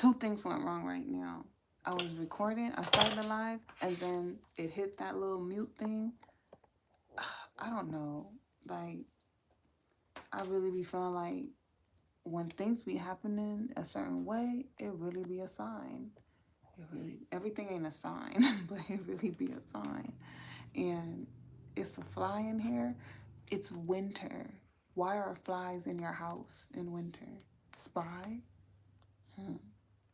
two things went wrong right now. I was recording, I started the live, and then it hit that little mute thing. I don't know. Like, I really be feeling like when things be happening a certain way, it really be a sign. It really, everything ain't a sign, but it really be a sign. And it's a fly in here. It's winter. Why are flies in your house in winter? Spy?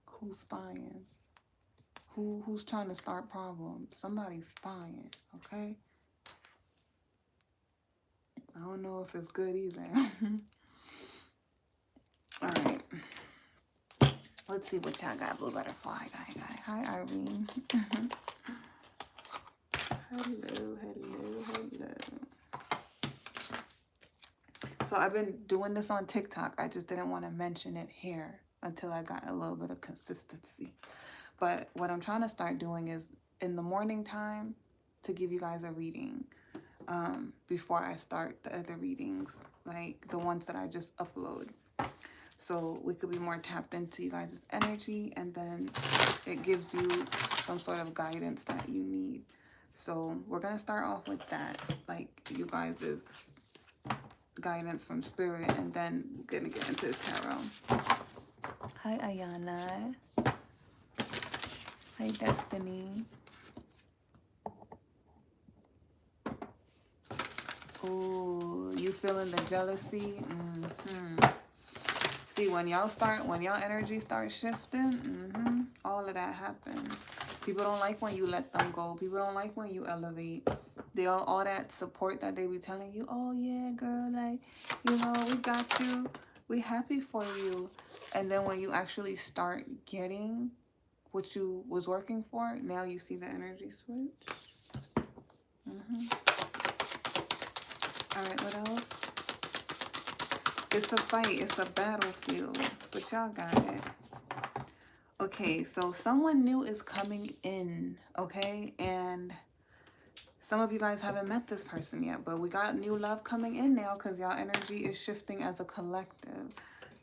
Who's spying? Who's trying to start problems? Somebody's spying, okay? I don't know if it's good either. All right. Let's see what y'all got, Blue Butterfly guy. Hi, Irene. Hello. So I've been doing this on TikTok. I just didn't want to mention it here until I got a little bit of consistency. But what I'm trying to start doing is in the morning time to give you guys a reading before I start the other readings, like the ones that I just upload. So we could be more tapped into you guys' energy, and then it gives you some sort of guidance that you need. So we're going to start off with that, like you guys' guidance from spirit, and then we're going to get into the tarot. Hi, Ayana. Hi, Destiny. Ooh, you feeling the jealousy? See, when y'all energy starts shifting, all of that happens. People don't like when you let them go. People don't like when you elevate. They all that support that they be telling you, oh yeah, girl, like, you know, we got you. We happy for you. And then when you actually start getting what you was working for, now you see the energy switch. All right, what else? It's a fight. It's a battlefield. But y'all got it. Okay, so someone new is coming in, okay? And some of you guys haven't met this person yet, but we got new love coming in now because y'all energy is shifting as a collective.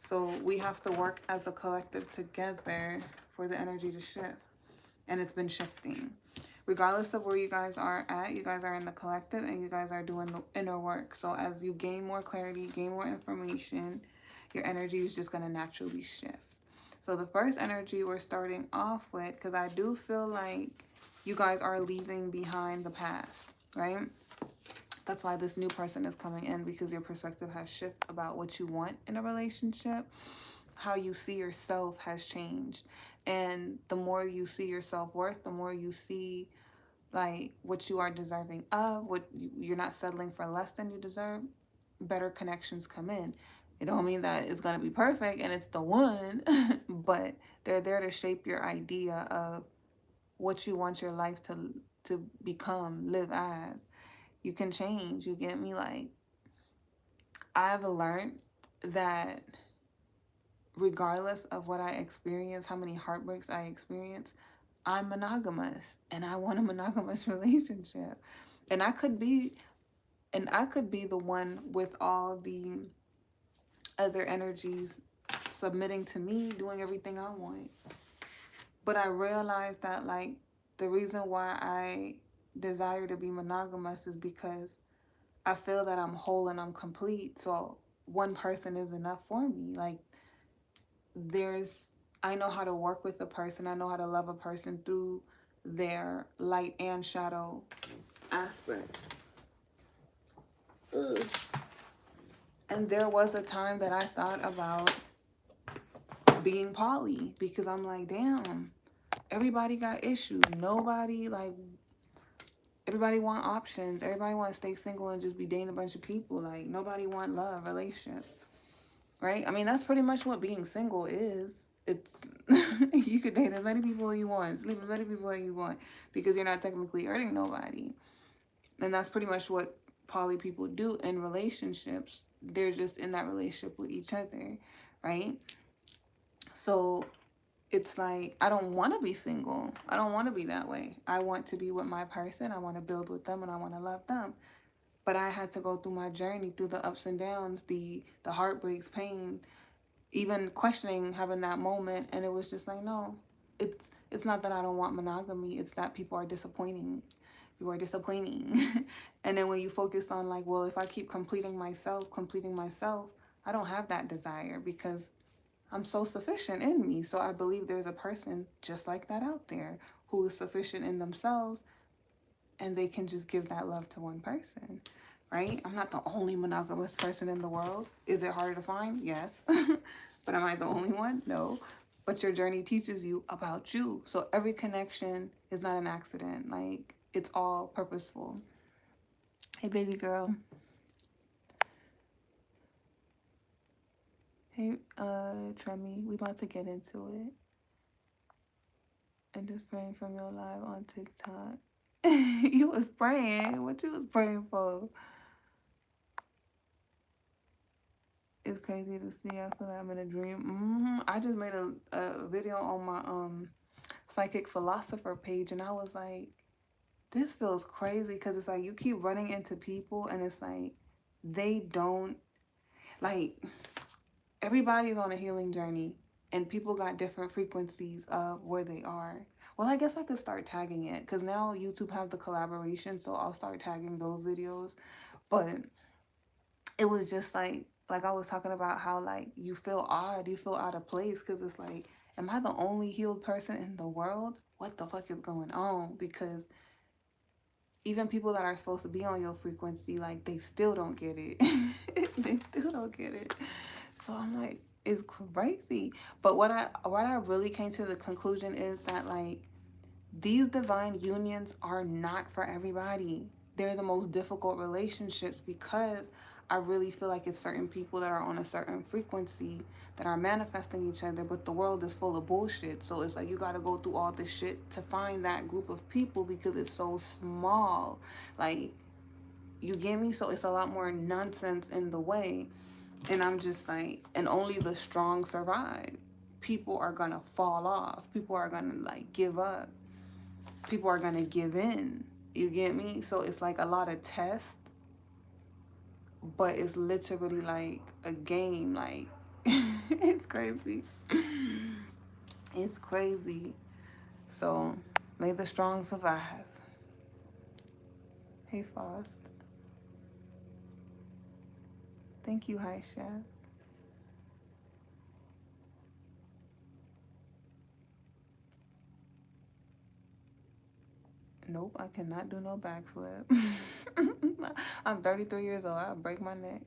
So we have to work as a collective together for the energy to shift. And it's been shifting. Regardless of where you guys are at, you guys are in the collective and you guys are doing the inner work. So as you gain more clarity, gain more information, your energy is just going to naturally shift. So the first energy we're starting off with, because I do feel like you guys are leaving behind the past, right? That's why this new person is coming in, because your perspective has shifted about what you want in a relationship. How you see yourself has changed. And the more you see your self-worth, the more you see like what you are deserving of, what you're not settling for less than you deserve, better connections come in. It don't mean that it's going to be perfect and it's the one, but they're there to shape your idea of what you want your life to become, live as. You can change, you get me? Like, I've learned that regardless of what I experience, how many heartbreaks I experience, I'm monogamous and I want a monogamous relationship. And I could be the one with all the other energies submitting to me, doing everything I want. But I realized that like the reason why I desire to be monogamous is because I feel that I'm whole and I'm complete. So one person is enough for me. Like I know how to work with a person. I know how to love a person through their light and shadow aspects. Ugh. And there was a time that I thought about being poly because I'm like, damn, everybody got issues. Everybody want options. Everybody want to stay single and just be dating a bunch of people. Like, nobody want love, relationships. Right? I mean, that's pretty much what being single is. It's, you could date as many people as you want, sleep with as many people as you want, because you're not technically hurting nobody. And that's pretty much what poly people do in relationships. They're just in that relationship with each other, right? So it's like, I don't want to be single. I don't want to be that way. I want to be with my person. I want to build with them and I want to love them. But I had to go through my journey, through the ups and downs, the heartbreaks, pain, even questioning, having that moment, and it was just like, no, it's not that I don't want monogamy, it's that people are disappointing. You are disappointing. And then when you focus on like, well, if I keep completing myself, I don't have that desire because I'm so sufficient in me. So I believe there's a person just like that out there who is sufficient in themselves, and they can just give that love to one person, right? I'm not the only monogamous person in the world. Is it harder to find? Yes. But am I the only one? No. But your journey teaches you about you. So every connection is not an accident. Like, it's all purposeful. Hey, baby girl. Hey, Tremi, we about to get into it. And just praying from your live on TikTok. You was praying. What you was praying for? It's crazy to see. I feel like I'm in a dream. I just made a video on my psychic philosopher page, and I was like, this feels crazy because it's like you keep running into people, and it's like they don't, like, everybody's on a healing journey, and people got different frequencies of where they are. Well, I guess I could start tagging it because now YouTube have the collaboration, so I'll start tagging those videos. But it was just like I was talking about how like you feel odd, you feel out of place because it's like, am I the only healed person in the world? What the fuck is going on? Because even people that are supposed to be on your frequency, like, they still don't get it. They still don't get it. So I'm like, it's crazy. But what I really came to the conclusion is that, like, these divine unions are not for everybody. They're the most difficult relationships because I really feel like it's certain people that are on a certain frequency that are manifesting each other, but the world is full of bullshit. So it's like you got to go through all this shit to find that group of people because it's so small. Like, you get me? So it's a lot more nonsense in the way. And I'm just like, and only the strong survive. People are going to fall off. People are going to, like, give up. People are going to give in. You get me? So it's like a lot of tests, but it's literally like a game. Like, it's crazy. It's crazy. So may the strong survive. Hey, Faust. Thank you, Hi Chef. Nope, I cannot do no backflip. I'm 33 years old. I'll break my neck.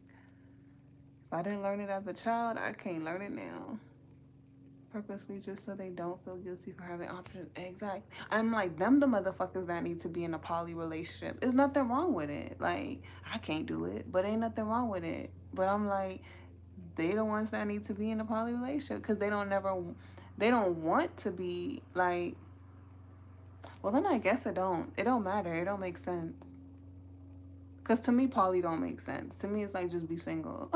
If I didn't learn it as a child, I can't learn it now. Purposely just so they don't feel guilty for having options. Exactly. I'm like, them the motherfuckers that need to be in a poly relationship. There's nothing wrong with it. Like, I can't do it, but ain't nothing wrong with it. But I'm like, they the ones that need to be in a poly relationship because they don't want to be like, well, then I guess it don't matter. It don't make sense. Because to me, poly don't make sense. To me, it's like, just be single.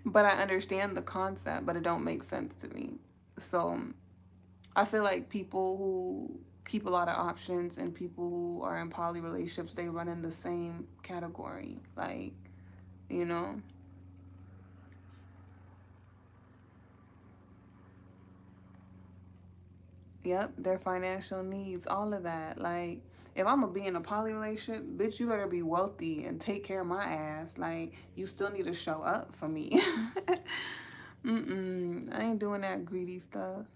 But I understand the concept, but it don't make sense to me. So I feel like people who keep a lot of options and people who are in poly relationships, they run in the same category. Like, you know? Yep, their financial needs, all of that. Like, if I'm gonna be in a poly relationship, bitch, you better be wealthy and take care of my ass. Like, you still need to show up for me. I ain't doing that greedy stuff.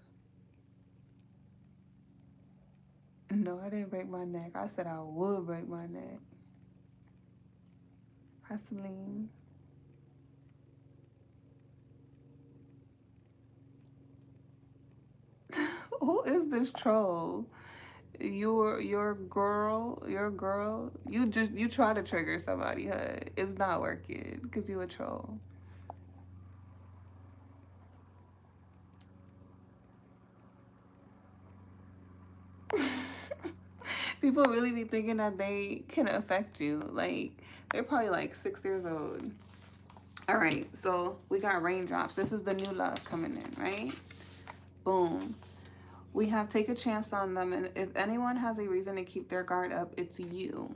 No, I didn't break my neck. I said I would break my neck. Hi, Celine. Who is this troll? Your girl. You try to trigger somebody, huh? It's not working because you a troll. People really be thinking that they can affect you. Like, they're probably like 6 years old. All right, so we got raindrops. This is the new love coming in, right? Boom. We have take a chance on them, and if anyone has a reason to keep their guard up, it's you.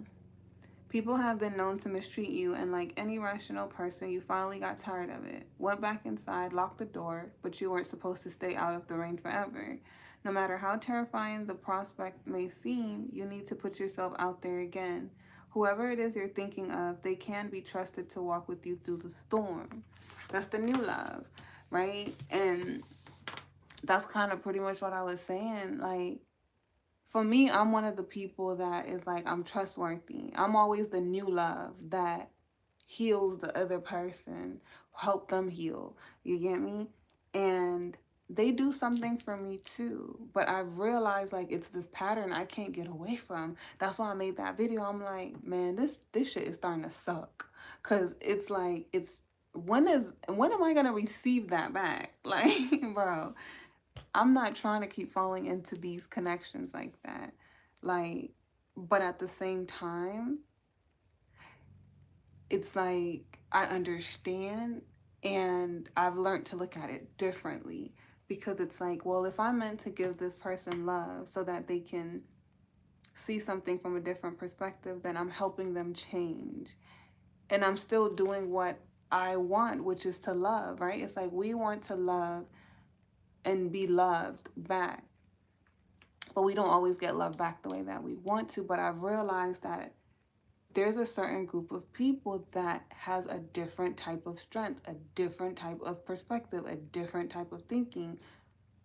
People have been known to mistreat you, and like any rational person, you finally got tired of it. Went back inside, locked the door, but you weren't supposed to stay out of the rain forever. No matter how terrifying the prospect may seem, you need to put yourself out there again. Whoever it is you're thinking of, they can be trusted to walk with you through the storm. That's the new love, right? And that's kind of pretty much what I was saying. Like, for me, I'm one of the people that is like, I'm trustworthy. I'm always the new love that heals the other person, help them heal. You get me? And they do something for me too. But I've realized like it's this pattern I can't get away from. That's why I made that video. I'm like, man, this shit is starting to suck. Cause it's like when am I gonna receive that back? Like, bro, I'm not trying to keep falling into these connections like that. Like, but at the same time, it's like I understand and I've learned to look at it differently because it's like, well, if I'm meant to give this person love so that they can see something from a different perspective, then I'm helping them change. And I'm still doing what I want, which is to love, right? It's like we want to love and be loved back. But we don't always get love back the way that we want to. But I've realized that there's a certain group of people that has a different type of strength, a different type of perspective, a different type of thinking.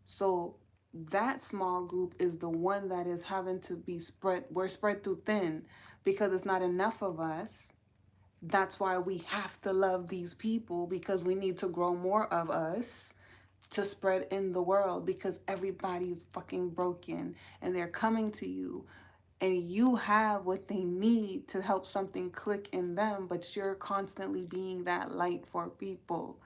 So that small group is the one that is having to be spread. We're spread too thin because it's not enough of us. That's why we have to love these people, because we need to grow more of us to spread in the world, because everybody's fucking broken and they're coming to you and you have what they need to help something click in them, but you're constantly being that light for people.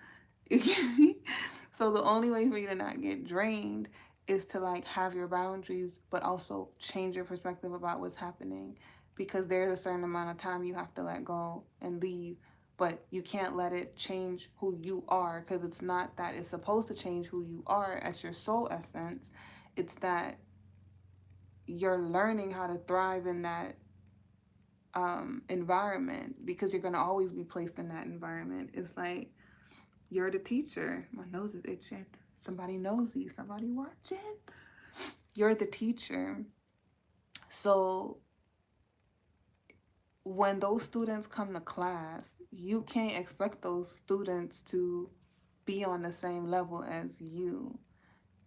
So the only way for you to not get drained is to like have your boundaries, but also change your perspective about what's happening, because there's a certain amount of time you have to let go and leave, but you can't let it change who you are, because it's not that it's supposed to change who you are as your soul essence. It's that you're learning how to thrive in that environment, because you're going to always be placed in that environment. It's like you're the teacher. My nose is itching. Somebody nosy. Somebody watching. You're the teacher. So when those students come to class, you can't expect those students to be on the same level as you.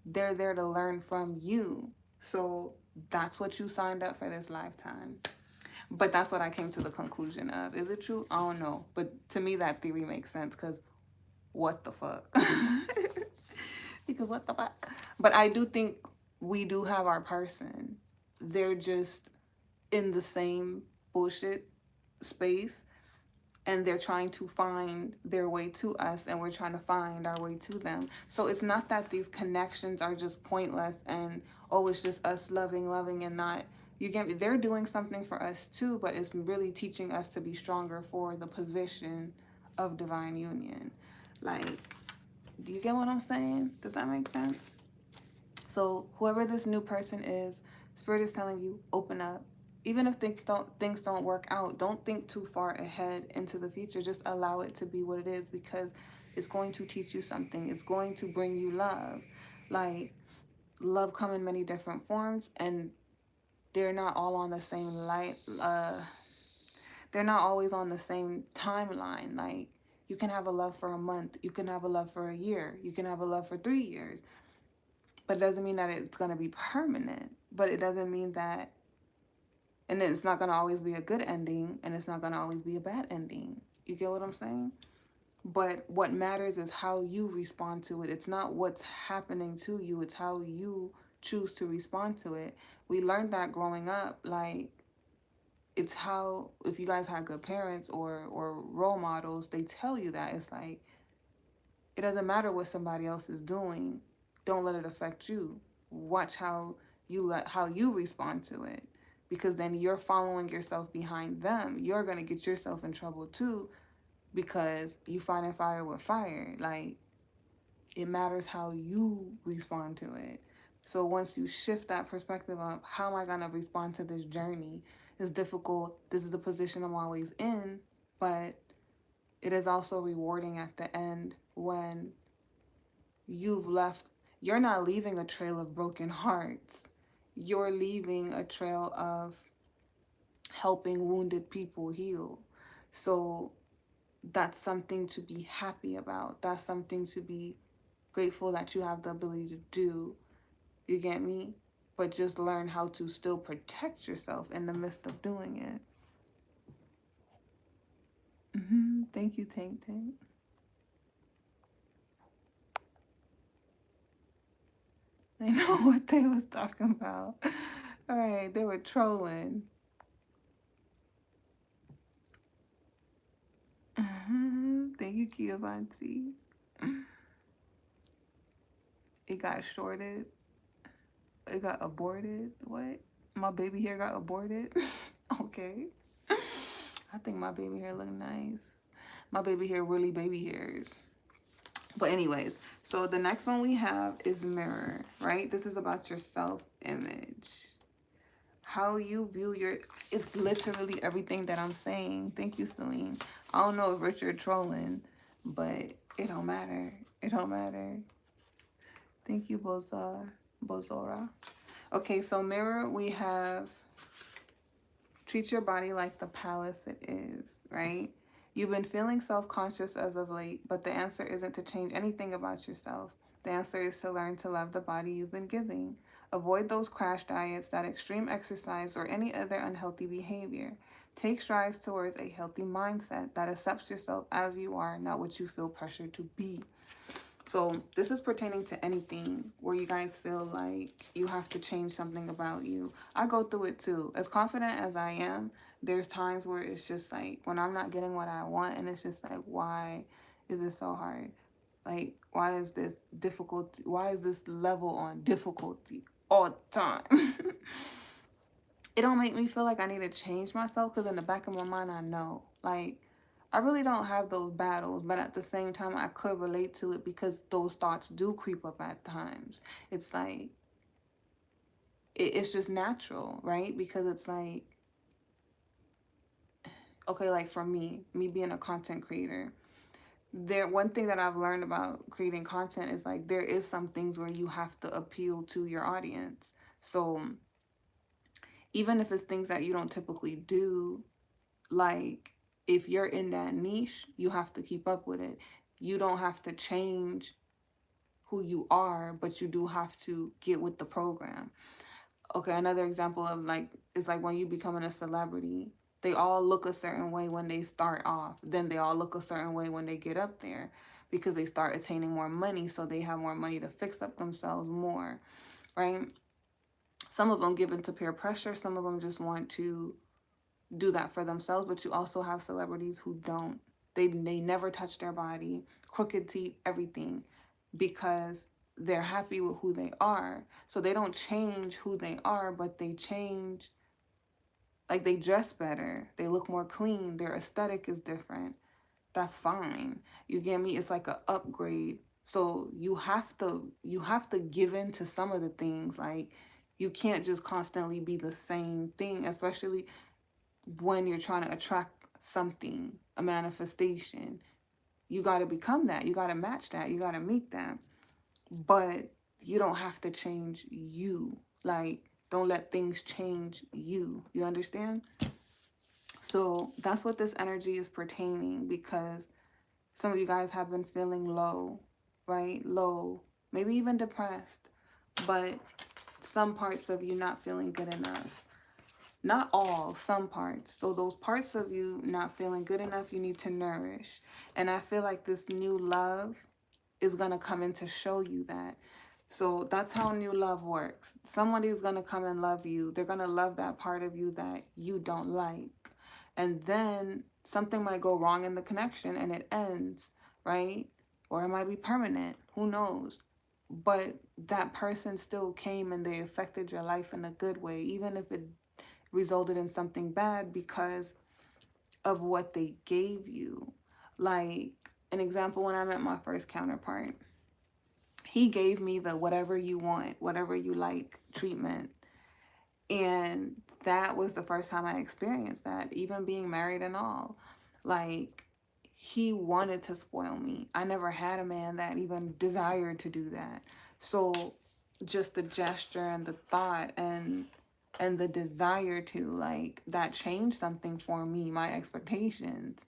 They're there to learn from you. So that's what you signed up for this lifetime. But that's what I came to the conclusion of. Is it true? I don't know. But to me, that theory makes sense, because what the fuck? Because what the fuck? But I do think we do have our person. They're just in the same bullshit space, and they're trying to find their way to us, and we're trying to find our way to them. So it's not that these connections are just pointless and, oh, it's just us loving and not, you get me? They're doing something for us too, but it's really teaching us to be stronger for the position of divine union. Like, do you get what I'm saying? Does that make sense? So whoever this new person is, Spirit is telling you, open up. Even if things don't work out, don't think too far ahead into the future. Just allow it to be what it is, because it's going to teach you something. It's going to bring you love. Like, love come in many different forms, and they're not all on the same light. They're not always on the same timeline. Like, you can have a love for a month. You can have a love for a year. You can have a love for 3 years. But it doesn't mean that it's going to be permanent. But it doesn't mean that, and then it's not going to always be a good ending, and it's not going to always be a bad ending. You get what I'm saying? But what matters is how you respond to it. It's not what's happening to you. It's how you choose to respond to it. We learned that growing up. Like, it's how, if you guys had good parents or role models, they tell you that. It's like, it doesn't matter what somebody else is doing. Don't let it affect you. Watch how you respond to it, because then you're following yourself behind them. You're going to get yourself in trouble too, because you fighting fire with fire. Like, it matters how you respond to it. So once you shift that perspective of how am I going to respond to this journey, It's difficult. This is the position I'm always in, but it is also rewarding at the end when you've left. You're not leaving a trail of broken hearts. You're leaving a trail of helping wounded people heal. So that's something to be happy about. That's something to be grateful that you have the ability to do. You get me? But just learn how to still protect yourself in the midst of doing it. Thank you, Tank Tank. They know what they was talking about. All right, they were trolling. Thank you, Kiavanti. It got shorted. It got aborted. What? My baby hair got aborted? Okay. I think my baby hair look nice. My baby hair really baby hairs. But anyways, so the next one we have is mirror, right? This is about your self-image. How you view your... It's literally everything that I'm saying. Thank you, Celine. I don't know if Richard trolling, but it don't matter. It don't matter. Thank you, Bozora. Okay, so mirror, we have treat your body like the palace it is, right? You've been feeling self-conscious as of late, but the answer isn't to change anything about yourself. The answer is to learn to love the body you've been giving. Avoid those crash diets, that extreme exercise, or any other unhealthy behavior. Take strides towards a healthy mindset that accepts yourself as you are, not what you feel pressured to be. So this is pertaining to anything where you guys feel like you have to change something about you. I go through it too. As confident as I am, there's times where it's just like when I'm not getting what I want, and it's just like, why is this so hard? Like, why is this difficult? Why is this level on difficulty all the time? It don't make me feel like I need to change myself, because in the back of my mind, I know, like, I really don't have those battles, but at the same time, I could relate to it because those thoughts do creep up at times. It's like, it's just natural, right? Because it's like, okay, like for me being a content creator, one thing that I've learned about creating content is like, there is some things where you have to appeal to your audience. So even if it's things that you don't typically do, like, if you're in that niche, you have to keep up with it. You don't have to change who you are, but you do have to get with the program. Okay, another example of like, it's like when you becoming a celebrity, they all look a certain way when they start off. Then they all look a certain way when they get up there, because they start attaining more money, so they have more money to fix up themselves more, right? Some of them give into peer pressure. Some of them just want to do that for themselves, but you also have celebrities who don't. They never touch their body, crooked teeth, everything, because they're happy with who they are. So they don't change who they are, but they change, like, they dress better, they look more clean, their aesthetic is different. That's fine. You get me? It's like an upgrade. So you have to give in to some of the things. Like, you can't just constantly be the same thing, especially when you're trying to attract something, a manifestation. You got to become that. You got to match that. You got to meet that. But you don't have to change you. Like, don't let things change you. You understand? So that's what this energy is pertaining, because some of you guys have been feeling low, right? Low, maybe even depressed, but some parts of you not feeling good enough. Not all, some parts. So those parts of you not feeling good enough, you need to nourish. And I feel like this new love is going to come in to show you that. So that's how new love works. Somebody's going to come and love you. They're going to love that part of you that you don't like. And then something might go wrong in the connection and it ends, right? Or it might be permanent. Who knows? But that person still came and they affected your life in a good way, even if it resulted in something bad, because of what they gave you. Like, an example, when I met my first counterpart, he gave me the whatever you want, whatever you like treatment. And that was the first time I experienced that, even being married and all. Like, he wanted to spoil me. I never had a man that even desired to do that. So just the gesture and the thought and the desire to, like, that changed something for me, my expectations.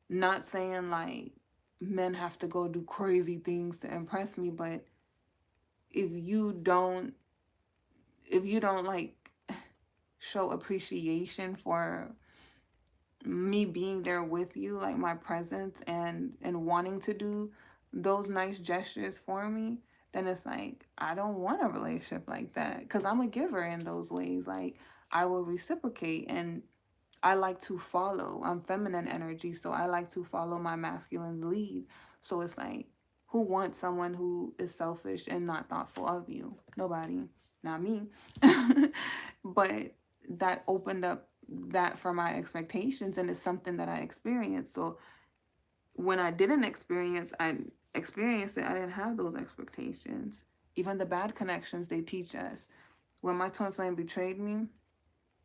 Not saying like men have to go do crazy things to impress me, but if you don't like show appreciation for me being there with you, like my presence and wanting to do those nice gestures for me, then it's like I don't want a relationship like that, because I'm a giver in those ways. Like, I will reciprocate, and I like to follow. I'm feminine energy, so I like to follow my masculine's lead. So it's like, who wants someone who is selfish and not thoughtful of you? Nobody. Not me. But that opened up that for my expectations, and it's something that I experienced. So when I didn't experience it, I didn't have those expectations. Even the bad connections they teach us. When my twin flame betrayed me,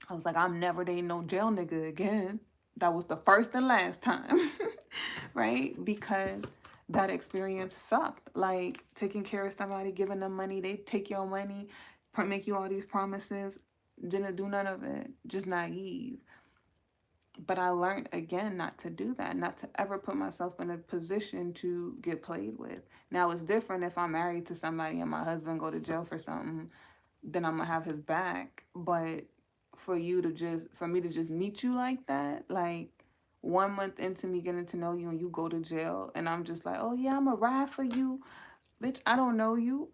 I was like, I'm never dating no jail nigga again. That was the first and last time. Right? Because that experience sucked. Like, taking care of somebody, giving them money, they take your money, make you all these promises, didn't do none of it. Just naive. But I learned again not to do that, not to ever put myself in a position to get played with. Now, it's different if I'm married to somebody and my husband go to jail for something, then I'm gonna have his back. But for me to just meet you like that, like 1 month into me getting to know you and you go to jail and I'm just like, oh yeah, I'm a ride for you. Bitch, I don't know you.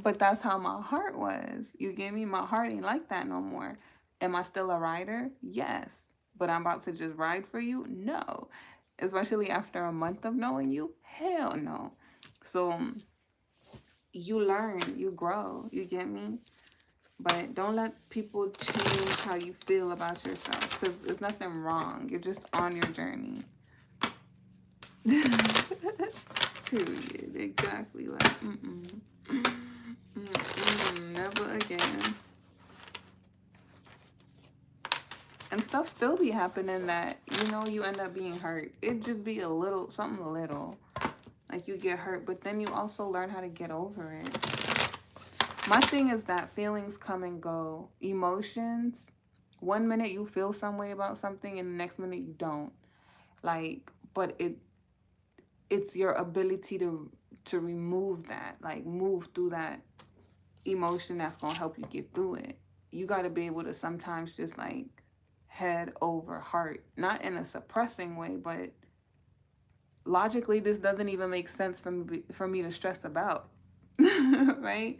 But that's how my heart was. You get me? My heart ain't like that no more. Am I still a rider? Yes. But I'm about to just ride for you? No. Especially after a month of knowing you? Hell no. So you learn, you grow, you get me? But don't let people change how you feel about yourself, because there's nothing wrong. You're just on your journey. Period. Exactly. Like, never again. And stuff still be happening that, you end up being hurt. It just be something little. Like, you get hurt, but then you also learn how to get over it. My thing is that feelings come and go. Emotions, 1 minute you feel some way about something and the next minute you don't. Like, but it's your ability to remove that, like move through that emotion that's gonna help you get through it. You gotta be able to sometimes just like head over heart, not in a suppressing way, but logically this doesn't even make sense for me to stress about. Right?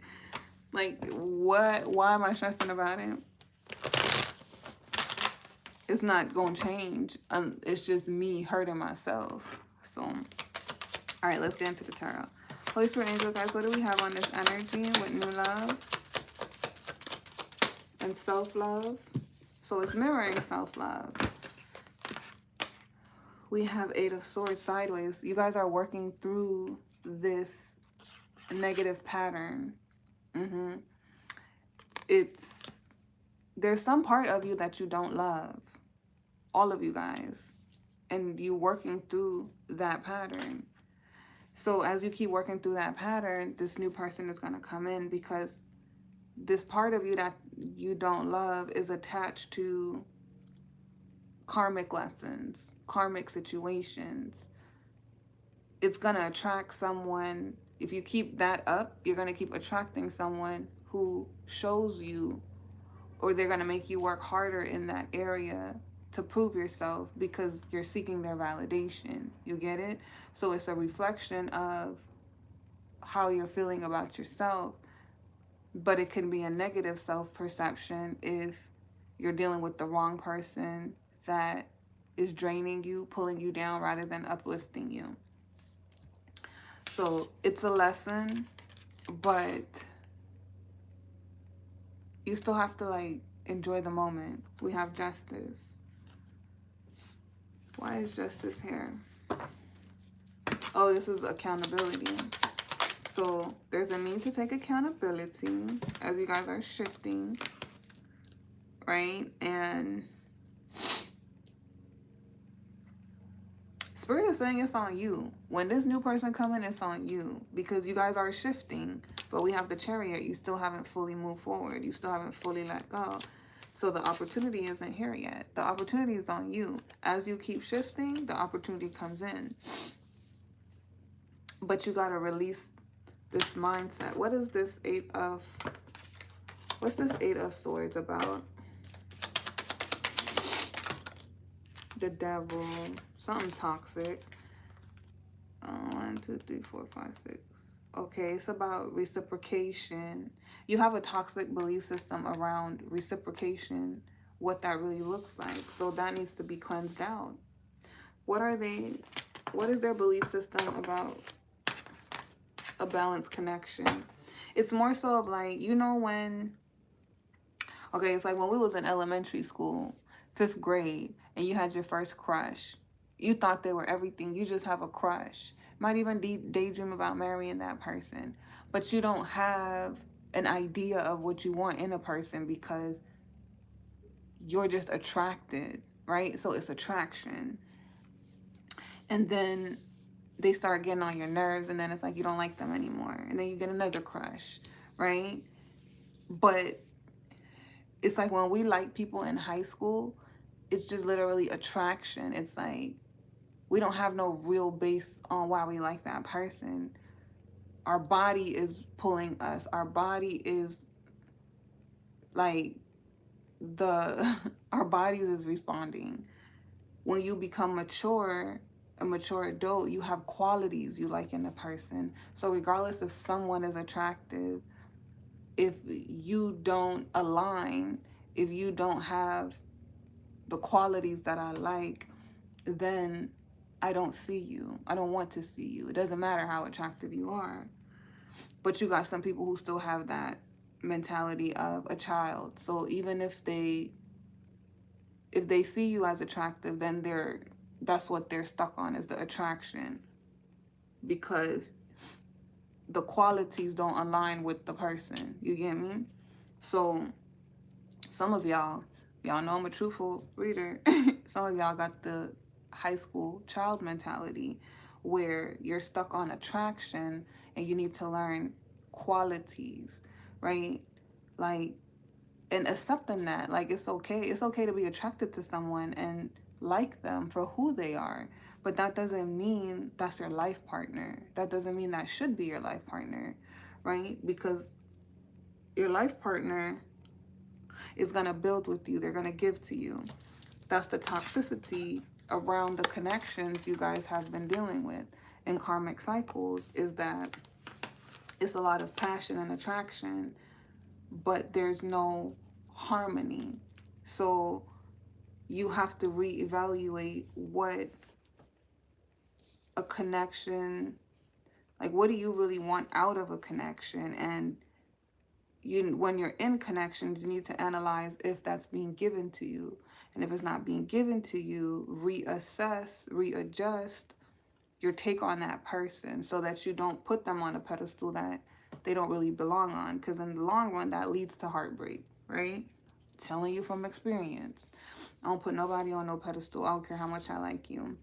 Like, why am I stressing about it? It's not gonna change. It's just me hurting myself. So, all right, let's get into the tarot. Holy Spirit, angel guys, what do we have on this energy with new love and self-love? So it's mirroring self-love. We have 8 of Swords sideways. You guys are working through this negative pattern. There's some part of you that you don't love. All of you guys. And you working through that pattern. So as you keep working through that pattern, this new person is going to come in, because this part of you that you don't love is attached to karmic lessons, karmic situations. It's going to attract someone. If you keep that up, you're going to keep attracting someone who shows you, or they're going to make you work harder in that area to prove yourself, because you're seeking their validation. You get it? So it's a reflection of how you're feeling about yourself, but it can be a negative self-perception if you're dealing with the wrong person that is draining you, pulling you down rather than uplifting you. So it's a lesson, but you still have to like enjoy the moment. We have Justice. Why is Justice here? Oh, this is accountability. So there's a need to take accountability as you guys are shifting. right? And Spirit is saying it's on you. When this new person coming, it's on you. Because you guys are shifting. But we have the Chariot. You still haven't fully moved forward. You still haven't fully let go. So the opportunity isn't here yet. The opportunity is on you. As you keep shifting, the opportunity comes in. But you got to release this mindset. What is this what's this 8 of Swords about? The Devil. Something toxic. 1, 2, 3, 4, 5, 6. Okay, it's about reciprocation. You have a toxic belief system around reciprocation, what that really looks like. So that needs to be cleansed out. What is their belief system about a balanced connection? It's more so of like, you know, when, okay, it's like when we was in elementary school, 5th grade, and you had your first crush. You thought they were everything. You just have a crush. Might even daydream about marrying that person. But you don't have an idea of what you want in a person because you're just attracted, right? So it's attraction. And then they start getting on your nerves, and then it's like you don't like them anymore. And then you get another crush, right? But it's like when we like people in high school, it's just literally attraction. It's like we don't have no real base on why we like that person. Our body is pulling us. Our body is like our bodies is responding. When you become mature, a mature adult, you have qualities you like in a person. So regardless if someone is attractive, if you don't align, if you don't have the qualities that I like, then I don't see you. I don't want to see you. It doesn't matter how attractive you are. But you got some people who still have that mentality of a child. So even if they see you as attractive, then that's what they're stuck on, is the attraction. Because the qualities don't align with the person. You get me? So some of y'all know I'm a truthful reader. Some of y'all got the high school child mentality where you're stuck on attraction and you need to learn qualities, right? Like, and accepting that, like, it's okay to be attracted to someone and like them for who they are, but that doesn't mean that's your life partner. That doesn't mean that should be your life partner, right? Because your life partner is going to build with you. They're going to give to you. That's the toxicity around the connections you guys have been dealing with in karmic cycles, is that it's a lot of passion and attraction, but there's no harmony. So you have to reevaluate what a connection, like, what do you really want out of a connection? And when you're in connections, you need to analyze if that's being given to you. And if it's not being given to you, reassess, readjust your take on that person so that you don't put them on a pedestal that they don't really belong on. Because in the long run, that leads to heartbreak, right? Telling you from experience. I don't put nobody on no pedestal. I don't care how much I like you.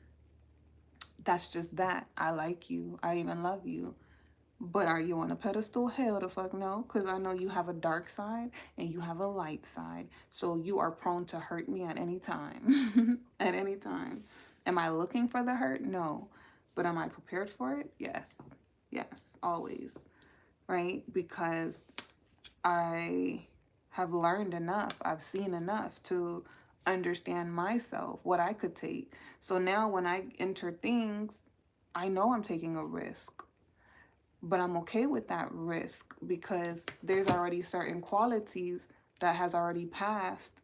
That's just that. I like you. I even love you. But are you on a pedestal? Hell the fuck no. Because I know you have a dark side and you have a light side. So you are prone to hurt me at any time. At any time. Am I looking for the hurt? No. But am I prepared for it? Yes. Yes. Always. Right? Because I have learned enough. I've seen enough to understand myself, what I could take. So now when I enter things, I know I'm taking a risk. But I'm okay with that risk because there's already certain qualities that has already passed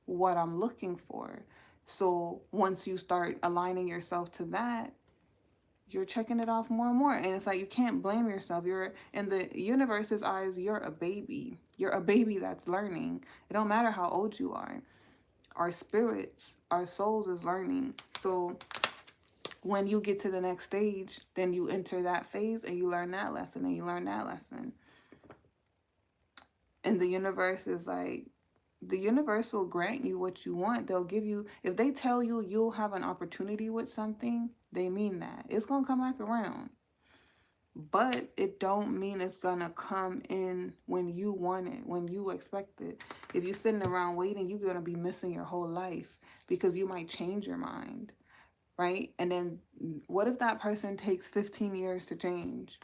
what I'm looking for. So once you start aligning yourself to that, you're checking it off more and more. And it's like, you can't blame yourself. You're, in the universe's eyes, you're a baby. You're a baby that's learning. It don't matter how old you are. Our spirits, our souls is learning. So when you get to the next stage, then you enter that phase and you learn that lesson and you learn that lesson. And the universe is like, the universe will grant you what you want. They'll give you, if they tell you you'll have an opportunity with something, they mean that. It's going to come back around. But it don't mean it's going to come in when you want it, when you expect it. If you're sitting around waiting, you're going to be missing your whole life because you might change your mind, right? And then what if that person takes 15 years to change?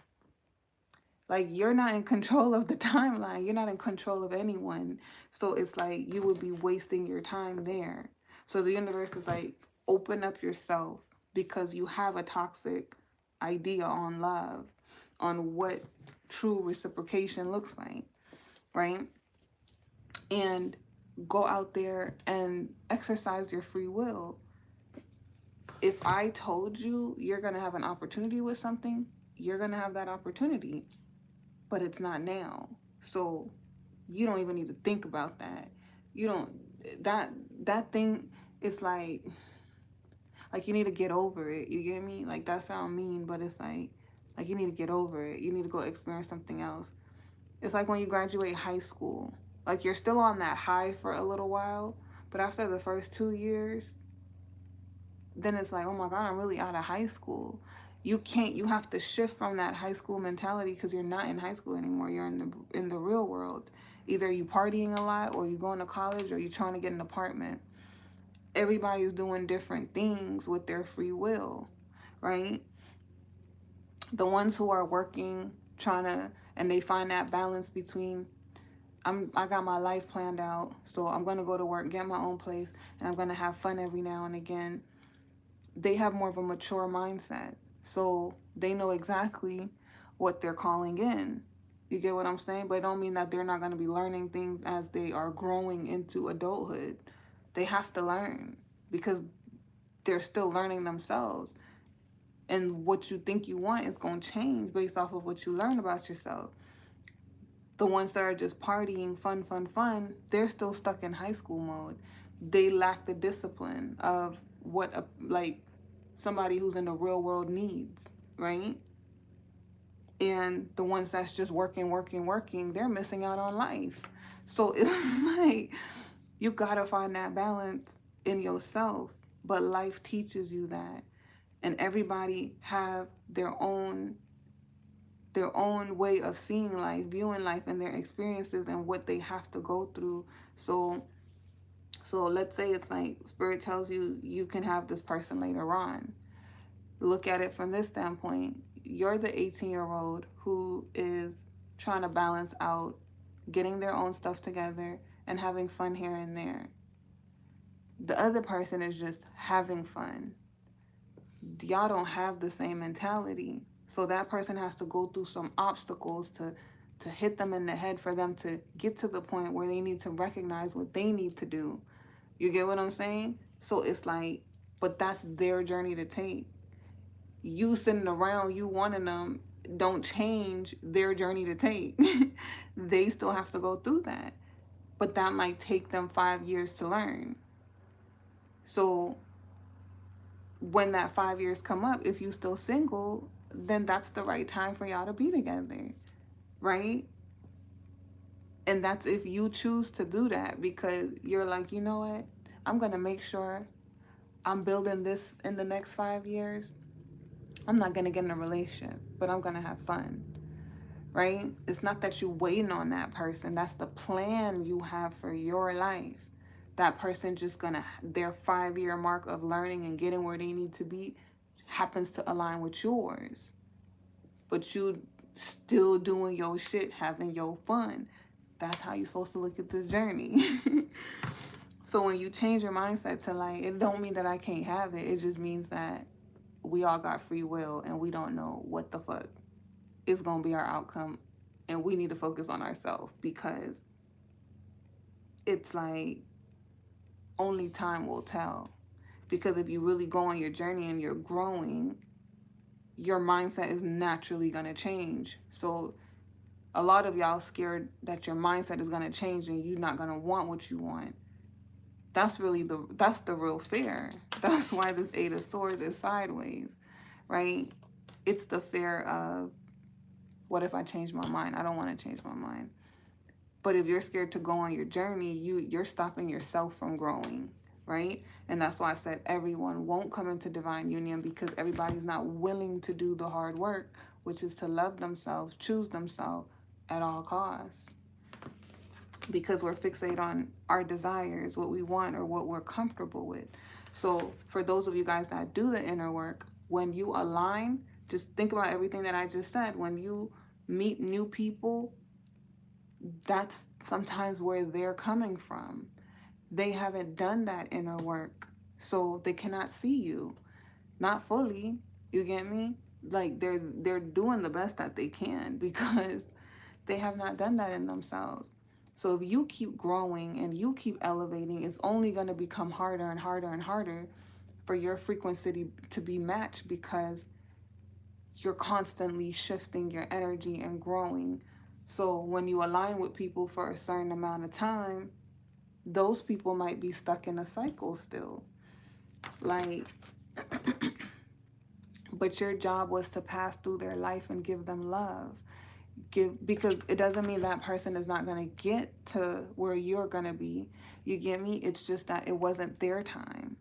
Like, you're not in control of the timeline. You're not in control of anyone. So it's like you would be wasting your time there. So the universe is like, open up yourself because you have a toxic idea on love, on what true reciprocation looks like, right? And go out there and exercise your free will. If I told you you're going to have an opportunity with something, you're going to have that opportunity. But it's not now. So you don't even need to think about that. You don't, that thing is like you need to get over it. You get me? Like, that sound mean, but it's like you need to get over it. You need to go experience something else. It's like when you graduate high school. Like, you're still on that high for a little while, but after the first 2 years, then it's like, oh my God, I'm really out of high school. You have to shift from that high school mentality because you're not in high school anymore. You're in the real world. Either you partying a lot, or you going to college, or you trying to get an apartment. Everybody's doing different things with their free will, right? The ones who are working, and they find that balance between, I got my life planned out, so I'm going to go to work, get my own place, and I'm going to have fun every now and again. They have more of a mature mindset. So they know exactly what they're calling in. You get what I'm saying? But it don't mean that they're not going to be learning things as they are growing into adulthood. They have to learn because they're still learning themselves. And what you think you want is going to change based off of what you learn about yourself. The ones that are just partying, fun, they're still stuck in high school mode. They lack the discipline of what somebody who's in the real world needs, right? And the ones that's just working, they're missing out on life. So it's like, you gotta find that balance in yourself. But life teaches you that. And everybody have their own way of seeing life, viewing life, and their experiences and what they have to go through. So let's say it's like Spirit tells you you can have this person later on. Look at it from this standpoint. You're the 18-year-old who is trying to balance out getting their own stuff together and having fun here and there. The other person is just having fun. Y'all don't have the same mentality. So that person has to go through some obstacles to hit them in the head for them to get to the point where they need to recognize what they need to do. You get what I'm saying? So it's like, but that's their journey to take. You sitting around, you wanting them, don't change their journey to take. They still have to go through that. But that might take them 5 years to learn. So when that 5 years come up, if you still single, then that's the right time for y'all to be together, right? And that's if you choose to do that, because you're like, you know what? I'm going to make sure I'm building this in the next 5 years. I'm not going to get in a relationship, but I'm going to have fun, right? It's not that you're waiting on that person. That's the plan you have for your life. That person just going to, their 5-year mark of learning and getting where they need to be happens to align with yours. But you still doing your shit, having your fun. That's how you're supposed to look at this journey. So when you change your mindset to like, it don't mean that I can't have it. It just means that we all got free will and we don't know what the fuck is going to be our outcome. And we need to focus on ourselves, because it's like only time will tell. Because if you really go on your journey and you're growing, your mindset is naturally going to change. So a lot of y'all scared that your mindset is going to change and you're not going to want what you want. That's the real fear. That's why this 8 of Swords is sideways, right? It's the fear of, what if I change my mind? I don't want to change my mind. But if you're scared to go on your journey, you're stopping yourself from growing, right? And that's why I said everyone won't come into divine union, because everybody's not willing to do the hard work, which is to love themselves, choose themselves at all costs. Because we're fixated on our desires, what we want, or what we're comfortable with. So for those of you guys that do the inner work, when you align, just think about everything that I just said. When you meet new people, that's sometimes where they're coming from. They haven't done that inner work, so they cannot see you. Not fully, you get me? Like they're doing the best that they can because they have not done that in themselves. So if you keep growing and you keep elevating, it's only going to become harder and harder and harder for your frequency to be matched, because you're constantly shifting your energy and growing. So when you align with people for a certain amount of time, those people might be stuck in a cycle still. Like, but your job was to pass through their life and give them love. Because it doesn't mean that person is not going to get to where you're going to be. You get me? It's just that it wasn't their time.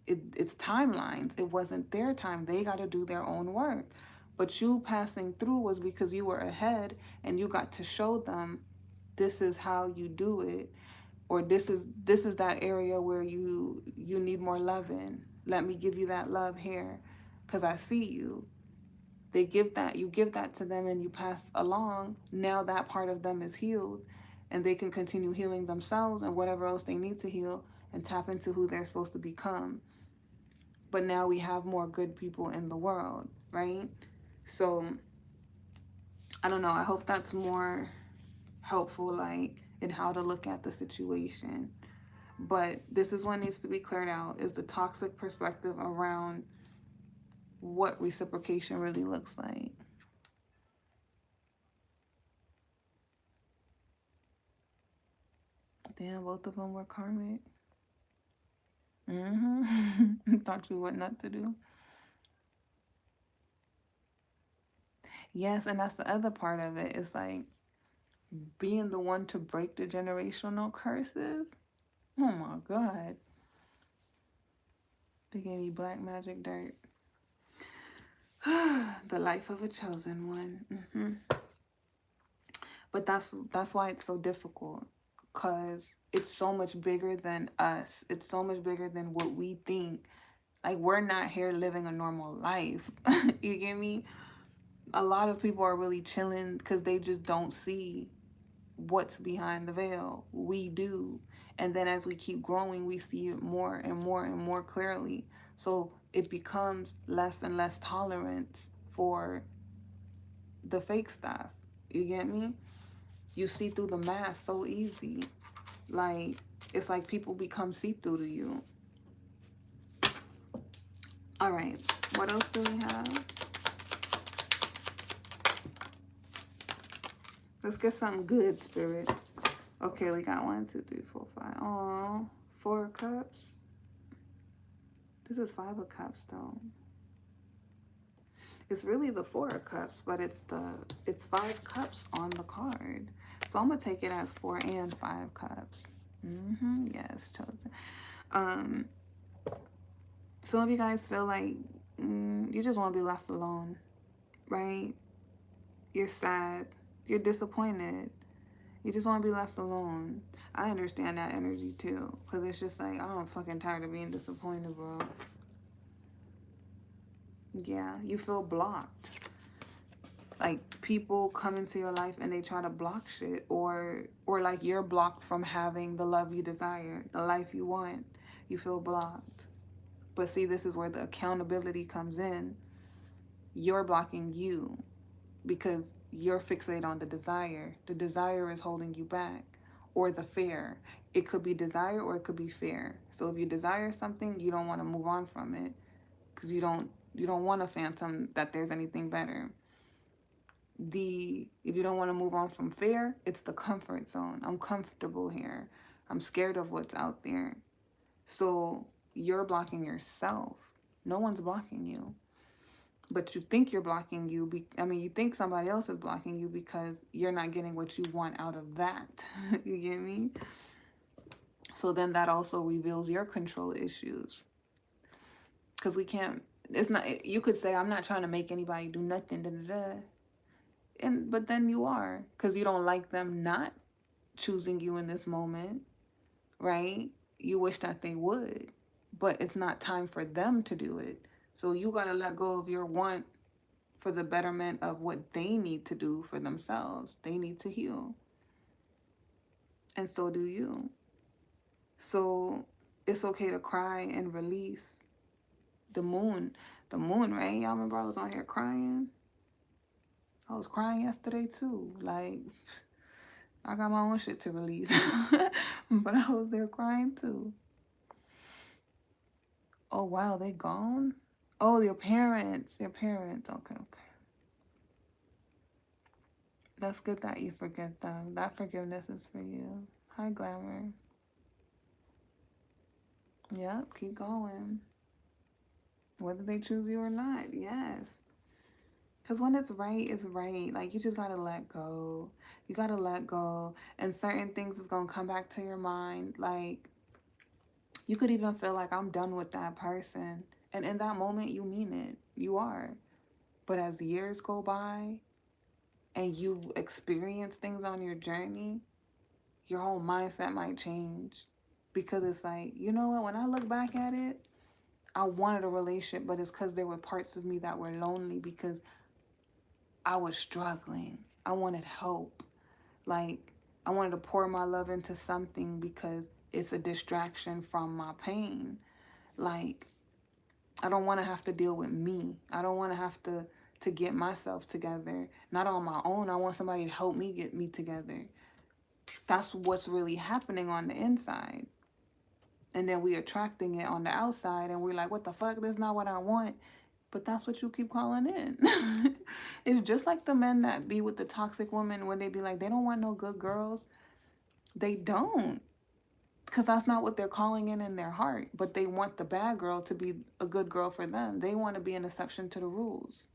It's timelines. It wasn't their time. They got to do their own work. But you passing through was because you were ahead and you got to show them this is how you do it, or this is that area where you need more love in. Let me give you that love here, because I see you. They give that, you give that to them and you pass along. Now that part of them is healed and they can continue healing themselves and whatever else they need to heal and tap into who they're supposed to become. But now we have more good people in the world, right? So I don't know. I hope that's more helpful, like in how to look at the situation. But this is what needs to be cleared out, is the toxic perspective around what reciprocation really looks like. Damn, both of them were karmic. Thought you what not to do. Yes, and that's the other part of it. It's like being the one to break the generational curses. Oh my God. They gave me black magic dirt. The life of a chosen one. But that's why it's so difficult, because it's so much bigger than us. It's so much bigger than what we think. Like, we're not here living a normal life. You get me? A lot of people are really chilling because they just don't see what's behind the veil. We do. And then as we keep growing, we see it more and more and more clearly. So it becomes less and less tolerance for the fake stuff. You get me? You see through the mask so easy. Like, it's like people become see-through to you. All right. What else do we have? Let's get something good, Spirit. Okay, we got 1, 2, 3, 4, 5. Oh, 4 of Cups. This is 5 of Cups, though. It's really the 4 of Cups, but it's 5 cups on the card. So I'm gonna take it as 4 and 5 cups. Yes, chosen. Some of you guys feel like you just want to be left alone, right? You're sad. You're disappointed. You just want to be left alone. I understand that energy too, because it's just like, I'm fucking tired of being disappointed, bro. Yeah, you feel blocked. Like, people come into your life and they try to block shit, or like you're blocked from having the love you desire, the life you want. You feel blocked. But see, this is where the accountability comes in. You're blocking you because you're fixated on the desire. The desire is holding you back, or the fear. It could be desire or it could be fear. So if you desire something, you don't want to move on from it because you don't want to phantom that there's anything better. If you don't want to move on from fear, it's the comfort zone. I'm comfortable here. I'm scared of what's out there. So you're blocking yourself. No one's blocking you. But you think you're blocking you. You think somebody else is blocking you because you're not getting what you want out of that. You get me? So then that also reveals your control issues. Because we can't, it's not, you could say, I'm not trying to make anybody do nothing, da, da, da. But then you are, because you don't like them not choosing you in this moment, right? You wish that they would, but it's not time for them to do it. So you got to let go of your want for the betterment of what they need to do for themselves. They need to heal. And so do you. So it's okay to cry and release. The moon, right? Y'all remember I was on here crying? I was crying yesterday too. Like, I got my own shit to release. But I was there crying too. Oh, wow, they gone? Oh, your parents. Okay. That's good that you forgive them. That forgiveness is for you. Hi, Glamour. Yep, keep going. Whether they choose you or not, yes. Because when it's right. Like, you just got to let go. You got to let go. And certain things is going to come back to your mind. Like, you could even feel like, I'm done with that person. And in that moment, you mean it. You are. But as years go by and you've experienced things on your journey, your whole mindset might change. Because it's like, you know what? When I look back at it, I wanted a relationship, but it's because there were parts of me that were lonely because I was struggling. I wanted help. Like, I wanted to pour my love into something because it's a distraction from my pain. Like, I don't want to have to deal with me. I don't want to have to get myself together. Not on my own. I want somebody to help me get me together. That's what's really happening on the inside. And then we attracting it on the outside and we're like, what the fuck? That's not what I want. But that's what you keep calling in. It's just like the men that be with the toxic women when they be like, they don't want no good girls. They don't. Because that's not what they're calling in their heart. But they want the bad girl to be a good girl for them. They want to be an exception to the rules.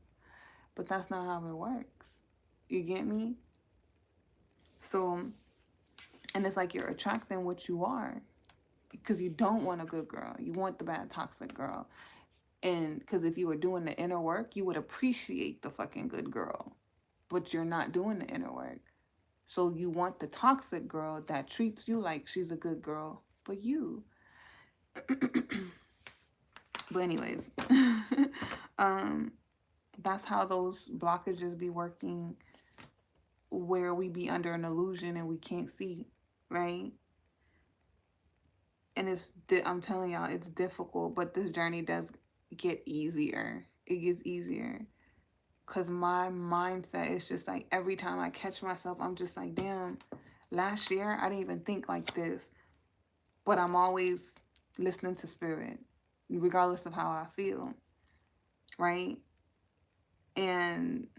But that's not how it works. You get me? So, and it's like you're attracting what you are. Because you don't want a good girl. You want the bad toxic girl. And because if you were doing the inner work, you would appreciate the fucking good girl. But you're not doing the inner work. So you want the toxic girl that treats you like she's a good girl. But you. But anyways. That's how those blockages be working. Where we be under an illusion and we can't see. Right? And I'm telling y'all, it's difficult. But this journey does get easier. It gets easier. Because my mindset is just like, every time I catch myself, I'm just like, damn, last year I didn't even think like this. But I'm always listening to spirit, regardless of how I feel. Right? And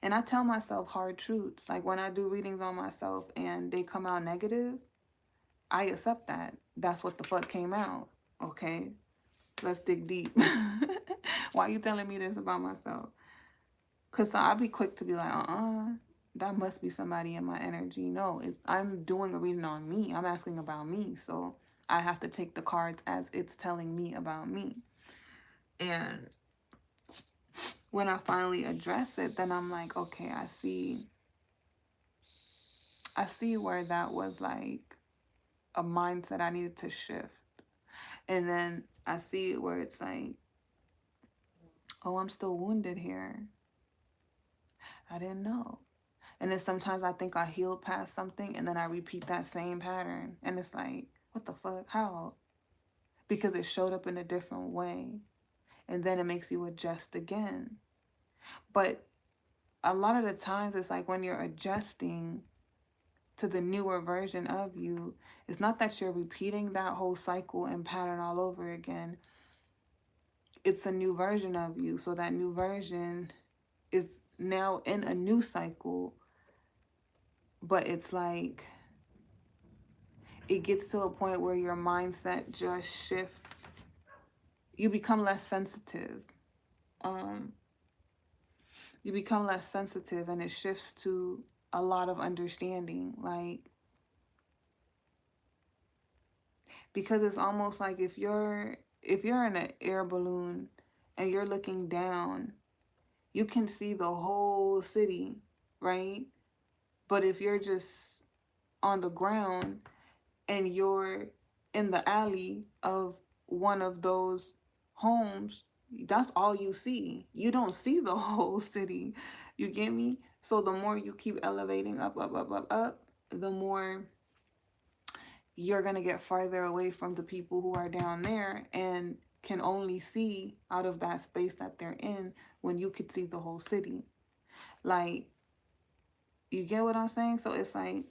I tell myself hard truths. Like when I do readings on myself and they come out negative, I accept that. That's what the fuck came out. Okay? Let's dig deep. Why are you telling me this about myself? Because I'll be quick to be like, that must be somebody in my energy. No, I'm doing a reading on me. I'm asking about me. So I have to take the cards as it's telling me about me. And when I finally address it, then I'm like, okay, I see where that was like a mindset I needed to shift. And then I see where it's like, oh, I'm still wounded here. I didn't know. And then sometimes I think I healed past something and then I repeat that same pattern. And it's like, what the fuck? How? Because it showed up in a different way. And then it makes you adjust again. But a lot of the times it's like when you're adjusting to the newer version of you, it's not that you're repeating that whole cycle and pattern all over again. It's a new version of you. So that new version is now in a new cycle. But it's like, it gets to a point where your mindset just shifts. You become less sensitive. you become less sensitive, and it shifts to a lot of understanding. Like, because it's almost like if you're in an air balloon and you're looking down, you can see the whole city, right? But if you're just on the ground and you're in the alley of one of those homes, that's all you see. You don't see the whole city. You get me? So the more you keep elevating up, up, up, up, up, the more you're going to get farther away from the people who are down there and can only see out of that space that they're in when you could see the whole city. Like, you get what I'm saying? So it's like,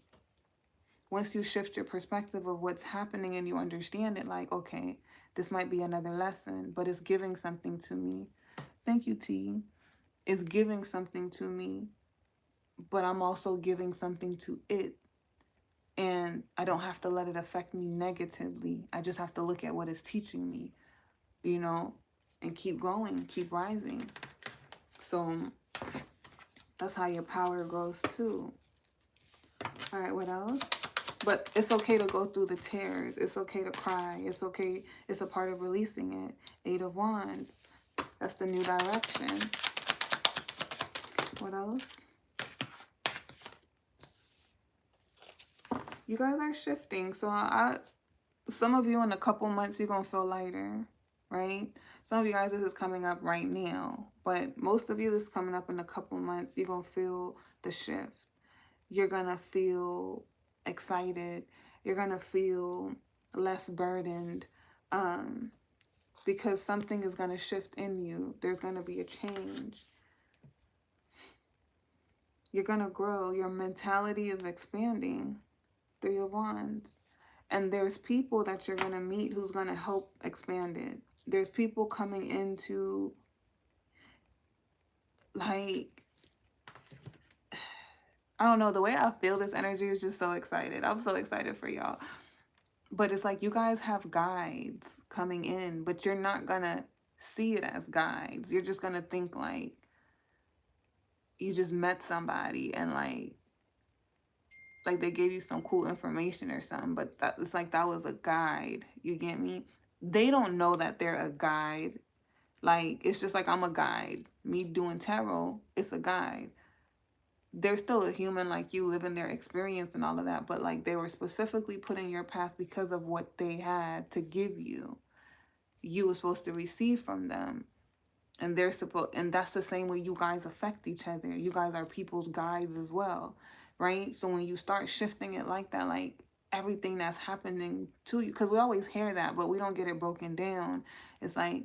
once you shift your perspective of what's happening and you understand it, like, okay, this might be another lesson, but it's giving something to me. Thank you, T. It's giving something to me, but I'm also giving something to it. And I don't have to let it affect me negatively. I just have to look at what it's teaching me, you know, and keep going, keep rising. So that's how your power grows too. All right, what else? But it's okay to go through the tears. It's okay to cry. It's okay. It's a part of releasing it. 8 of Wands. That's the new direction. What else? You guys are shifting. So some of you in a couple months, you're going to feel lighter, right? Some of you guys, this is coming up right now. But most of you, this is coming up in a couple months. You're going to feel the shift. You're going to feel excited. You're going to feel less burdened, because something is going to shift in you. There's going to be a change. You're going to grow. Your mentality is expanding. 3 of Wands. And there's people that you're going to meet who's going to help expand it. There's people coming into, like, I don't know, the way I feel this energy is just so excited. I'm so excited for y'all. But it's like you guys have guides coming in, but you're not going to see it as guides. You're just going to think like you just met somebody and like they gave you some cool information or something, but it's like that was a guide. You get me? They don't know that they're a guide. Like, it's just like I'm a guide. Me doing tarot, it's a guide. They're still a human like you, living their experience and all of that, but like they were specifically put in your path because of what they had to give you. You were supposed to receive from them. And and that's the same way you guys affect each other. You guys are people's guides as well, right? So when you start shifting it like that, like everything that's happening to you, because we always hear that, but we don't get it broken down. It's like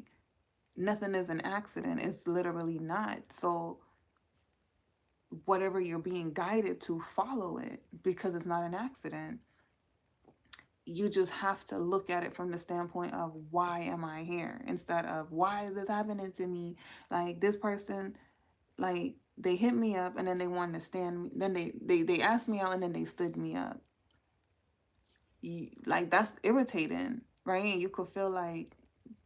nothing is an accident. It's literally not. So whatever you're being guided to, follow it, because it's not an accident. You just have to look at it from the standpoint of, why am I here? Instead of, why is this happening to me? Like, this person, like, they hit me up and then they wanted to stand me. Then they asked me out and then they stood me up. Like, that's irritating, right? And you could feel like,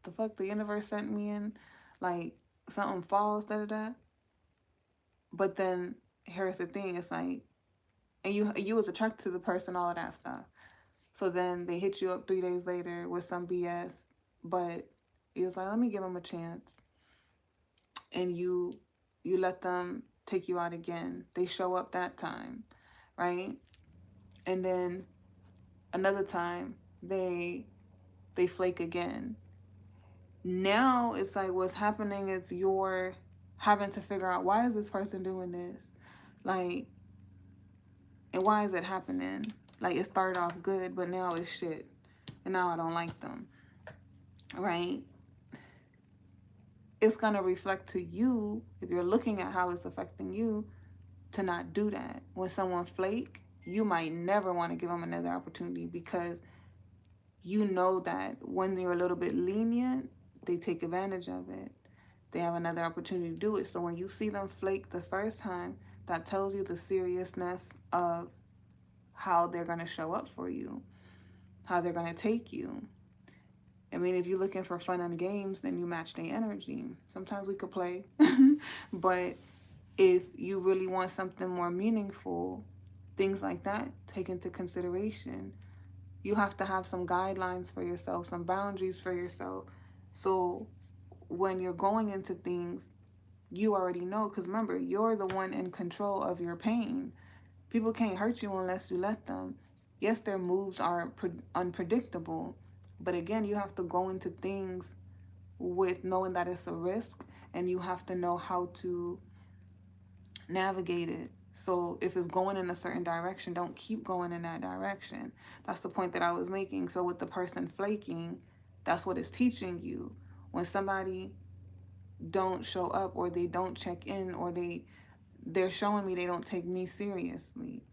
the fuck, the universe sent me in? Like, something falls, da-da-da. But then, here's the thing. It's like, and you was attracted to the person, all of that stuff. So then they hit you up 3 days later with some BS, but it was like, let me give them a chance. And you let them take you out again. They show up that time, right? And then another time they flake again. Now it's like what's happening is you're having to figure out, why is this person doing this? Like, and why is it happening? Like, it started off good, but now it's shit. And now I don't like them. Right? It's going to reflect to you, if you're looking at how it's affecting you, to not do that. When someone flake, you might never want to give them another opportunity, because you know that when you're a little bit lenient, they take advantage of it. They have another opportunity to do it. So when you see them flake the first time, that tells you the seriousness of how they're going to show up for you, how they're going to take you. I mean, if you're looking for fun and games, then you match their energy. Sometimes we could play. But if you really want something more meaningful, things like that take into consideration. You have to have some guidelines for yourself, some boundaries for yourself. So when you're going into things, you already know, because remember, you're the one in control of your pain. People can't hurt you unless you let them. Yes, their moves are unpredictable, but again, you have to go into things with knowing that it's a risk, and you have to know how to navigate it. So if it's going in a certain direction, don't keep going in that direction. That's the point that I was making. So with the person flaking, that's what it's teaching you. When somebody don't show up, or they don't check in, or they're showing me they don't take me seriously.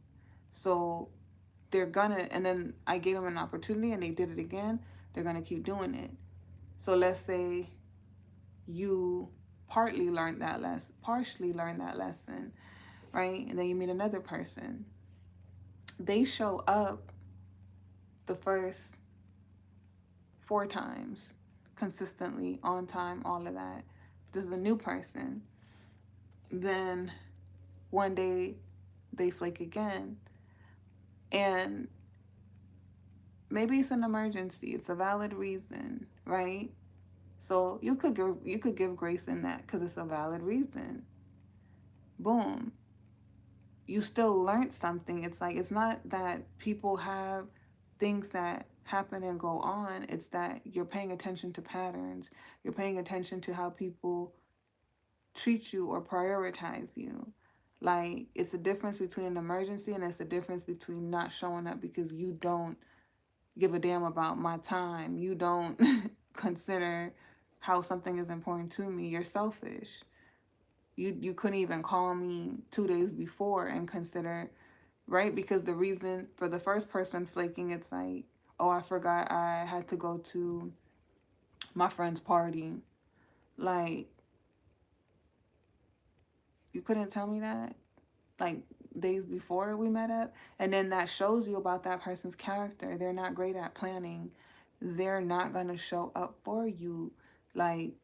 So they're gonna, and then I gave them an opportunity and they did it again, they're gonna keep doing it. So let's say you partially learned that lesson, right? And then you meet another person. They show up the first 4 times consistently, on time, all of that. This is a new person. Then one day they flake again, and maybe it's an emergency, it's a valid reason, right? So you could give grace in that because it's a valid reason. Boom. You still learned something. It's like, it's not that people have things that happen and go on. It's that you're paying attention to patterns. You're paying attention to how people treat you or prioritize you. Like, it's a difference between an emergency, and it's a difference between not showing up because you don't give a damn about my time. You don't consider how something is important to me. You're selfish. You couldn't even call me 2 days before and consider, right? Because the reason for the first person flaking, it's like, oh, I forgot I had to go to my friend's party. Like, you couldn't tell me that, like, days before we met up. And then that shows you about that person's character. They're not great at planning. They're not gonna show up for you. Like,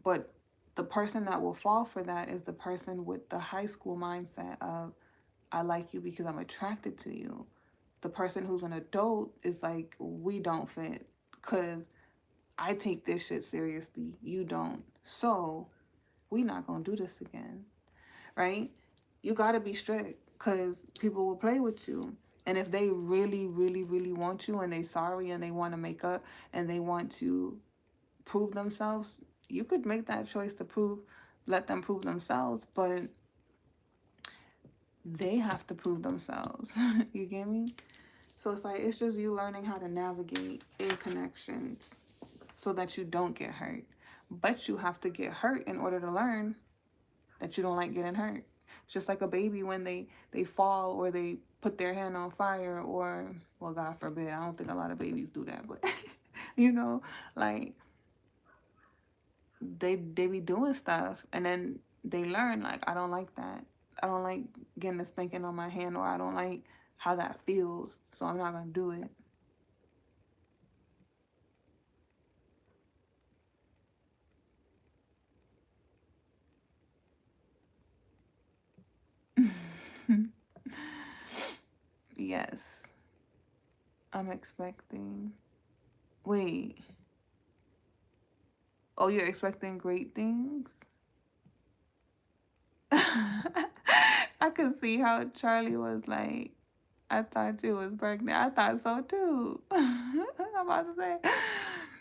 but the person that will fall for that is the person with the high school mindset of, I like you because I'm attracted to you. The person who's an adult is like, we don't fit because I take this shit seriously, you don't. So we not gonna do this again, right? You gotta be strict because people will play with you. And if they really, really, really want you, and they sorry, and they want to make up, and they want to prove themselves, you could make that choice to let them prove themselves, but they have to prove themselves. You get me? So it's like, it's just you learning how to navigate in connections so that you don't get hurt. But you have to get hurt in order to learn that you don't like getting hurt. It's just like a baby when they fall, or they put their hand on fire, or, well, God forbid, I don't think a lot of babies do that, but you know, like, they be doing stuff, and then they learn, like, I don't like that. I don't like getting a spanking on my hand, or I don't like how that feels, so I'm not gonna do it. Yes, I'm expecting. Wait. Oh, you're expecting great things? I could see how Charlie was like, I thought you was pregnant. I thought so too. I'm about to say,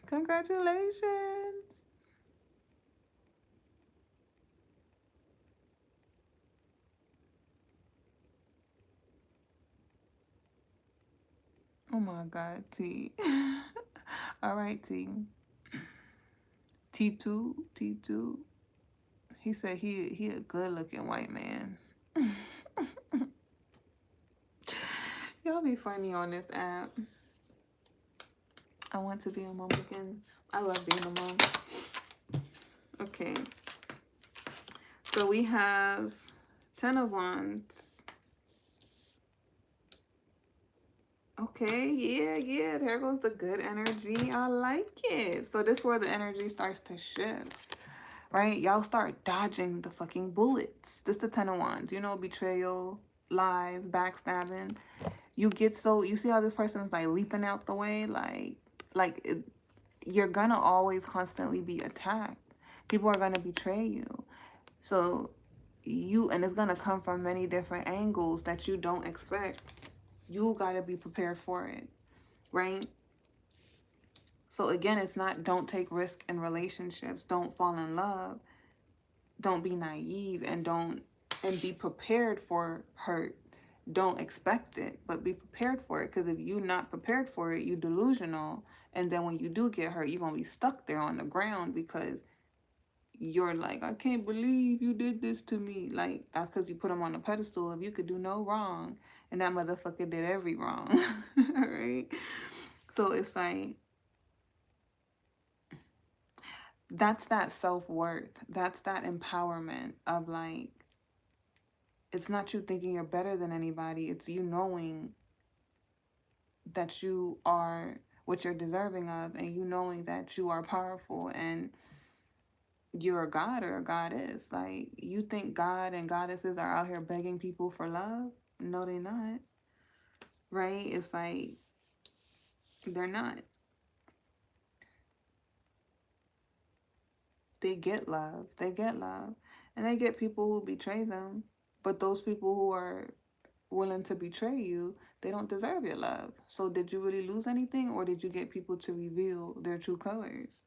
congratulations. Oh my God, T. All right, T. T2, T2. He said he a good looking white man. Y'all be funny on this app. I want to be a mom again. I love being a mom. Okay. So we have 10 of Wands. Okay, yeah, there goes the good energy. I like it. So this is where the energy starts to shift, right? Y'all start dodging the fucking bullets. This the 10 of Wands. You know, betrayal, lies, backstabbing. You get so, you see how this person is like leaping out the way? You're gonna always constantly be attacked. People are gonna betray you. So and it's gonna come from many different angles that you don't expect. You gotta be prepared for it, right? So again, it's not don't take risk in relationships, don't fall in love, don't be naive, and be prepared for hurt. Don't expect it, but be prepared for it. Because if you're not prepared for it, you're delusional. And then when you do get hurt, you're gonna be stuck there on the ground because you're like, I can't believe you did this to me. Like, that's because you put him on a pedestal of you could do no wrong. And that motherfucker did every wrong. Right? So it's like, that's that self-worth. That's that empowerment of like, it's not you thinking you're better than anybody. It's you knowing that you are what you're deserving of, and you knowing that you are powerful and you're a god or a goddess. Like, you think God and goddesses are out here begging people for love? No, they're not. Right? It's like, they're not. They get love. They get love. And they get people who betray them. But those people who are willing to betray you, they don't deserve your love. So did you really lose anything, or did you get people to reveal their true colors?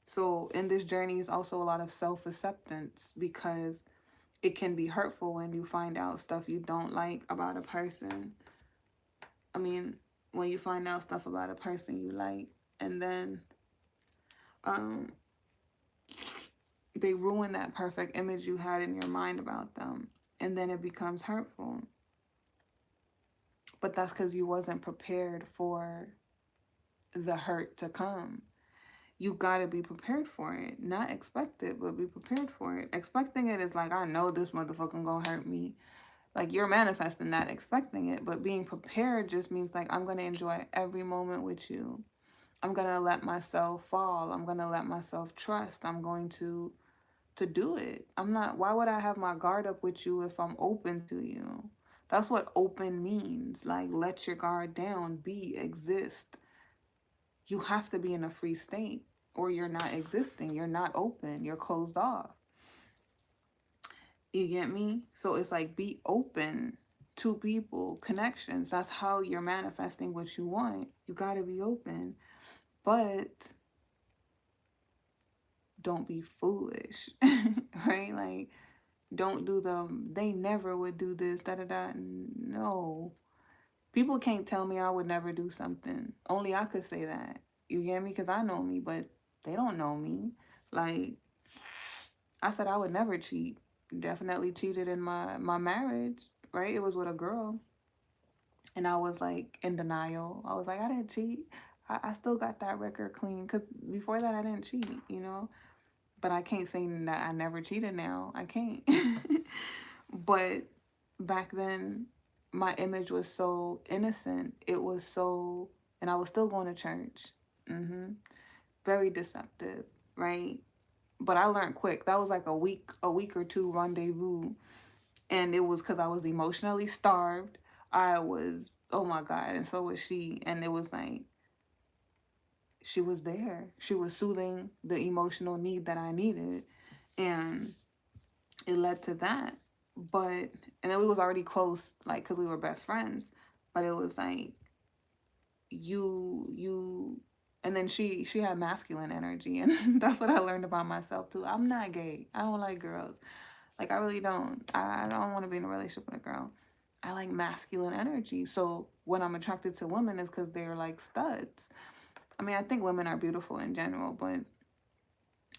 So in this journey is also a lot of self-acceptance, because it can be hurtful when you find out stuff you don't like about a person. I mean, when you find out stuff about a person you like, and then they ruin that perfect image you had in your mind about them, and then it becomes hurtful. But that's because you wasn't prepared for the hurt to come. You gotta be prepared for it. Not expect it, but be prepared for it. Expecting it is like, I know this motherfucker gonna hurt me. Like, you're manifesting that, expecting it. But being prepared just means like, I'm gonna enjoy every moment with you. I'm gonna let myself fall. I'm gonna let myself trust. I'm going to do it. I'm not, why would I have my guard up with you if I'm open to you? That's what open means. Like, let your guard down, be, exist. You have to be in a free state, or you're not existing. You're not open. You're closed off. You get me? So it's like, be open to people, connections. That's how you're manifesting what you want. You got to be open. But don't be foolish, right? Like, don't do they never would do this, da-da-da. No. People can't tell me I would never do something. Only I could say that. You get me? Because I know me, but they don't know me. Like, I said I would never cheat. Definitely cheated in my marriage, right? It was with a girl. And I was like in denial. I was like, I didn't cheat. I still got that record clean. Because before that, I didn't cheat, you know? But I can't say that I never cheated now. I can't. But back then, my image was so innocent. It was so, and I was still going to church. Very deceptive, right? But I learned quick. That was like a week or two rendezvous. And it was because I was emotionally starved. I was, oh my God, and so was she. And it was like, she was there. She was soothing the emotional need that I needed. And it led to that. But, and then we was already close, like, because we were best friends. But it was like, and then she had masculine energy. And that's what I learned about myself too. I'm not gay. I don't like girls. Like, I really don't. I don't want to be in a relationship with a girl. I like masculine energy. So when I'm attracted to women is because they're like studs. I mean, I think women are beautiful in general, but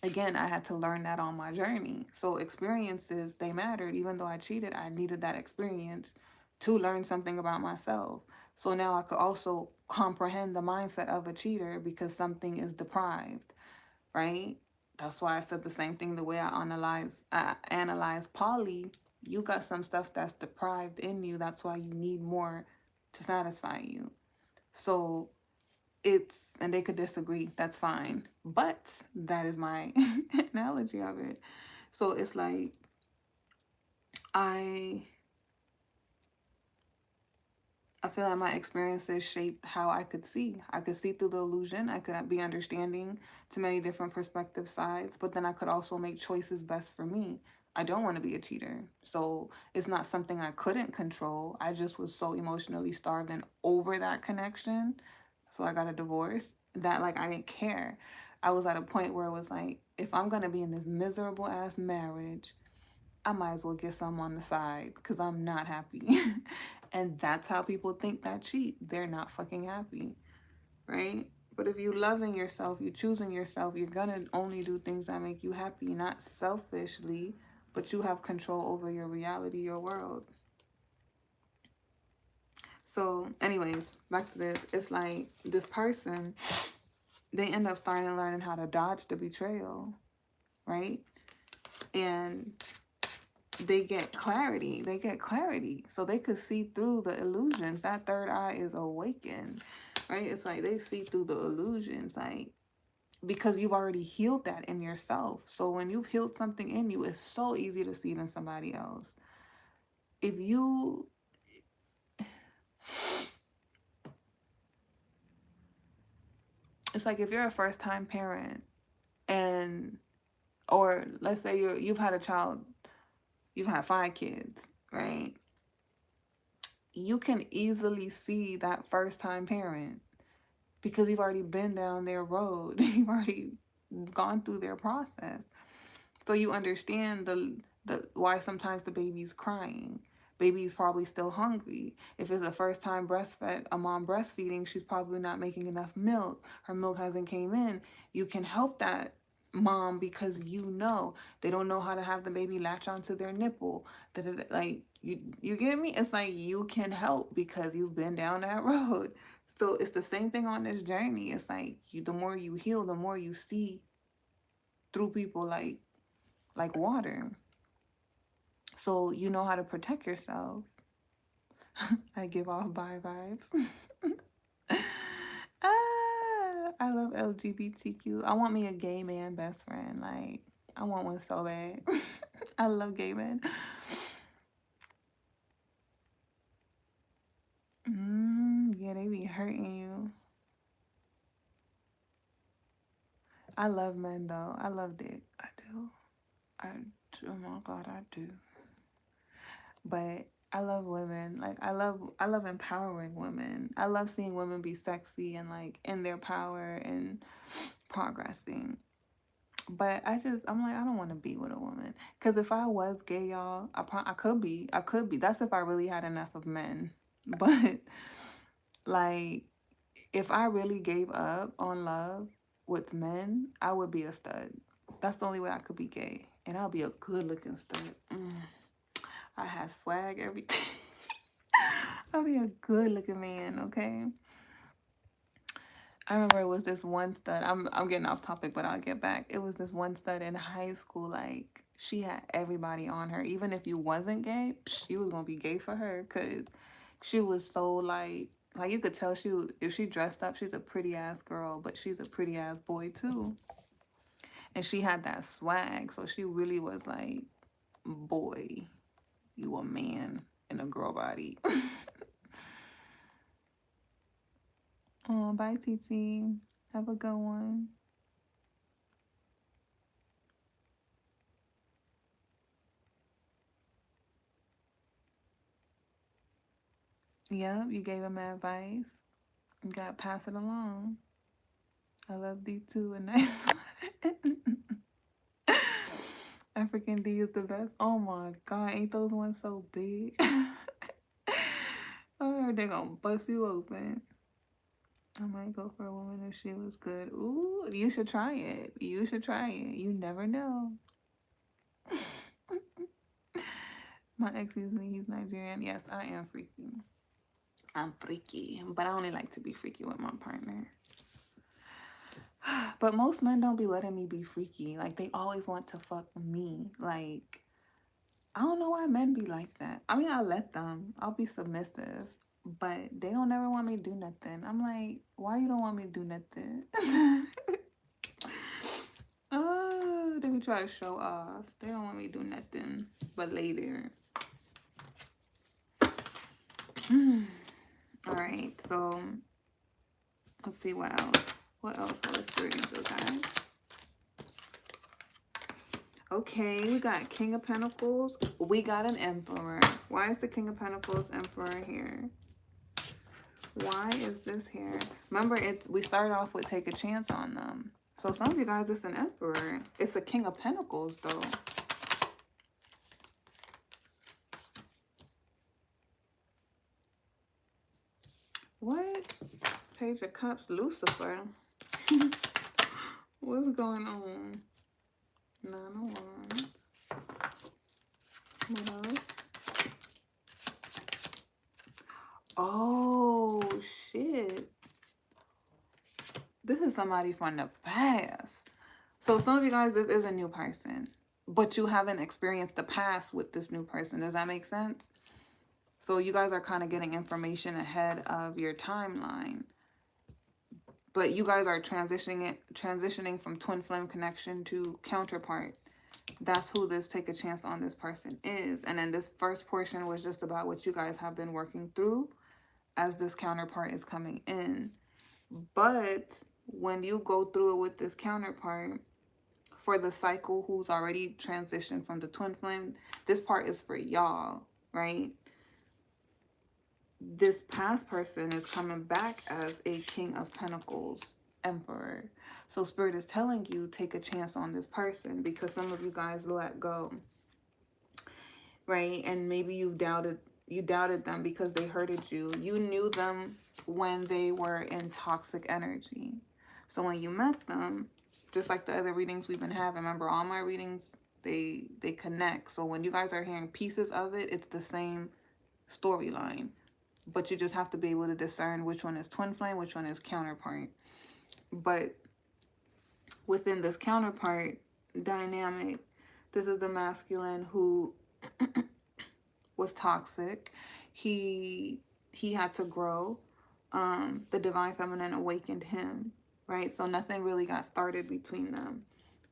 again, I had to learn that on my journey. So experiences, they mattered. Even though I cheated, I needed that experience to learn something about myself. So now I could also comprehend the mindset of a cheater because something is deprived, right? That's why I said the same thing the way I analyze poly. You got some stuff that's deprived in you. That's why you need more to satisfy you. So it's, and they could disagree, that's fine. But that is my analogy of it. So it's like, I feel like my experiences shaped how I could see. I could see through the illusion. I could be understanding to many different perspective sides, but then I could also make choices best for me. I don't want to be a cheater. So it's not something I couldn't control. I just was so emotionally starved and over that connection. So I got a divorce that like I didn't care. I was at a point where it was like, if I'm going to be in this miserable ass marriage, I might as well get some on the side because I'm not happy. And that's how people think that cheat. They're not fucking happy, right? But if you loving yourself, you choosing yourself, you're gonna only do things that make you happy, not selfishly, but you have control over your reality, your world. So anyways, back to this. It's like this person, they end up starting learning how to dodge the betrayal, right? And they get clarity. They get clarity. So they could see through the illusions. That third eye is awakened, right? It's like they see through the illusions, like, because you've already healed that in yourself. So when you've healed something in you, it's so easy to see it in somebody else. If you, it's like if you're a first-time parent and, or let's say you've had a child, you've had 5 kids, right? You can easily see that first-time parent because you've already been down their road. You've already gone through their process. So you understand the why sometimes the baby's crying. Baby's probably still hungry. If it's the first time a mom breastfeeding, she's probably not making enough milk. Her milk hasn't came in. You can help that mom because you know they don't know how to have the baby latch onto their nipple. Like you get me? It's like you can help because you've been down that road. So it's the same thing on this journey. It's like the more you heal, the more you see through people like water. So you know how to protect yourself. I give off bi vibes. I love LGBTQ. I want me a gay man best friend. Like, I want one so bad. I love gay men. Yeah, they be hurting you. I love men though. I love dick. I do. Oh my God, I do. But I love women. Like I love empowering women. I love seeing women be sexy and like in their power and progressing. But I'm like, I don't want to be with a woman. Because if I was gay, y'all, I could be. I could be. That's if I really had enough of men. But like, if I really gave up on love with men, I would be a stud. That's the only way I could be gay. And I'll be a good looking stud. I have swag, everything. I'll be a good looking man, okay? I remember it was this one stud. I'm getting off topic, but I'll get back. It was this one stud in high school. Like, she had everybody on her. Even if you wasn't gay, you was gonna be gay for her because she was so like you could tell if she dressed up, she's a pretty ass girl, but she's a pretty ass boy too. And she had that swag, so she really was like, boy, you a man in a girl body. Oh, bye, TT. Have a good one. Yep, you gave him advice. You gotta pass it along. I love D too, a nice one. African D is the best. Oh my God, ain't those ones so big? Oh, they're gonna bust you open. I might go for a woman if she was good. Ooh, you should try it. You should try it. You never know. My ex sees me, he's Nigerian. Yes, I am freaky. I'm freaky, but I only like to be freaky with my partner. But most men don't be letting me be freaky. Like, they always want to fuck me. Like, I don't know why men be like that. I mean, I let them. I'll be submissive. but they don't ever want me to do nothing. I'm like, why you don't want me to do nothing? Oh, they be trying to show off. They don't want me to do nothing but lay there. All right, so let's see what else. What else will the spirit angels guys? Okay, we got King of Pentacles. We got an Emperor. Why is the King of Pentacles Emperor here? Why is this here? Remember, we started off with take a chance on them. So some of you guys, it's an Emperor. It's a King of Pentacles, though. What? Page of Cups, Lucifer. What's going on? Nine of Wands. What else? Oh, shit. This is somebody from the past. So some of you guys, this is a new person, but you haven't experienced the past with this new person. Does that make sense? So you guys are kind of getting information ahead of your timeline. But you guys are transitioning from twin flame connection to counterpart. That's who this take a chance on this person is. And then this first portion was just about what you guys have been working through as this counterpart is coming in. But when you go through it with this counterpart, for the cycle who's already transitioned from the twin flame, this part is for y'all, right? This past person is coming back as a King of Pentacles Emperor. So Spirit is telling you, take a chance on this person, because some of you guys let go, right? And maybe you doubted them because they hurted you. You knew them when they were in toxic energy. So when you met them, just like the other readings we've been having, remember all my readings, they connect. So when you guys are hearing pieces of it, it's the same storyline. But you just have to be able to discern which one is twin flame, which one is counterpart. But within this counterpart dynamic, this is the masculine who was toxic. He had to grow. The divine feminine awakened him, right? So nothing really got started between them,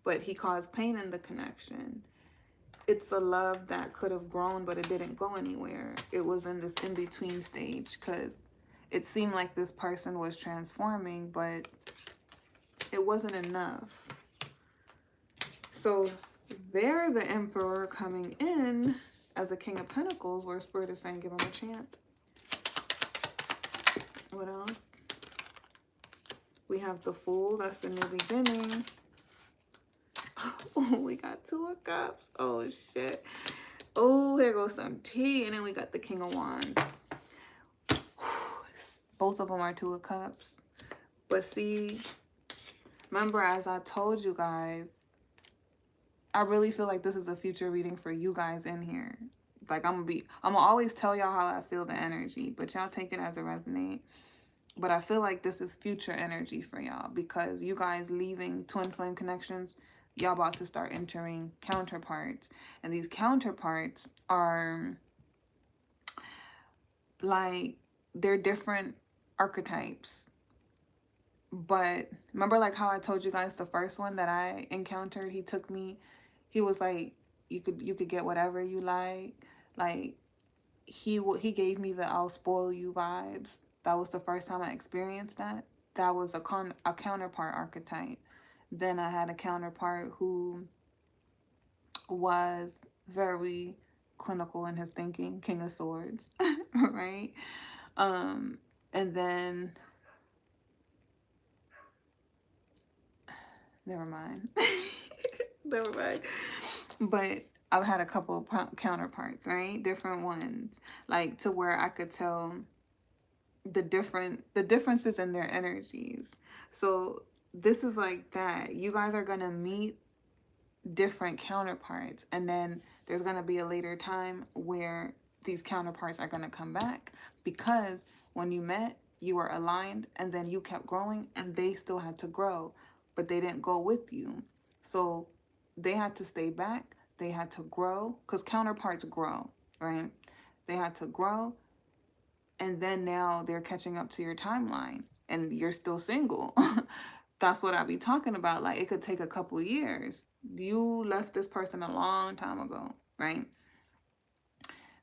but he caused pain in the connection. It's a love that could have grown, but it didn't go anywhere. It was in this in-between stage because it seemed like this person was transforming, but it wasn't enough. So they're the Emperor coming in as a King of Pentacles, where Spirit is saying, give him a chance. What else? We have the Fool. That's the new beginning. Oh, we got Two of Cups. Oh, shit. Oh, here goes some tea. And then we got the King of Wands. Both of them are Two of Cups. But see, remember, as I told you guys, I really feel like this is a future reading for you guys in here. Like, I'm gonna always tell y'all how I feel the energy, but y'all take it as it resonates. But I feel like this is future energy for y'all, because you guys leaving twin flame connections, y'all about to start entering counterparts. And these counterparts are like, they're different archetypes. But remember, like how I told you guys the first one that I encountered, he was like, you could get whatever you like. Like, he gave me the I'll spoil you vibes. That was the first time I experienced that. That was a counterpart archetype. Then I had a counterpart who was very clinical in his thinking, King of Swords, right? And then, never mind. Never mind. But I've had a couple of counterparts, right? Different ones, like, to where I could tell the differences in their energies. So this is like that. You guys are gonna meet different counterparts, and then there's gonna be a later time where these counterparts are gonna come back, because when you met, you were aligned, and then you kept growing, and they still had to grow, but they didn't go with you. So they had to stay back. They had to grow, because counterparts grow, right? They had to grow, And then now they're catching up to your timeline and you're still single. That's what I be talking about. Like, it could take a couple years. You left this person a long time ago, right?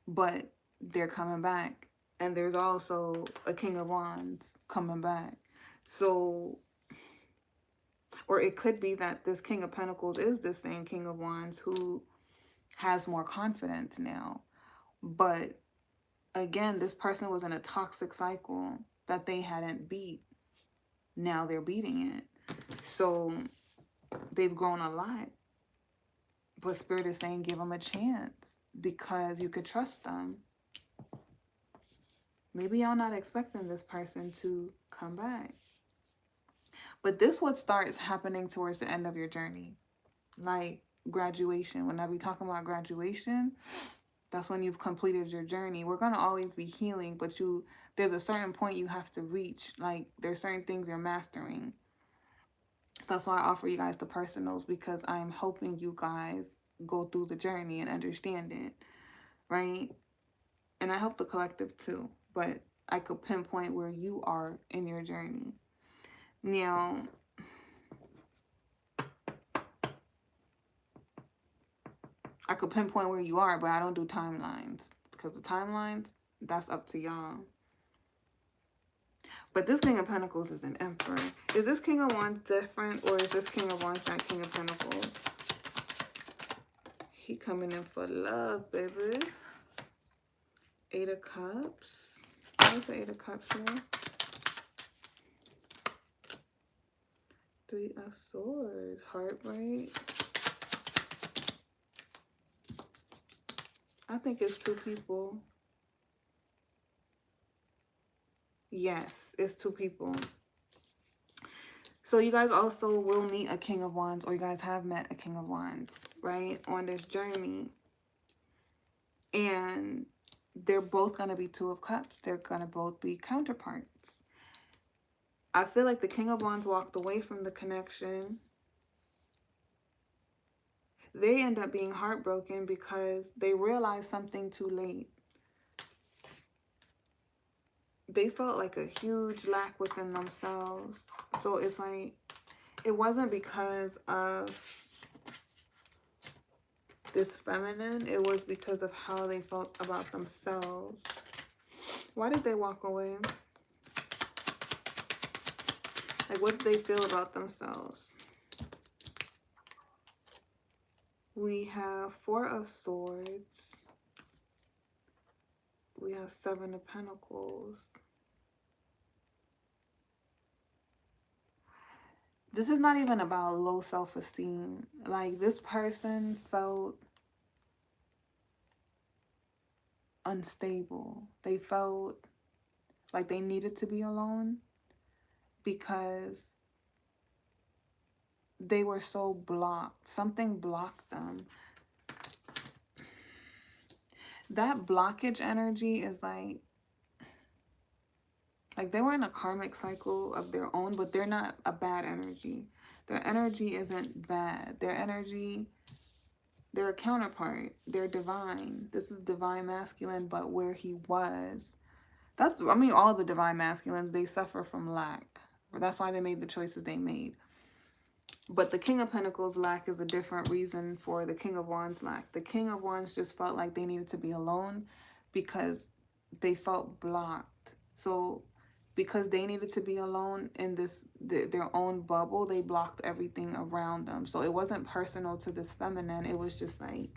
But they're coming back. And there's also a King of Wands coming back. So, or it could be that this King of Pentacles is the same King of Wands who has more confidence now. But again, this person was in a toxic cycle that they hadn't beat. Now they're beating it. So they've grown a lot. But Spirit is saying give them a chance because you could trust them. Maybe y'all not expecting this person to come back. But this what starts happening towards the end of your journey. Like graduation. When I be talking about graduation, that's when you've completed your journey. We're going to always be healing, but there's a certain point you have to reach. Like there's certain things you're mastering. That's why I offer you guys the personals, because I'm helping you guys go through the journey and understand it, right? And I help the collective too, but I could pinpoint where you are in your journey. Now, I could pinpoint where you are, but I don't do timelines, because the timelines, that's up to y'all. But this King of Pentacles is an Emperor. Is this King of Wands different, or is this King of Wands not King of Pentacles? He coming in for love, baby. Eight of Cups. What's the Eight of Cups here? Three of Swords. Heartbreak. I think it's two people. Yes, it's two people. So you guys also will meet a King of Wands, or you guys have met a King of Wands, right? On this journey. And they're both going to be Two of Cups. They're going to both be counterparts. I feel like the King of Wands walked away from the connection. They end up being heartbroken because they realized something too late. They felt like a huge lack within themselves. So it's like, it wasn't because of this feminine. It was because of how they felt about themselves. Why did they walk away? Like, what did they feel about themselves? We have Four of Swords. We have Seven of Pentacles. This is not even about low self-esteem. Like, this person felt unstable. They felt like they needed to be alone because they were so blocked. Something blocked them. That blockage energy is like they were in a karmic cycle of their own, but they're not a bad energy. Their energy isn't bad. Their energy, they're a counterpart. They're divine. This is divine masculine, but where he was. I mean, all the divine masculines, they suffer from lack. That's why they made the choices they made. But the King of Pentacles lack is a different reason for the King of Wands lack. The King of Wands just felt like they needed to be alone because they felt blocked. So because they needed to be alone in their own bubble, they blocked everything around them. So it wasn't personal to this feminine. It was just like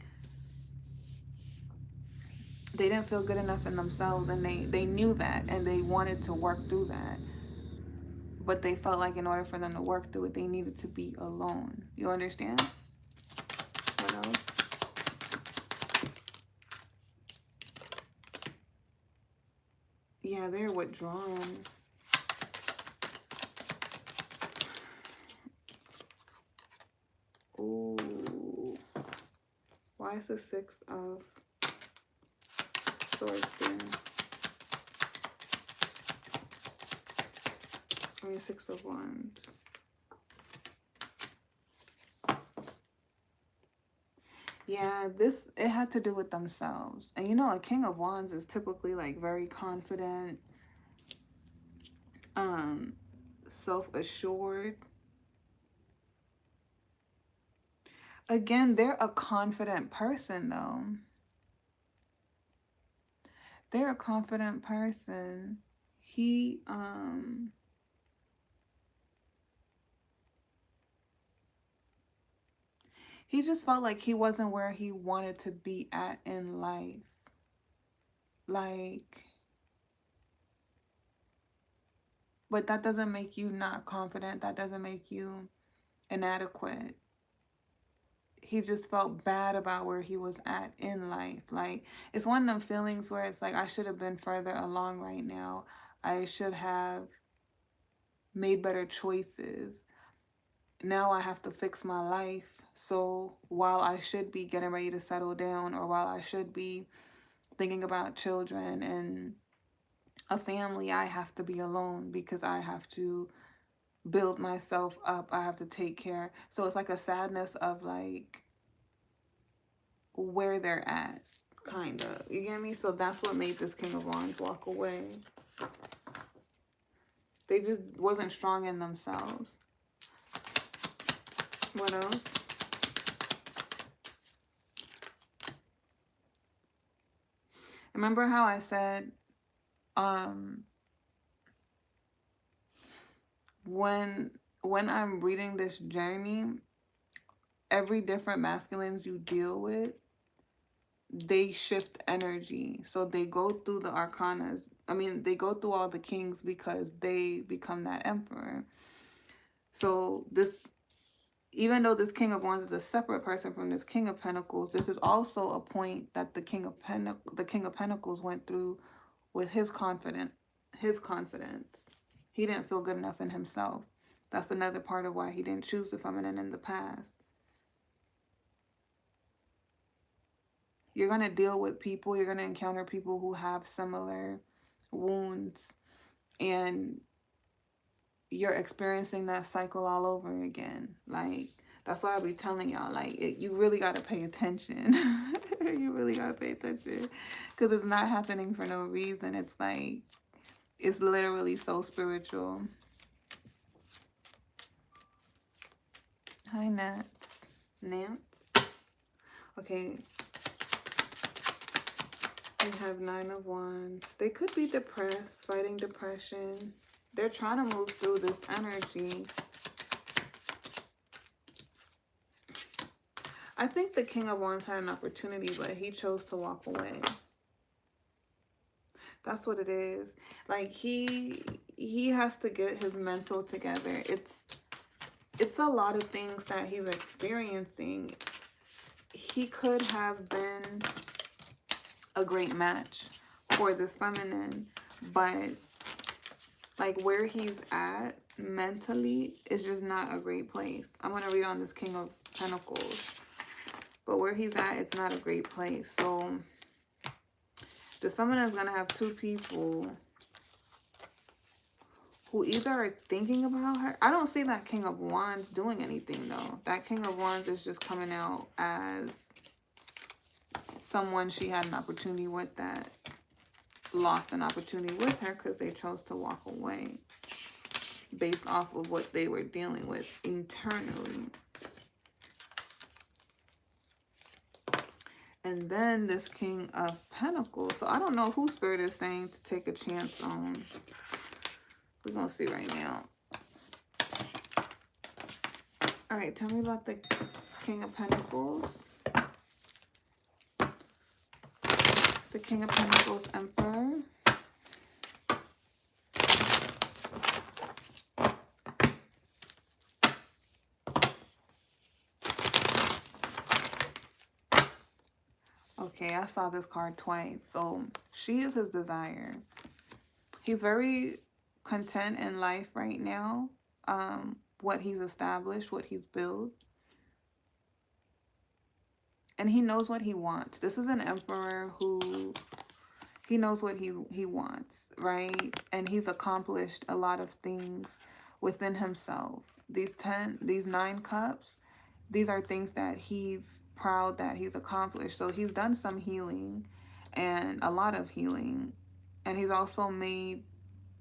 they didn't feel good enough in themselves, and they knew that, and they wanted to work through that. But they felt like in order for them to work through it, they needed to be alone. You understand? What else? Yeah, they're withdrawn. Ooh. Why is the Six of Swords there? I mean, Six of Wands. Yeah, it had to do with themselves. And you know, a King of Wands is typically like very confident, self-assured. Again, they're a confident person though. They're a confident person. He he just felt like he wasn't where he wanted to be at in life. Like, but that doesn't make you not confident. That doesn't make you inadequate. He just felt bad about where he was at in life. Like, it's one of them feelings where it's like, I should have been further along right now. I should have made better choices. Now I have to fix my life. So while I should be getting ready to settle down, or while I should be thinking about children and a family, I have to be alone because I have to build myself up. I have to take care. So it's like a sadness of like where they're at, kind of. You get me? So that's what made this King of Wands walk away. They just wasn't strong in themselves. What else? Remember how I said, when I'm reading this journey, every different masculines you deal with, they shift energy. So they go through the arcanas. I mean, they go through all the kings because they become that emperor. So this, even though this King of Wands is a separate person from this King of Pentacles, this is also a point that the King of Pentacles went through with his confidence. He didn't feel good enough in himself. That's another part of why he didn't choose the feminine in the past. You're going to deal with people, you're going to encounter people who have similar wounds, and you're experiencing that cycle all over again. Like, that's why I be telling y'all, like, you really got to pay attention. You really got to pay attention, because it's not happening for no reason. It's like, it's literally so spiritual. Hi, Nance. Okay. We have 9 of Wands. They could be depressed, fighting depression. They're trying to move through this energy. I think the King of Wands had an opportunity, but he chose to walk away. That's what it is. Like, he has to get his mental together. It's a lot of things that he's experiencing. He could have been a great match for this feminine, but like where he's at mentally is just not a great place. I'm going to read on this King of Pentacles, but where he's at, it's not a great place. So this feminine is going to have 2 people who either are thinking about her. I don't see that King of Wands doing anything though. That King of Wands is just coming out as someone she had an opportunity with that lost an opportunity with her because they chose to walk away based off of what they were dealing with internally. And then this King of Pentacles. So I don't know who Spirit is saying to take a chance on. We're going to see right now. All right, tell me about the King of Pentacles. The King of Pentacles, Emperor. Okay, I saw this card twice. So she is his desire. He's very content in life right now. What he's established, what he's built. And he knows what he wants. This is an emperor who, he knows what he wants, right? And he's accomplished a lot of things within himself. These 9 cups, these are things that he's proud that he's accomplished. So he's done some healing, and a lot of healing. And he's also made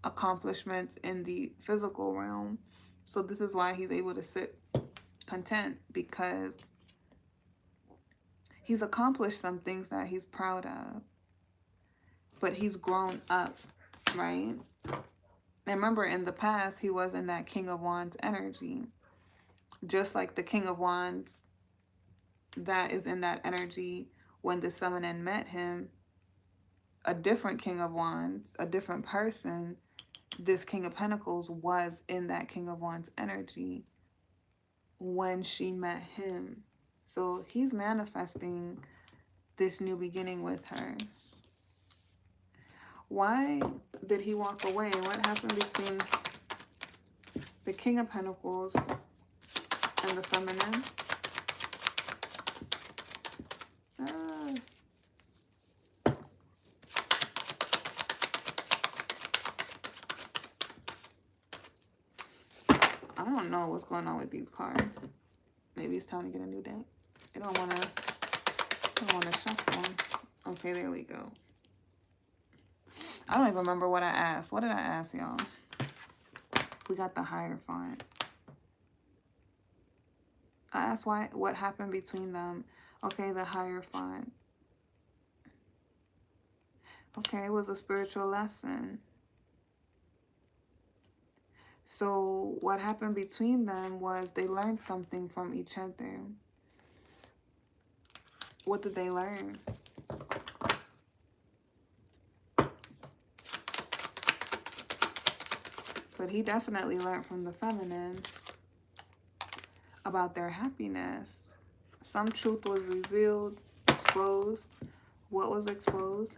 accomplishments in the physical realm. So this is why he's able to sit content, because he's accomplished some things that he's proud of. But he's grown up, right? And remember, in the past, he was in that King of Wands energy. Just like the King of Wands that is in that energy when this feminine met him, a different King of Wands, a different person, this King of Pentacles was in that King of Wands energy when she met him. So he's manifesting this new beginning with her. Why did he walk away? What happened between the King of Pentacles and the feminine? I don't know what's going on with these cards. Maybe it's time to get a new deck. I don't want to shuffle them. Okay, there we go. I don't even remember what I asked. What did I ask, y'all? We got the Hierophant. I asked what happened between them. Okay, the Hierophant. Okay, it was a spiritual lesson. So what happened between them was they learned something from each other. What did they learn? But he definitely learned from the feminine about their happiness. Some truth was revealed, exposed. What was exposed?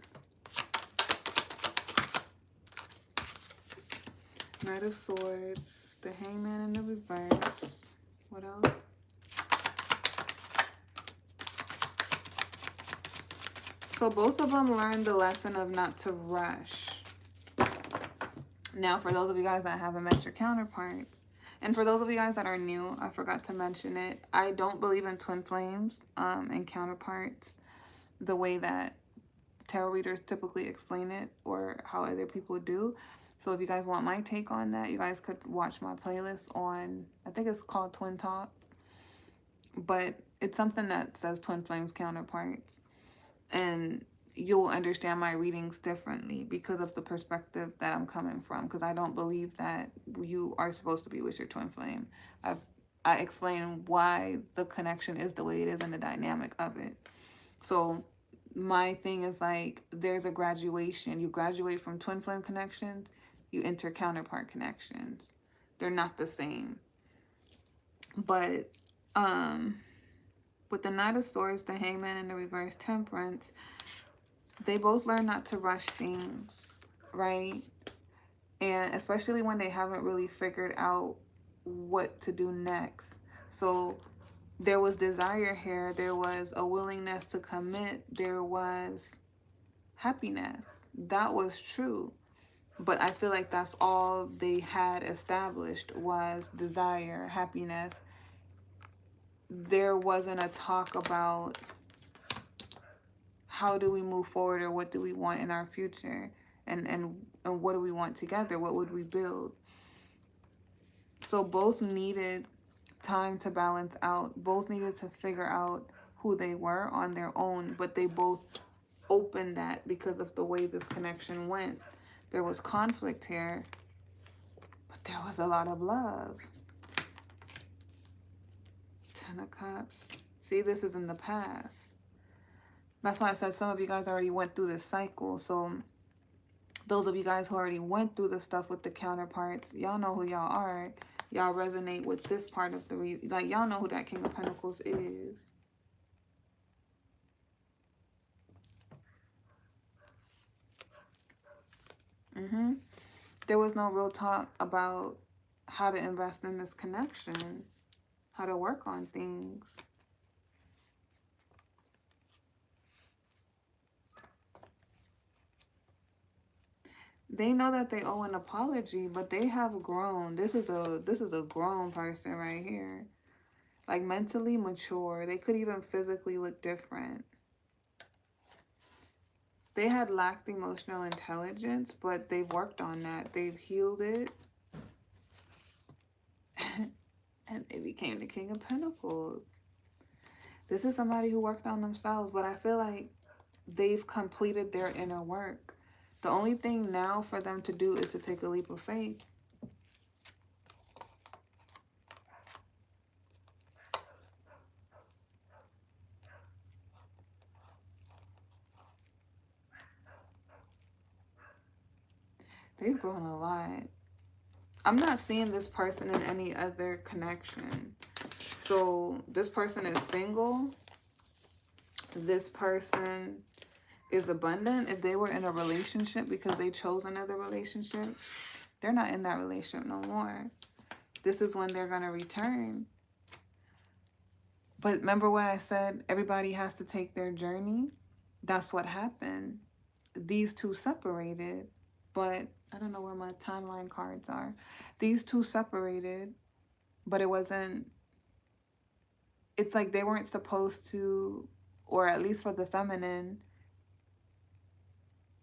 Knight of Swords, the Hangman in the reverse. What else? So both of them learned the lesson of not to rush. Now, for those of you guys that haven't met your counterparts, and for those of you guys that are new, I forgot to mention it, I don't believe in twin flames and counterparts the way that tarot readers typically explain it or how other people do. So if you guys want my take on that, you guys could watch my playlist on, I think it's called Twin Talks. But it's something that says twin flames counterparts. And you'll understand my readings differently because of the perspective that I'm coming from. Because I don't believe that you are supposed to be with your twin flame. I explain why the connection is the way it is and the dynamic of it. So my thing is like, there's a graduation. You graduate from twin flame connections, you enter counterpart connections. They're not the same. But with the Knight of Swords, the Hangman, and the reverse Temperance, they both learn not to rush things, right? And especially when they haven't really figured out what to do next. So there was desire here. There was a willingness to commit. There was happiness. That was true. But I feel like that's all they had established was desire, happiness. There wasn't a talk about how do we move forward or what do we want in our future and what do we want together? What would we build? So both needed time to balance out. Both needed to figure out who they were on their own, but they both opened that because of the way this connection went. There was conflict here, but there was a lot of love. Ten of Cups. See, this is in the past. That's why I said some of you guys already went through this cycle. So those of you guys who already went through the stuff with the counterparts, y'all know who y'all are. Y'all resonate with this part of the reading. Like, y'all know who that King of Pentacles is. There was no real talk about how to invest in this connection, how to work on things. They know that they owe an apology, but they have grown. This is a grown person right here. like mentally mature. They could even physically look different. They had lacked emotional intelligence, but they've worked on that. They've healed it. And they became the King of Pentacles. This is somebody who worked on themselves, but I feel like they've completed their inner work. The only thing now for them to do is to take a leap of faith. They've grown a lot. I'm not seeing this person in any other connection. So this person is single. This person is abundant. If they were in a relationship because they chose another relationship, they're not in that relationship no more. This is when they're going to return. But remember what I said, everybody has to take their journey? That's what happened. These two separated, but I don't know where my timeline cards are. These two separated, but it wasn't, it's like they weren't supposed to, or at least for the feminine,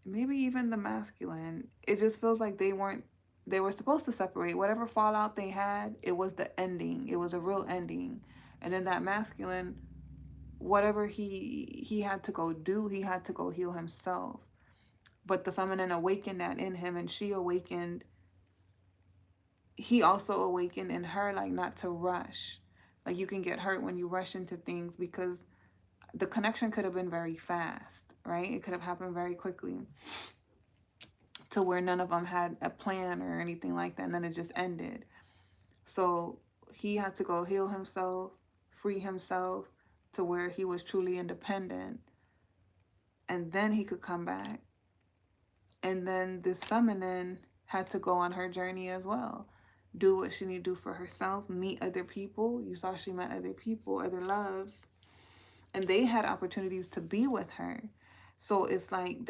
maybe even the masculine, it just feels like they were supposed to separate. Whatever fallout they had, it was the ending. It was a real ending. And then that masculine, whatever he had to go do, he had to go heal himself. But the feminine awakened that in him, and he also awakened in her, like, not to rush. Like, you can get hurt when you rush into things because the connection could have been very fast, right? It could have happened very quickly to where none of them had a plan or anything like that, and then it just ended. So he had to go heal himself, free himself to where he was truly independent, and then he could come back. And then this feminine had to go on her journey as well. Do what she needed to do for herself, meet other people. You saw she met other people, other loves. And they had opportunities to be with her. So it's like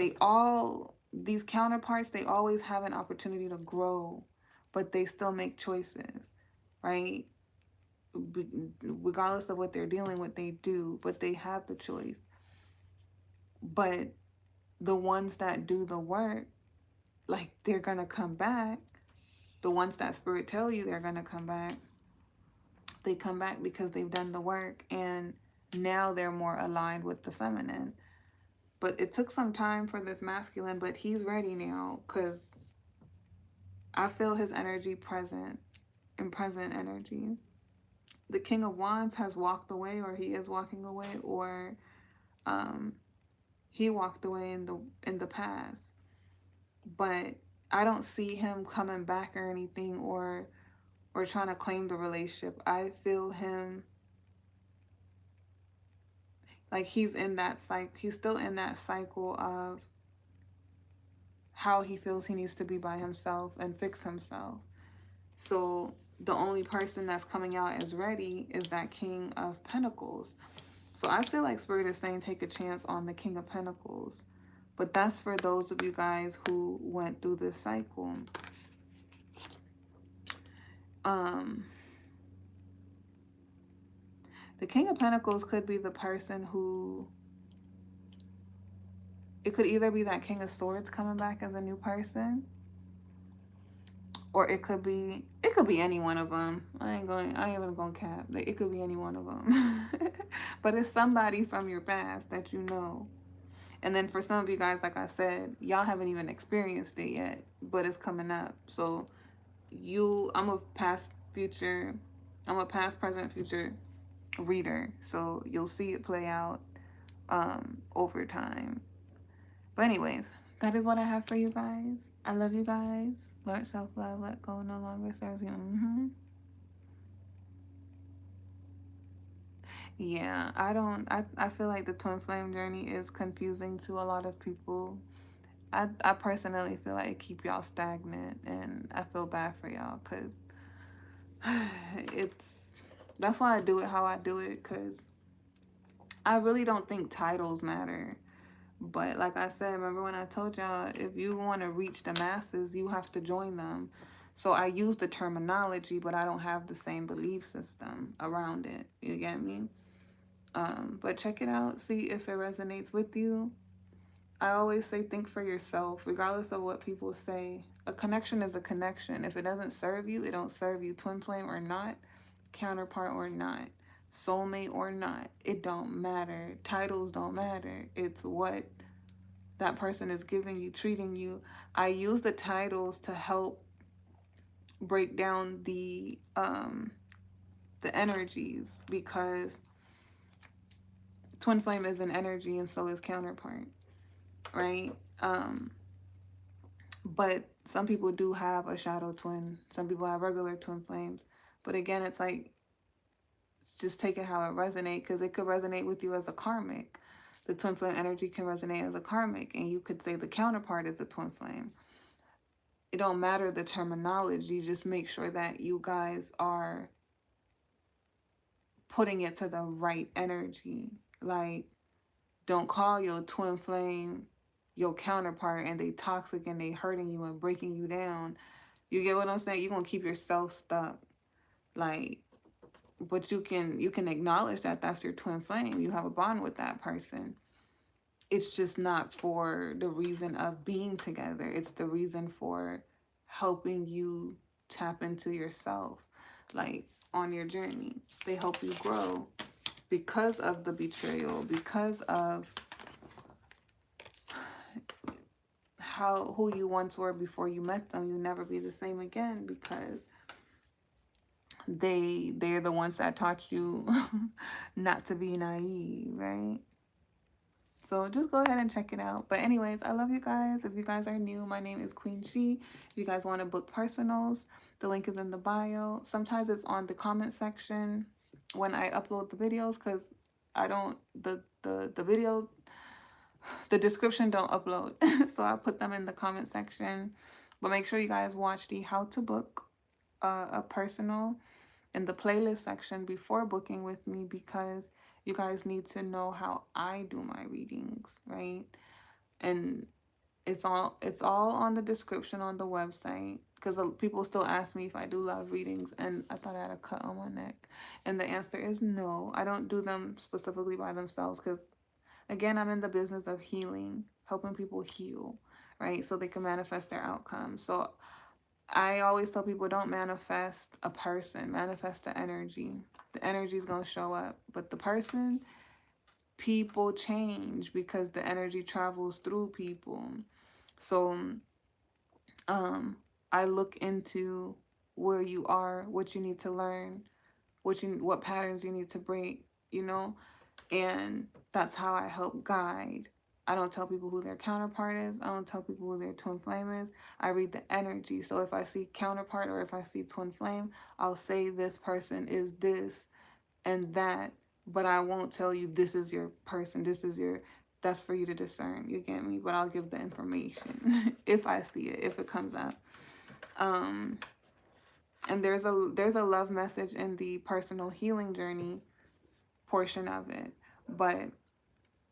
these counterparts, they always have an opportunity to grow, but they still make choices, right? Regardless of what they're dealing with, they do, but they have the choice. But the ones that do the work, like, they're going to come back. The ones that spirit tell you they're going to come back, they come back because they've done the work, and now they're more aligned with the feminine. But it took some time for this masculine, but he's ready now, because I feel his energy present energy. The King of Wands has walked away, or he is walking away, or he walked away in the past. But I don't see him coming back or anything, or trying to claim the relationship. I feel him like he's in that cycle. He's still in that cycle of how he feels he needs to be by himself and fix himself. So the only person that's coming out as ready is that King of Pentacles. So I feel like Spirit is saying take a chance on the King of Pentacles. But that's for those of you guys who went through this cycle. The King of Pentacles could be the person who... It could either be that King of Swords coming back as a new person, or it could be any one of them. I ain't even gonna cap. Like, it could be any one of them. But it's somebody from your past that you know. And then for some of you guys, like I said, y'all haven't even experienced it yet, but it's coming up. So I'm a past, present, future reader. So you'll see it play out over time. But anyways, that is what I have for you guys. I love you guys. Learn self-love. Let go no longer serves you. Yeah, I feel like the twin flame journey is confusing to a lot of people. I personally feel like it keep y'all stagnant, and I feel bad for y'all, because that's why I do it how I do it, because I really don't think titles matter. But like I said, remember when I told y'all, if you want to reach the masses, you have to join them. So I use the terminology, but I don't have the same belief system around it. You get me? But check it out. See if it resonates with you. I always say think for yourself, regardless of what people say. A connection is a connection. If it doesn't serve you, it don't serve you. Twin flame or not, counterpart or not, soulmate or not, it don't matter. Titles don't matter. It's what that person is giving you, treating you. I use the titles to help break down the energies, because twin flame is an energy and so is counterpart, right? But some people do have a shadow twin. Some people have regular twin flames. But again, it's like, just take it how it resonates, because it could resonate with you as a karmic. The twin flame energy can resonate as a karmic, and you could say the counterpart is the twin flame. It don't matter the terminology, just make sure that you guys are putting it to the right energy. Like, don't call your twin flame your counterpart and they toxic and they hurting you and breaking you down. You get what I'm saying? You're gonna keep yourself stuck. Like, but you can acknowledge that that's your twin flame. You have a bond with that person. It's just not for the reason of being together. It's the reason for helping you tap into yourself, like on your journey. They help you grow because of the betrayal, because of who you once were before you met them. You'll never be the same again, because they're the ones that taught you not to be naive, right? So just go ahead and check it out. But anyways, I love you guys. If you guys are new, my name is Queen She. If you guys want to book personals, the link is in the bio. Sometimes it's on the comment section when I upload the videos, because I don't, the video, the description don't upload. So I put them in the comment section. But make sure you guys watch the how to book a personal in the playlist section before booking with me, because you guys need to know how I do my readings, right? And it's all on the description on the website, because people still ask me if I do love readings, and I thought I had a cut on my neck, and the answer is no. I don't do them specifically by themselves, because again, I'm in the business of healing, helping people heal, right? So they can manifest their outcomes. So I always tell people, don't manifest a person, manifest the energy. The energy is going to show up. But the person, people change because the energy travels through people. So I look into where you are, what you need to learn, what patterns you need to break, you know? And that's how I help guide. I don't tell people who their counterpart is. I don't tell people who their twin flame is. I read the energy. So if I see counterpart or if I see twin flame, I'll say this person is this and that, but I won't tell you this is your person. That's for you to discern. You get me? But I'll give the information if I see it, if it comes up. And there's a love message in the personal healing journey portion of it, but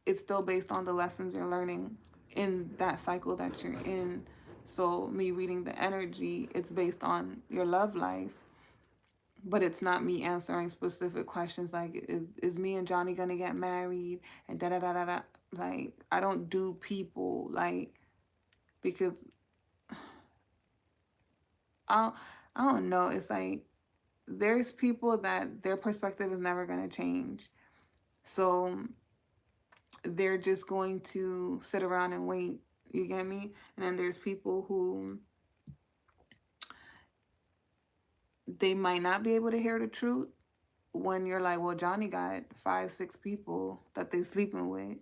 it's still based on the lessons you're learning in that cycle that you're in. So me reading the energy, it's based on your love life, but it's not me answering specific questions like, is me and Johnny gonna get married and da da da da da. Like, I don't do people, like, because I don't know. It's like, there's people that their perspective is never gonna change. So they're just going to sit around and wait. You get me? And then there's people who, they might not be able to hear the truth when you're like, well, Johnny got 5-6 people that they sleeping with.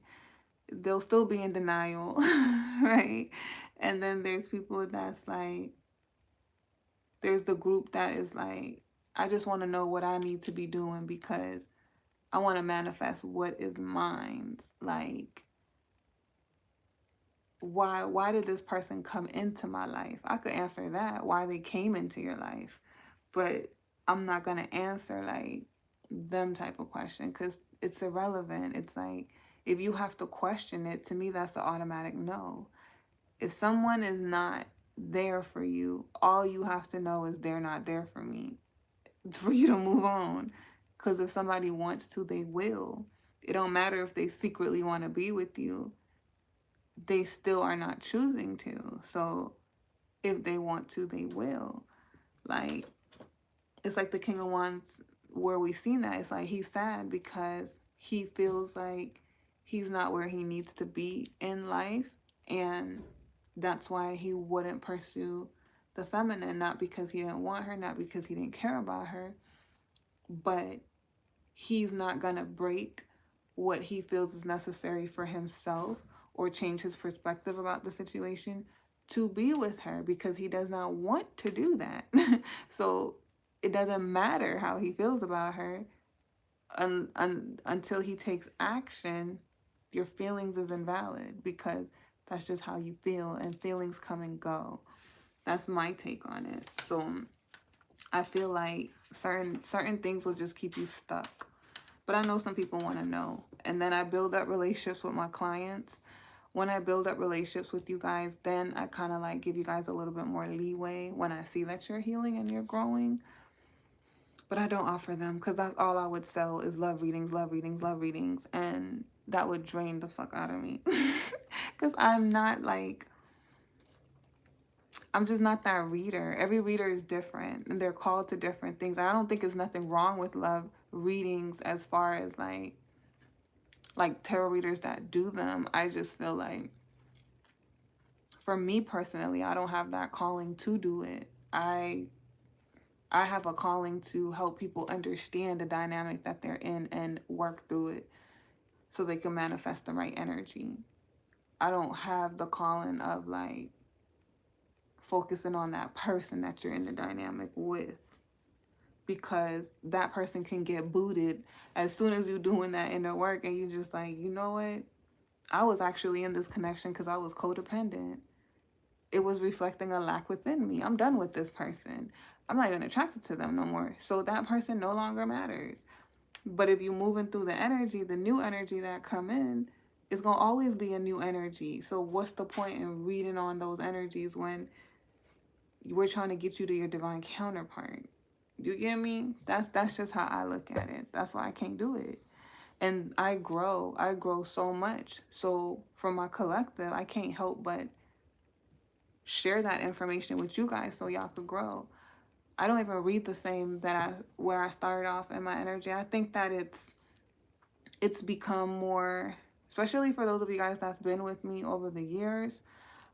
They'll still be in denial, right? And then there's people that's like, there's the group that is like, I just want to know what I need to be doing because I want to manifest what is mine. Like, why did this person come into my life? I could answer that, why they came into your life, but I'm not going to answer like them type of question because it's irrelevant. It's like, if you have to question it, to me, that's an automatic no. If someone is not there for you. All you have to know is they're not there for me, for you to move on. Because if somebody wants to, they will. It don't matter if they secretly want to be with you. They still are not choosing to. So if they want to, they will. Like, it's like the King of Wands where we seen that. It's like he's sad because he feels like he's not where he needs to be in life. And that's why he wouldn't pursue the feminine. Not because he didn't want her, not because he didn't care about her, but he's not going to break what he feels is necessary for himself or change his perspective about the situation to be with her, because he does not want to do that. So it doesn't matter how he feels about her until he takes action. Your feelings is invalid because that's just how you feel, and feelings come and go. That's my take on it. So I feel like certain things will just keep you stuck. But I know some people want to know. And then I build up relationships with my clients. When I build up relationships with you guys, then I kind of like give you guys a little bit more leeway when I see that you're healing and you're growing. But I don't offer them because that's all I would sell is love readings, love readings, love readings. And that would drain the fuck out of me. Because I'm just not that reader. Every reader is different and they're called to different things. I don't think there's nothing wrong with love readings as far as like tarot readers that do them. I just feel like for me personally, I don't have that calling to do it. I have a calling to help people understand the dynamic that they're in and work through it so they can manifest the right energy. I don't have the calling of like focusing on that person that you're in the dynamic with, because that person can get booted as soon as you're doing that inner work and you just like, you know what? I was actually in this connection because I was codependent. It was reflecting a lack within me. I'm done with this person. I'm not even attracted to them no more. So that person no longer matters. But if you're moving through the energy, the new energy that come in, it's going to always be a new energy. So what's the point in reading on those energies when we're trying to get you to your divine counterpart? You get me? That's just how I look at it. That's why I can't do it. And I grow so much. So for my collective, I can't help but share that information with you guys so y'all could grow. I don't even read the same where I started off in my energy. I think that it's become more, especially for those of you guys that's been with me over the years,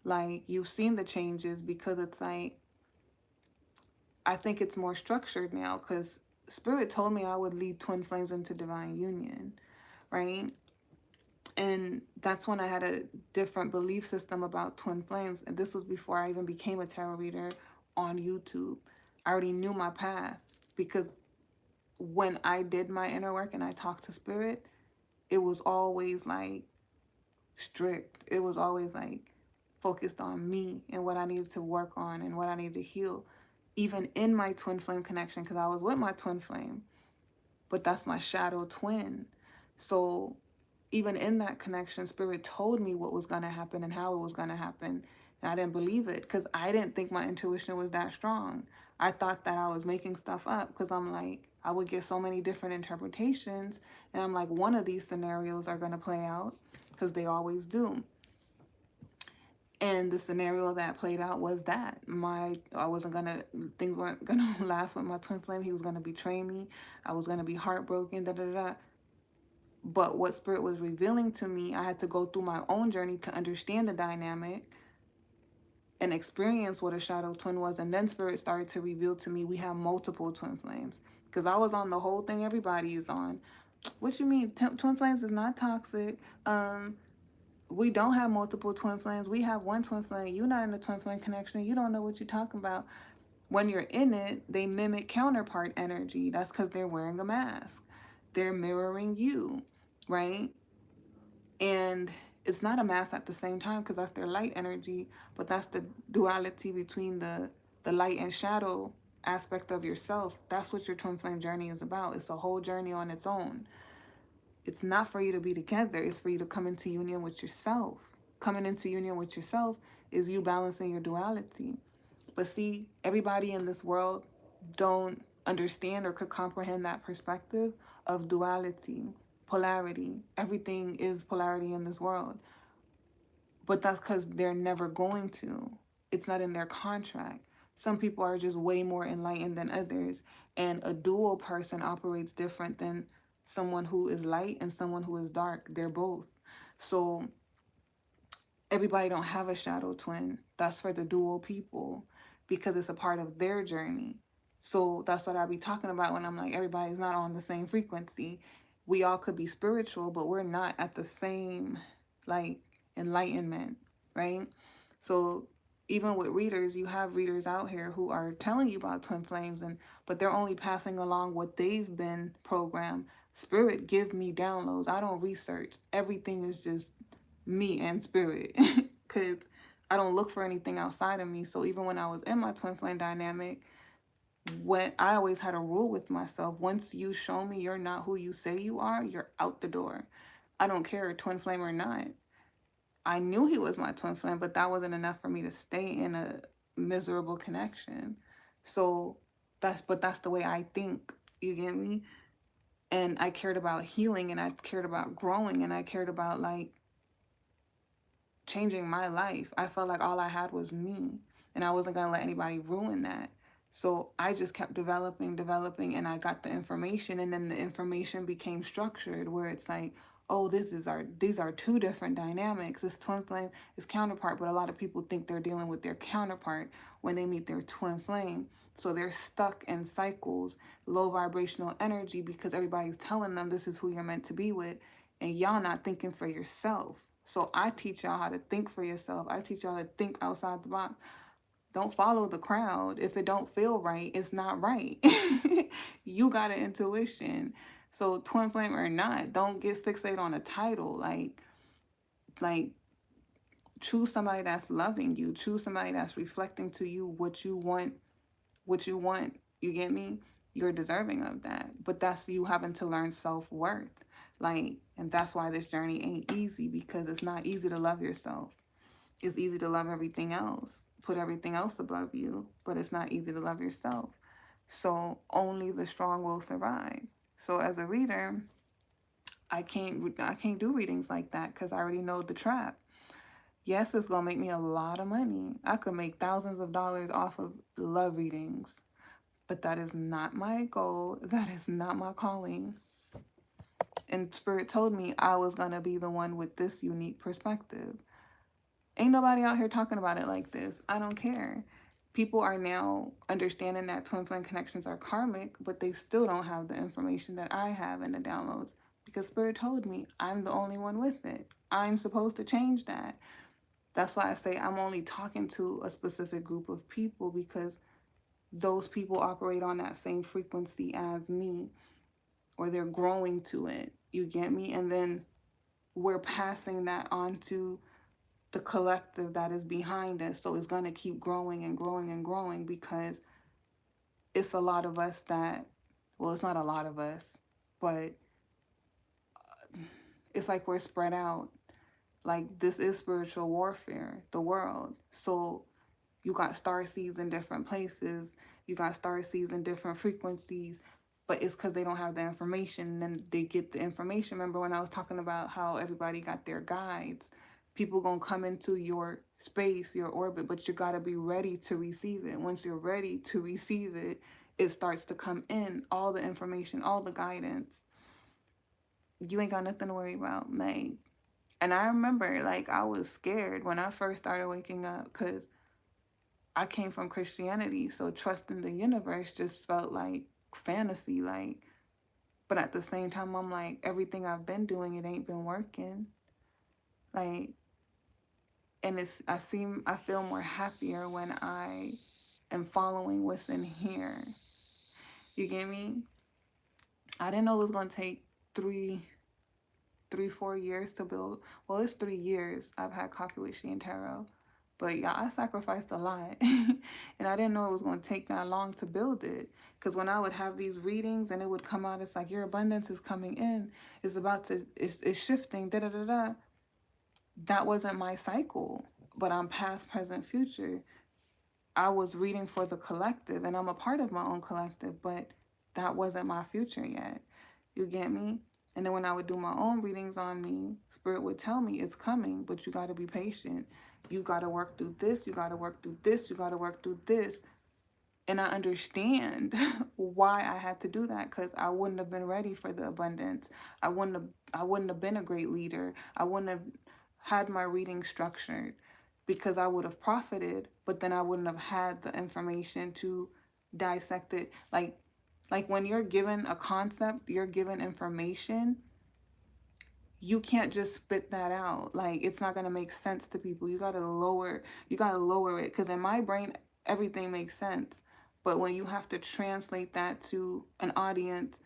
like you've seen the changes, because it's like I think it's more structured now, because Spirit told me I would lead twin flames into divine union, right? And that's when I had a different belief system about twin flames. And this was before I even became a tarot reader on YouTube. I already knew my path, because when I did my inner work and I talked to Spirit, it was always like strict. It was always like focused on me and what I needed to work on and what I needed to heal. Even in my twin flame connection, because I was with my twin flame, but that's my shadow twin. So even in that connection, Spirit told me what was going to happen and how it was going to happen. And I didn't believe it because I didn't think my intuition was that strong. I thought that I was making stuff up, because I'm like, I would get so many different interpretations. And I'm like, one of these scenarios are going to play out, because they always do. And the scenario that played out was that things weren't gonna last with my twin flame. He was gonna betray me. I was gonna be heartbroken, But what Spirit was revealing to me, I had to go through my own journey to understand the dynamic and experience what a shadow twin was. And then Spirit started to reveal to me we have multiple twin flames. Because I was on the whole thing everybody is on. What you mean? Twin flames is not toxic. We don't have multiple twin flames. We have one twin flame. You're not in a twin flame connection. You don't know what you're talking about. When you're in it, they mimic counterpart energy. That's because they're wearing a mask. They're mirroring you, right? And it's not a mask at the same time, because that's their light energy, but that's the duality between the light and shadow aspect of yourself. That's what your twin flame journey is about. It's a whole journey on its own. It's not for you to be together. It's for you to come into union with yourself. coming into union with yourself is you balancing your duality. But see, everybody in this world don't understand or could comprehend that perspective of duality, polarity. Everything is polarity in this world. But that's because they're never going to. It's not in their contract. Some people are just way more enlightened than others. And a dual person operates different than someone who is light and someone who is dark. They're both. So everybody don't have a shadow twin. That's for the dual people because it's a part of their journey. So that's what I be talking about when I'm like, everybody's not on the same frequency. We all could be spiritual, but we're not at the same like enlightenment, right? So even with readers, you have readers out here who are telling you about twin flames, but they're only passing along what they've been programmed. Spirit give me downloads. I don't research. Everything is just me and spirit because I don't look for anything outside of me. So even when I was in my twin flame dynamic, what I always had a rule with myself: once you show me you're not who you say you are, you're out the door. I don't care, twin flame or not. I knew he was my twin flame, but that wasn't enough for me to stay in a miserable connection. So that's the way I think, you get me? And I cared about healing, and I cared about growing, and I cared about like changing my life. I felt like all I had was me, and I wasn't going to let anybody ruin that. So I just kept developing, and I got the information, and then the information became structured where it's like, oh, these are two different dynamics. This twin flame is counterpart, but a lot of people think they're dealing with their counterpart when they meet their twin flame. So they're stuck in cycles, low vibrational energy, because everybody's telling them this is who you're meant to be with, and y'all not thinking for yourself. So I teach y'all how to think for yourself. I teach y'all to think outside the box. Don't follow the crowd. If it don't feel right, it's not right. You got an intuition. So twin flame or not, don't get fixated on a title. Like choose somebody that's loving you. Choose somebody that's reflecting to you what you want. You get me? You're deserving of that. But that's you having to learn self-worth. And that's why this journey ain't easy, because it's not easy to love yourself. It's easy to love everything else, put everything else above you, but it's not easy to love yourself. So only the strong will survive. So as a reader, I can't do readings like that because I already know the trap. Yes, it's gonna make me a lot of money. I could make thousands of dollars off of love readings, but that is not my goal. That is not my calling. And Spirit told me I was gonna be the one with this unique perspective. Ain't nobody out here talking about it like this. I don't care. People are now understanding that twin flame connections are karmic, but they still don't have the information that I have in the downloads, because Spirit told me I'm the only one with it. I'm supposed to change that. That's why I say I'm only talking to a specific group of people, because those people operate on that same frequency as me, or they're growing to it. You get me? And then we're passing that on to the collective that is behind us. So it's going to keep growing and growing and growing, because it's a lot of us that, well, it's not a lot of us, but it's like we're spread out. Like, this is spiritual warfare, the world. So you got star seeds in different places. You got star seeds in different frequencies, but it's because they don't have the information. And then they get the information. Remember when I was talking about how everybody got their guides? People gonna come into your space, your orbit, but you gotta be ready to receive it. Once you're ready to receive it, it starts to come in, all the information, all the guidance. You ain't got nothing to worry about. And I remember, I was scared when I first started waking up, because I came from Christianity, so trusting the universe just felt like fantasy. But at the same time, I'm like, everything I've been doing, it ain't been working. And I feel more happier when I am following what's in here. You get me? I didn't know it was going to take 4 years to build. Well, it's 3 years I've had Coffee with She and Tarot. But yeah, I sacrificed a lot. And I didn't know it was going to take that long to build it. Because when I would have these readings and it would come out, it's like, your abundance is coming in. It's shifting, da-da-da-da. That wasn't my cycle, but I'm past, present, future. I was reading for the collective, and I'm a part of my own collective, but that wasn't my future yet. You get me? And then when I would do my own readings on me, Spirit would tell me it's coming, but you got to be patient. You got to work through this. You got to work through this. You got to work through this. And I understand why I had to do that, because I wouldn't have been ready for the abundance. I wouldn't have been a great leader. I wouldn't have had my reading structured, because I would have profited, but then I wouldn't have had the information to dissect it. Like when you're given a concept, you're given information, you can't just spit that out. Like, it's not going to make sense to people. You got to lower it, because in my brain everything makes sense, but when you have to translate that to an audience,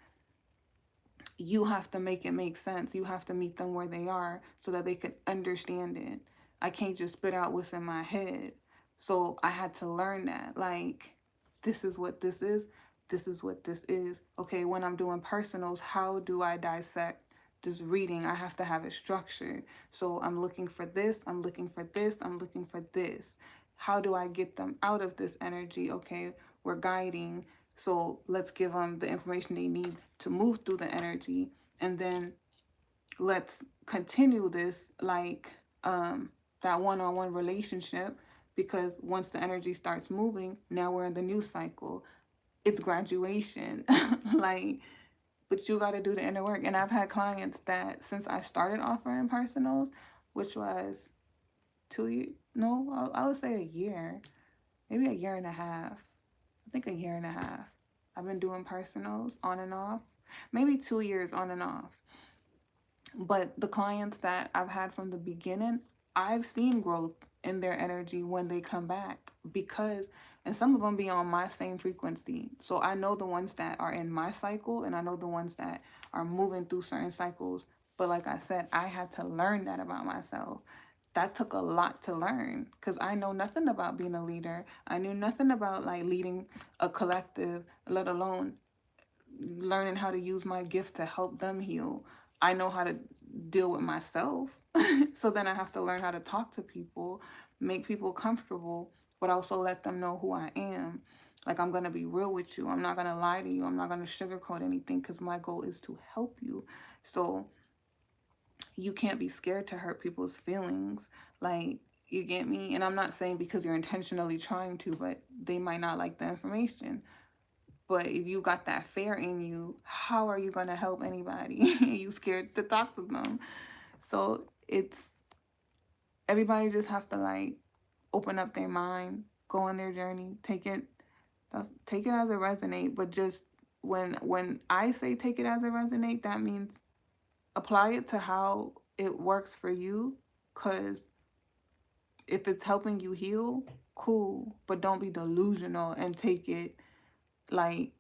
you have to make it make sense. You have to meet them where they are so that they can understand it. I can't just spit out what's in my head. So I had to learn that. Like, this is what this is. This is what this is. Okay, when I'm doing personals, how do I dissect this reading? I have to have it structured. So I'm looking for this. I'm looking for this. I'm looking for this. How do I get them out of this energy? Okay, we're guiding. So let's give them the information they need to move through the energy. And then let's continue this like that one-on-one relationship, because once the energy starts moving, now we're in the new cycle. It's graduation. Like, but you got to do the inner work. And I've had clients that since I started offering personals, which was 2 years, no, I would say a year, maybe a year and a half. I think a year and a half. I've been doing personals on and off, maybe 2 years on and off. But the clients that I've had from the beginning, I've seen growth in their energy when they come back, because, and some of them be on my same frequency. So I know the ones that are in my cycle, and I know the ones that are moving through certain cycles. But like I said, I had to learn that about myself. That took a lot to learn, because I know nothing about being a leader. I knew nothing about like leading a collective, let alone learning how to use my gift to help them heal. I know how to deal with myself. So then I have to learn how to talk to people, make people comfortable, but also let them know who I am. Like, I'm going to be real with you. I'm not going to lie to you. I'm not going to sugarcoat anything, because my goal is to help you. So you can't be scared to hurt people's feelings. Like, you get me? And I'm not saying because you're intentionally trying to, but they might not like the information. But if you got that fear in you, how are you going to help anybody? You scared to talk to them. So it's, everybody just have to like open up their mind, go on their journey, take it as it resonate. But just when I say take it as it resonate, that means apply it to how it works for you. Because if it's helping you heal, cool. But don't be delusional and take it like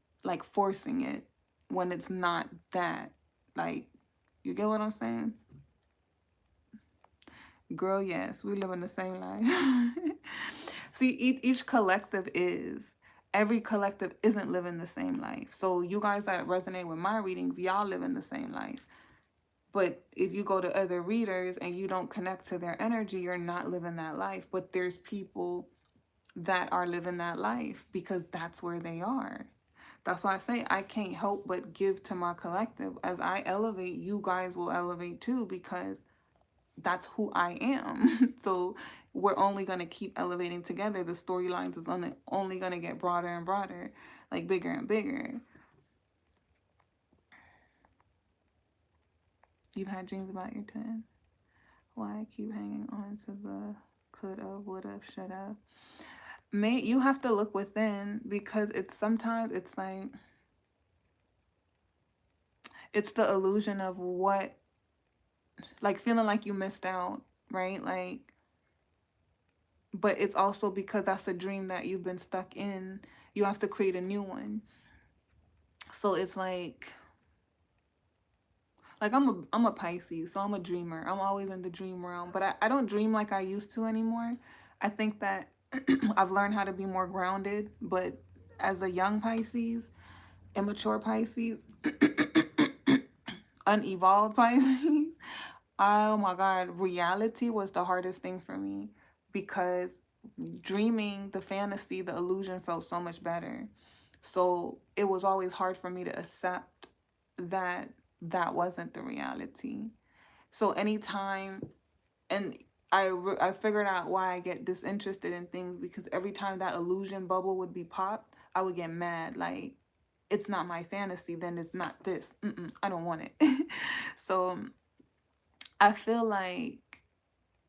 forcing it when it's not that. Like, you get what I'm saying? Girl, yes, we live in the same life. See, each collective is. Every collective isn't living the same life. So you guys that resonate with my readings, y'all live in the same life. But if you go to other readers and you don't connect to their energy, you're not living that life. But there's people that are living that life, because that's where they are. That's why I say I can't help but give to my collective. As I elevate, you guys will elevate too, because that's who I am. So we're only going to keep elevating together. The storylines is only going to get broader and broader, like bigger and bigger. You've had dreams about your twin. Why I keep hanging on to the could have, would have, should have. You have to look within, because sometimes it's like, it's the illusion of what, like feeling like you missed out, right? Like, but it's also because that's a dream that you've been stuck in. You have to create a new one. So it's like I'm a Pisces, so I'm a dreamer. I'm always in the dream realm, but I don't dream like I used to anymore. I think that I've learned how to be more grounded, but as a young Pisces, immature Pisces, unevolved Pisces, Oh my God, reality was the hardest thing for me because dreaming, the fantasy, the illusion felt so much better. So it was always hard for me to accept that that wasn't the reality. So anytime, and I figured out why I get disinterested in things, because every time that illusion bubble would be popped, I would get mad. Like, it's not my fantasy, then it's not this. I don't want it. So I feel like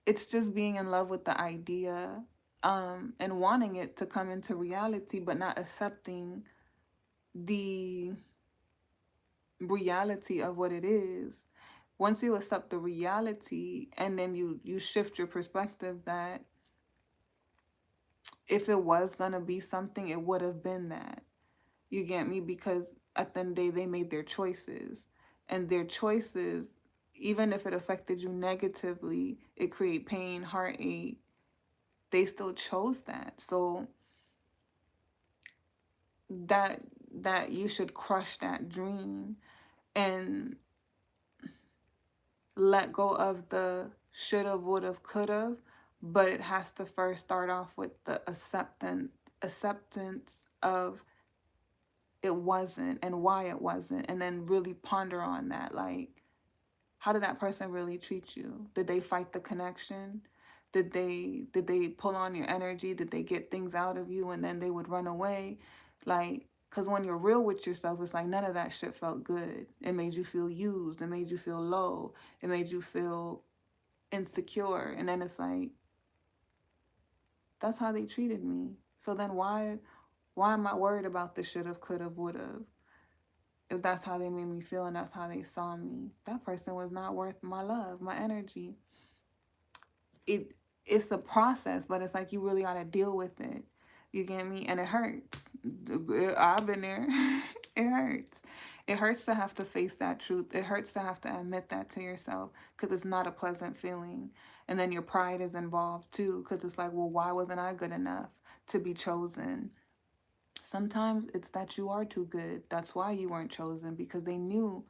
it's just being in love with the idea, and wanting it to come into reality, but not accepting the reality of what it is. Once you accept the reality, and then you shift your perspective, that if it was gonna be something, it would have been that. You get me? Because at the end of the day, they made their choices, and their choices, even if it affected you negatively, it create pain, heartache, they still chose that. So that that you should crush that dream and let go of the shoulda, woulda, coulda, but it has to first start off with the acceptance of it wasn't and why it wasn't, and then really ponder on that. Like, how did that person really treat you? Did they fight the connection? Did they pull on your energy? Did they get things out of you and then they would run away? Like, because when you're real with yourself, it's like none of that shit felt good. It made you feel used. It made you feel low. It made you feel insecure. And then it's like, that's how they treated me. So then why am I worried about the should have, could have, would have? If that's how they made me feel and that's how they saw me, that person was not worth my love, my energy. it it's a process, but it's like you really got to deal with it. You get me? And it hurts. I've been there. It hurts. It hurts to have to face that truth. It hurts to have to admit that to yourself, because it's not a pleasant feeling. And then your pride is involved too, because it's like, well, why wasn't I good enough to be chosen? Sometimes it's that you are too good. That's why you weren't chosen, because they knew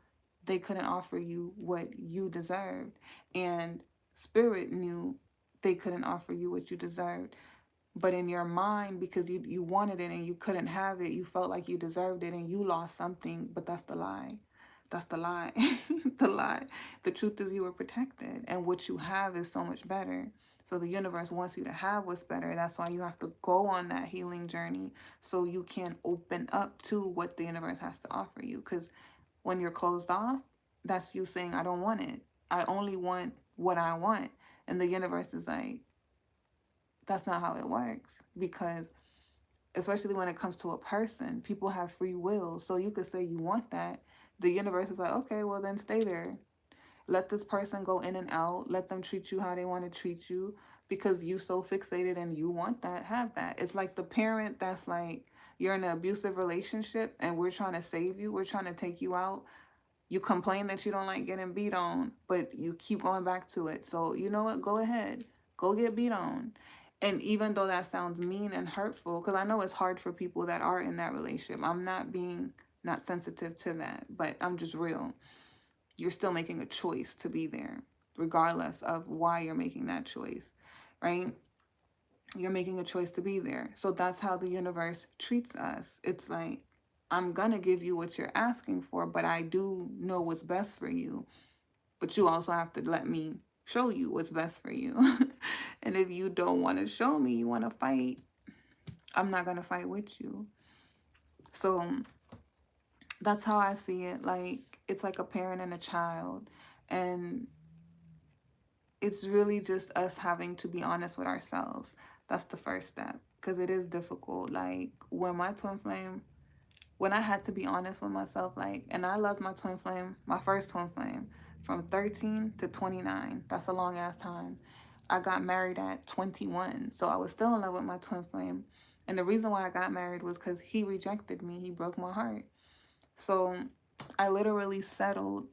they couldn't offer you what you deserved. And spirit knew they couldn't offer you what you deserved. But in your mind, because you wanted it and you couldn't have it, you felt like you deserved it and you lost something. But that's the lie. That's the lie. The lie. The truth is you were protected, and what you have is so much better. So the universe wants you to have what's better. That's why you have to go on that healing journey, so you can open up to what the universe has to offer you. Because when you're closed off, that's you saying, I don't want it. I only want what I want. And the universe is like, that's not how it works. Because especially when it comes to a person, people have free will. So you could say you want that. The universe is like, okay, well then stay there. Let this person go in and out. Let them treat you how they want to treat you, because you so fixated and you want that, have that. It's like the parent that's like, you're in an abusive relationship and we're trying to save you. We're trying to take you out. You complain that you don't like getting beat on, but you keep going back to it. So you know what? Go ahead. Go get beat on. And even though that sounds mean and hurtful, because I know it's hard for people that are in that relationship. I'm not being not sensitive to that, but I'm just real. You're still making a choice to be there, regardless of why you're making that choice, right? You're making a choice to be there. So that's how the universe treats us. It's like, I'm going to give you what you're asking for, but I do know what's best for you. But you also have to let me show you what's best for you. And if you don't want to show me, you want to fight, I'm not going to fight with you. So that's how I see it. Like, it's like a parent and a child. And it's really just us having to be honest with ourselves. That's the first step, because it is difficult. Like, when I had to be honest with myself, like, and I loved my twin flame, my first twin flame, from 13 to 29. That's a long ass time. I got married at 21, so I was still in love with my twin flame. And the reason why I got married was because he rejected me. He broke my heart. So I literally settled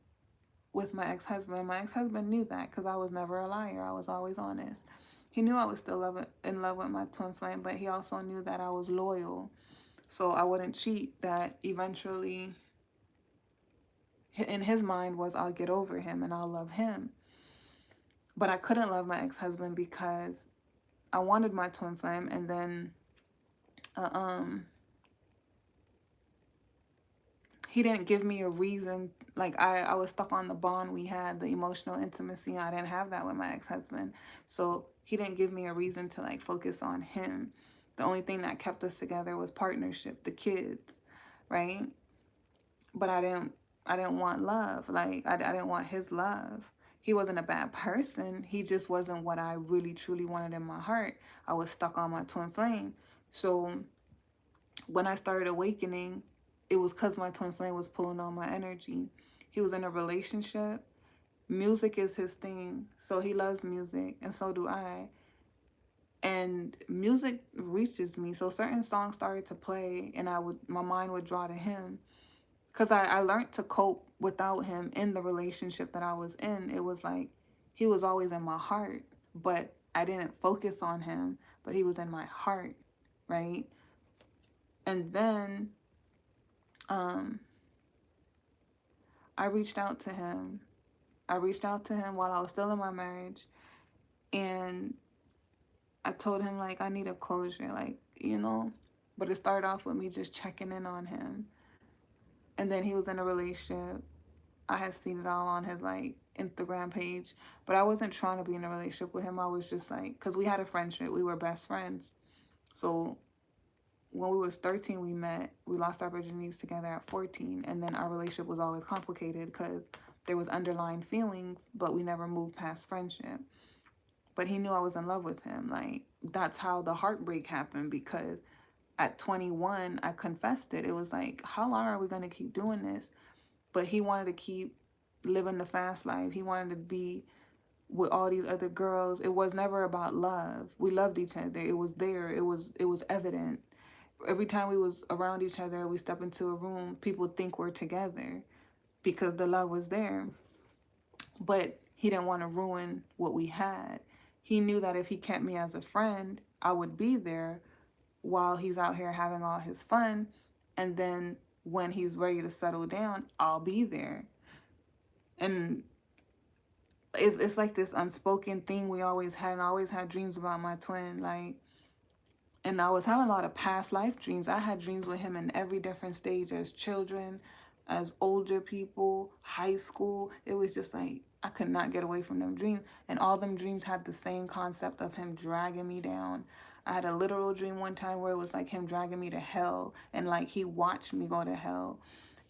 with my ex-husband. My ex-husband knew that, because I was never a liar. I was always honest. He knew I was still in love with my twin flame, but he also knew that I was loyal. So I wouldn't cheat. That eventually, in his mind, was I'll get over him and I'll love him. But I couldn't love my ex-husband because I wanted my twin flame, and then uh, he didn't give me a reason. Like, I was stuck on the bond we had, the emotional intimacy. I didn't have that with my ex-husband. So he didn't give me a reason to like focus on him. The only thing that kept us together was partnership, the kids, right? But I didn't want love. Like, I didn't want his love. He wasn't a bad person. He just wasn't what I really truly wanted in my heart. I was stuck on my twin flame. So when I started awakening, it was because my twin flame was pulling on my energy. He was in a relationship. Music is his thing. So he loves music, and so do I. And music reaches me. So certain songs started to play, and my mind would draw to him. Because I learned to cope without him in the relationship that I was in. It was like he was always in my heart, but I didn't focus on him, but he was in my heart, right? And then I reached out to him. I reached out to him while I was still in my marriage, and I told him, like, I need a closure, like, but it started off with me just checking in on him. And then he was in a relationship. I had seen it all on his like Instagram page, but I wasn't trying to be in a relationship with him. I was just like, because we had a friendship, we were best friends. So when we was 13, we met. We lost our virginities together at 14, and then our relationship was always complicated because there was underlying feelings, but we never moved past friendship. But he knew I was in love with him. Like, that's how the heartbreak happened, because at 21, I confessed it. It was like, how long are we going to keep doing this? But he wanted to keep living the fast life. He wanted to be with all these other girls. It was never about love. We loved each other. It was there. It was evident. Every time we was around each other, we step into a room, people think we're together because the love was there. But he didn't want to ruin what we had. He knew that if he kept me as a friend, I would be there while he's out here having all his fun. And then when he's ready to settle down, I'll be there. And it's like this unspoken thing we always had. And I always had dreams about my twin. Like, and I was having a lot of past life dreams. I had dreams with him in every different stage, as children, as older people, high school. It was just like, I could not get away from them dreams. And all them dreams had the same concept of him dragging me down. I had a literal dream one time where it was like him dragging me to hell, and like he watched me go to hell.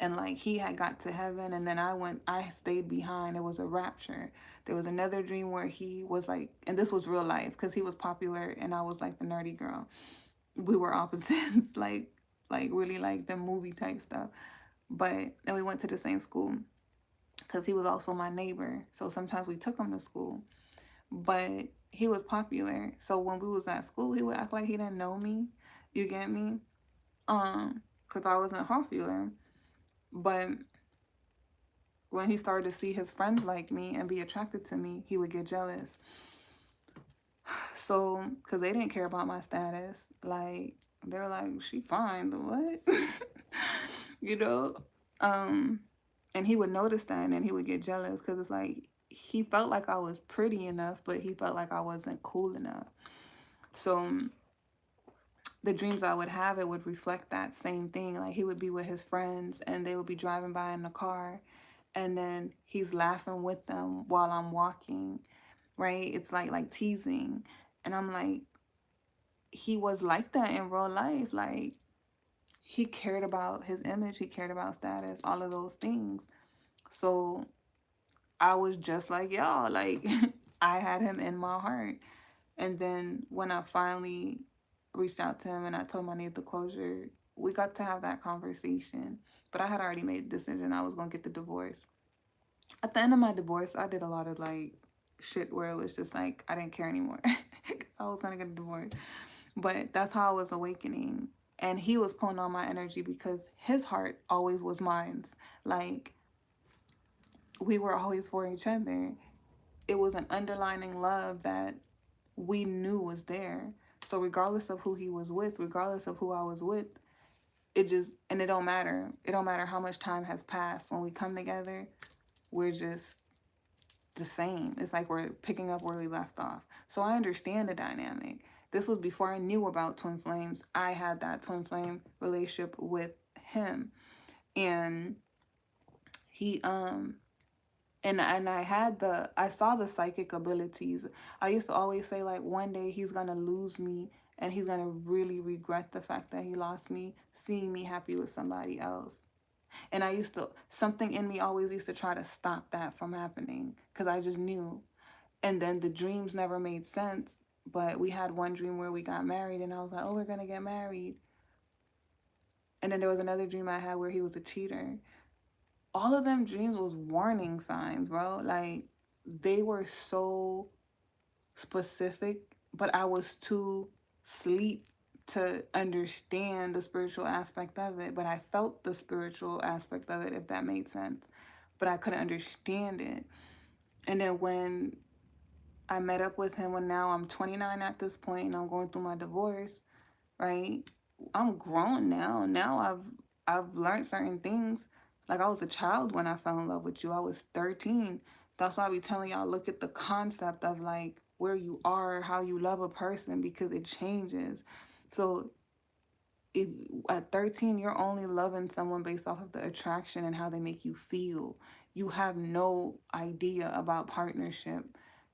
And like he had got to heaven, and then I stayed behind. It was a rapture. There was another dream where he was like, and this was real life because he was popular and I was like the nerdy girl. We were opposites, like really like the movie type stuff. But and we went to the same school because he was also my neighbor. So sometimes we took him to school. But he was popular. So when we was at school, he would act like he didn't know me. You get me? Because I wasn't popular. But when he started to see his friends like me and be attracted to me, he would get jealous. So, because they didn't care about my status. Like, they're like, she fine, but what? you know? And he would notice that, and then he would get jealous because it's like, he felt like I was pretty enough, but he felt like I wasn't cool enough. So the dreams I would have, it would reflect that same thing. Like, he would be with his friends and they would be driving by in the car, and then he's laughing with them while I'm walking, right? It's like teasing. And I'm like, he was like that in real life. Like, he cared about his image, he cared about status, all of those things. So I was just like y'all. Like, I had him in my heart. And then when I finally reached out to him and I told him I needed the closure, we got to have that conversation. But I had already made the decision I was going to get the divorce. At the end of my divorce, I did a lot of like shit where it was just like I didn't care anymore because I was going to get a divorce. But that's how I was awakening. And he was pulling on my energy because his heart always was mine's. Like, we were always for each other. It was an underlining love that we knew was there. So regardless of who he was with, regardless of who I was with, it don't matter. It don't matter how much time has passed. When we come together, we're just the same. It's like we're picking up where we left off. So I understand the dynamic. This was before I knew about twin flames. I had that twin flame relationship with him. And he and I saw the psychic abilities. I used to always say, like, one day he's gonna lose me and he's gonna really regret the fact that he lost me, seeing me happy with somebody else. And something in me always used to try to stop that from happening because I just knew. And then the dreams never made sense. But we had one dream where we got married and I was like, oh, we're gonna get married. And then there was another dream I had where he was a cheater. All of them dreams was warning signs, bro. Like, they were so specific, but I was too asleep to understand the spiritual aspect of it. But I felt the spiritual aspect of it, if that made sense. But I couldn't understand it. And then when I met up with him, when now I'm 29 at this point and I'm going through my divorce, right? I'm grown now. Now I've learned certain things. Like, I was a child when I fell in love with you. I was 13. That's why I be telling y'all, look at the concept of, like, where you are, how you love a person, because it changes. So if at 13 you're only loving someone based off of the attraction and how they make you feel, you have no idea about partnership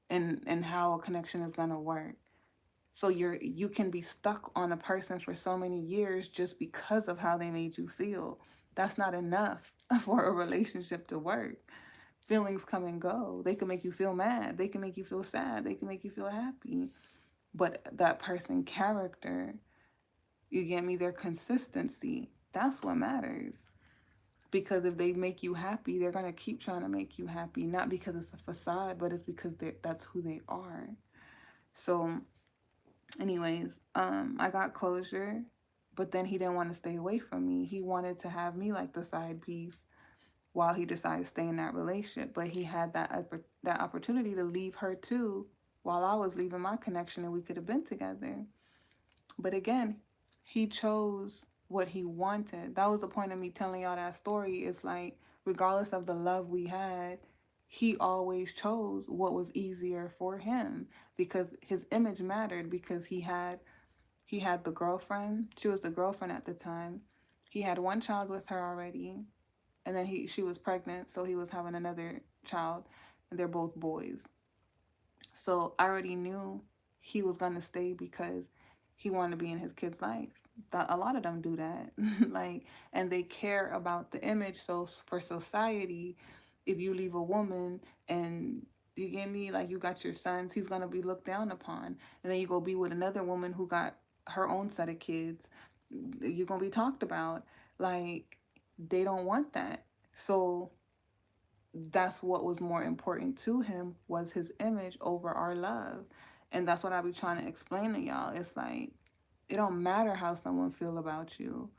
and how a connection is going to work. So you can be stuck on a person for so many years just because of how they made you feel. That's not enough for a relationship to work. Feelings come and go. They can make you feel mad. They can make you feel sad. They can make you feel happy. But that person character, you get me, their consistency, that's what matters. Because if they make you happy, they're going to keep trying to make you happy. Not because it's a facade, but it's because that's who they are. So anyways, I got closure, but then he didn't want to stay away from me. He wanted to have me like the side piece while he decided to stay in that relationship. But he had that opportunity to leave her too while I was leaving my connection, and we could have been together. But again, he chose what he wanted. That was the point of me telling y'all that story. It's like, regardless of the love we had, he always chose what was easier for him because his image mattered, because he had the girlfriend. She was the girlfriend at the time. He had one child with her already, and then she was pregnant, so he was having another child, and they're both boys. So I already knew he was going to stay because he wanted to be in his kid's life. A lot of them do that. Like, and they care about the image. So for society, if you leave a woman and you get me, like, you got your sons, he's going to be looked down upon. And then you go be with another woman who got her own set of kids, you're going to be talked about. Like, they don't want that. So that's what was more important to him, was his image over our love. And that's what I be trying to explain to y'all. It's like, it don't matter how someone feel about you.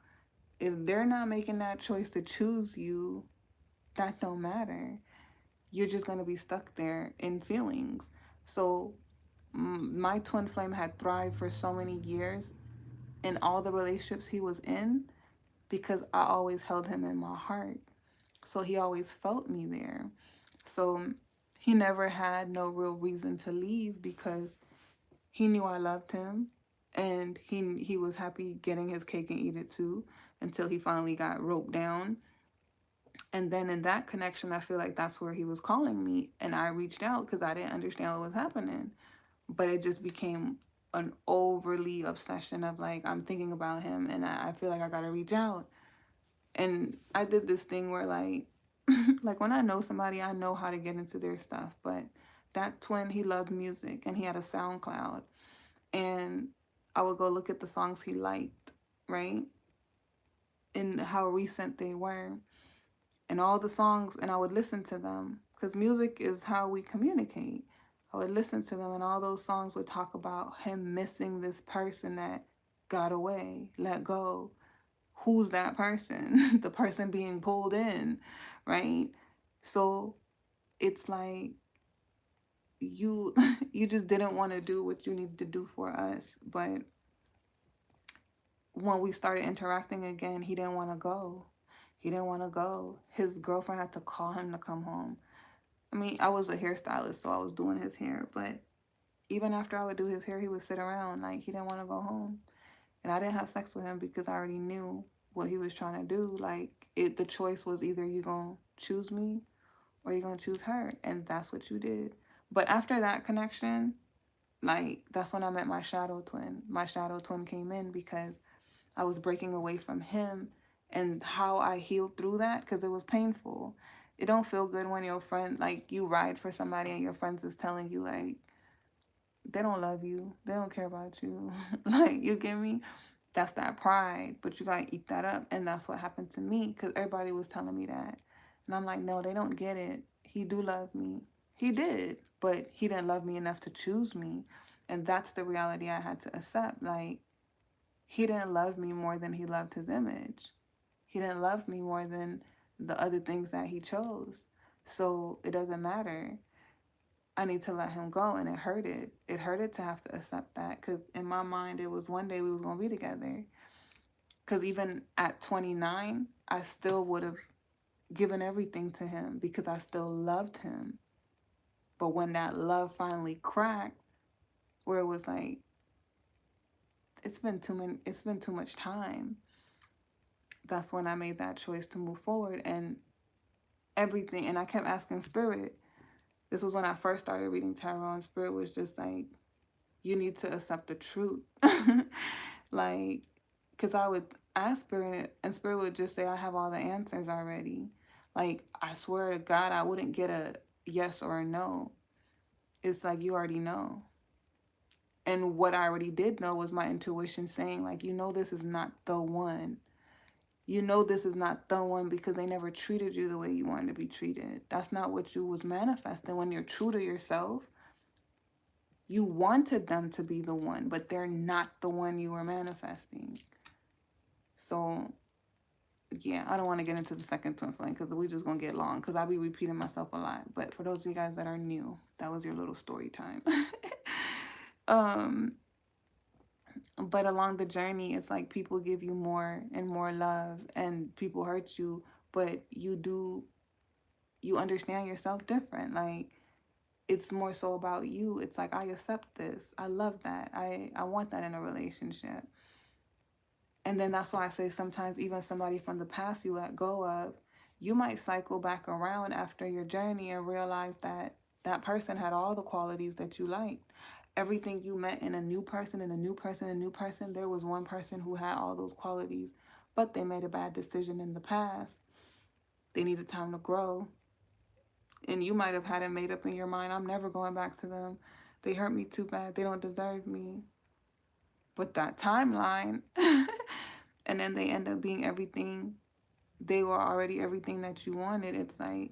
If they're not making that choice to choose you, that don't matter. You're just going to be stuck there in feelings. So my twin flame had thrived for so many years in all the relationships he was in because I always held him in my heart. So he always felt me there. So he never had no real reason to leave because he knew I loved him, and he was happy getting his cake and eat it too, until he finally got roped down. And then in that connection, I feel like that's where he was calling me, and I reached out because I didn't understand what was happening. But it just became an overly obsession of, like, I'm thinking about him and I feel like I gotta reach out. And I did this thing where, like, like, when I know somebody, I know how to get into their stuff. But that twin, he loved music and he had a SoundCloud. And I would go look at the songs he liked, right? And how recent they were. And all the songs, and I would listen to them. Because music is how we communicate. I would listen to them, and all those songs would talk about him missing this person that got away, let go. Who's that person? The person being pulled in, right? So it's like, you just didn't want to do what you needed to do for us. But when we started interacting again, he didn't want to go. He didn't want to go. His girlfriend had to call him to come home. I mean, I was a hairstylist, so I was doing his hair. But even after I would do his hair, he would sit around like he didn't want to go home. And I didn't have sex with him because I already knew what he was trying to do. Like, the choice was either you going to choose me or you going to choose her. And that's what you did. But after that connection, like, that's when I met my shadow twin. My shadow twin came in because I was breaking away from him, and how I healed through that, because it was painful. It don't feel good when your friend, like, you ride for somebody and your friends is telling you, like, they don't love you, they don't care about you. Like, you get me? That's that pride, but you gotta eat that up. And that's what happened to me, because everybody was telling me that. And I'm like, no, they don't get it. He do love me. He did, but he didn't love me enough to choose me. And that's the reality I had to accept. Like, he didn't love me more than he loved his image. He didn't love me more than the other things that he chose. So it doesn't matter. I need to let him go. And it hurted. It hurted to have to accept that, because in my mind, it was one day we was going to be together. Because even at 29, I still would have given everything to him because I still loved him. But when that love finally cracked, where it was like, it's been too much time. That's when I made that choice to move forward. And everything, and I kept asking Spirit. This was when I first started reading tarot, and Spirit was just like, you need to accept the truth. Like, because I would ask Spirit, and Spirit would just say, I have all the answers already. Like, I swear to God, I wouldn't get a yes or a no. It's like, you already know. And what I already did know was my intuition saying, like, you know, this is not the one. You know this is not the one because they never treated you the way you wanted to be treated. That's not what you was manifesting. When you're true to yourself, you wanted them to be the one, but they're not the one you were manifesting. So, yeah, I don't want to get into the second twin flame because we're just going to get long, because I'll be repeating myself a lot. But for those of you guys that are new, that was your little story time. But along the journey, it's like people give you more and more love, and people hurt you, but you understand yourself different. Like, it's more so about you. It's like, I accept this. I love that. I want that in a relationship. And then that's why I say sometimes even somebody from the past you let go of, you might cycle back around after your journey and realize that that person had all the qualities that you liked. Everything you met in a new person, there was one person who had all those qualities, but they made a bad decision in the past. They needed time to grow. And you might have had it made up in your mind, I'm never going back to them. They hurt me too bad. They don't deserve me. But that timeline, and then they end up being everything. They were already everything that you wanted. It's like,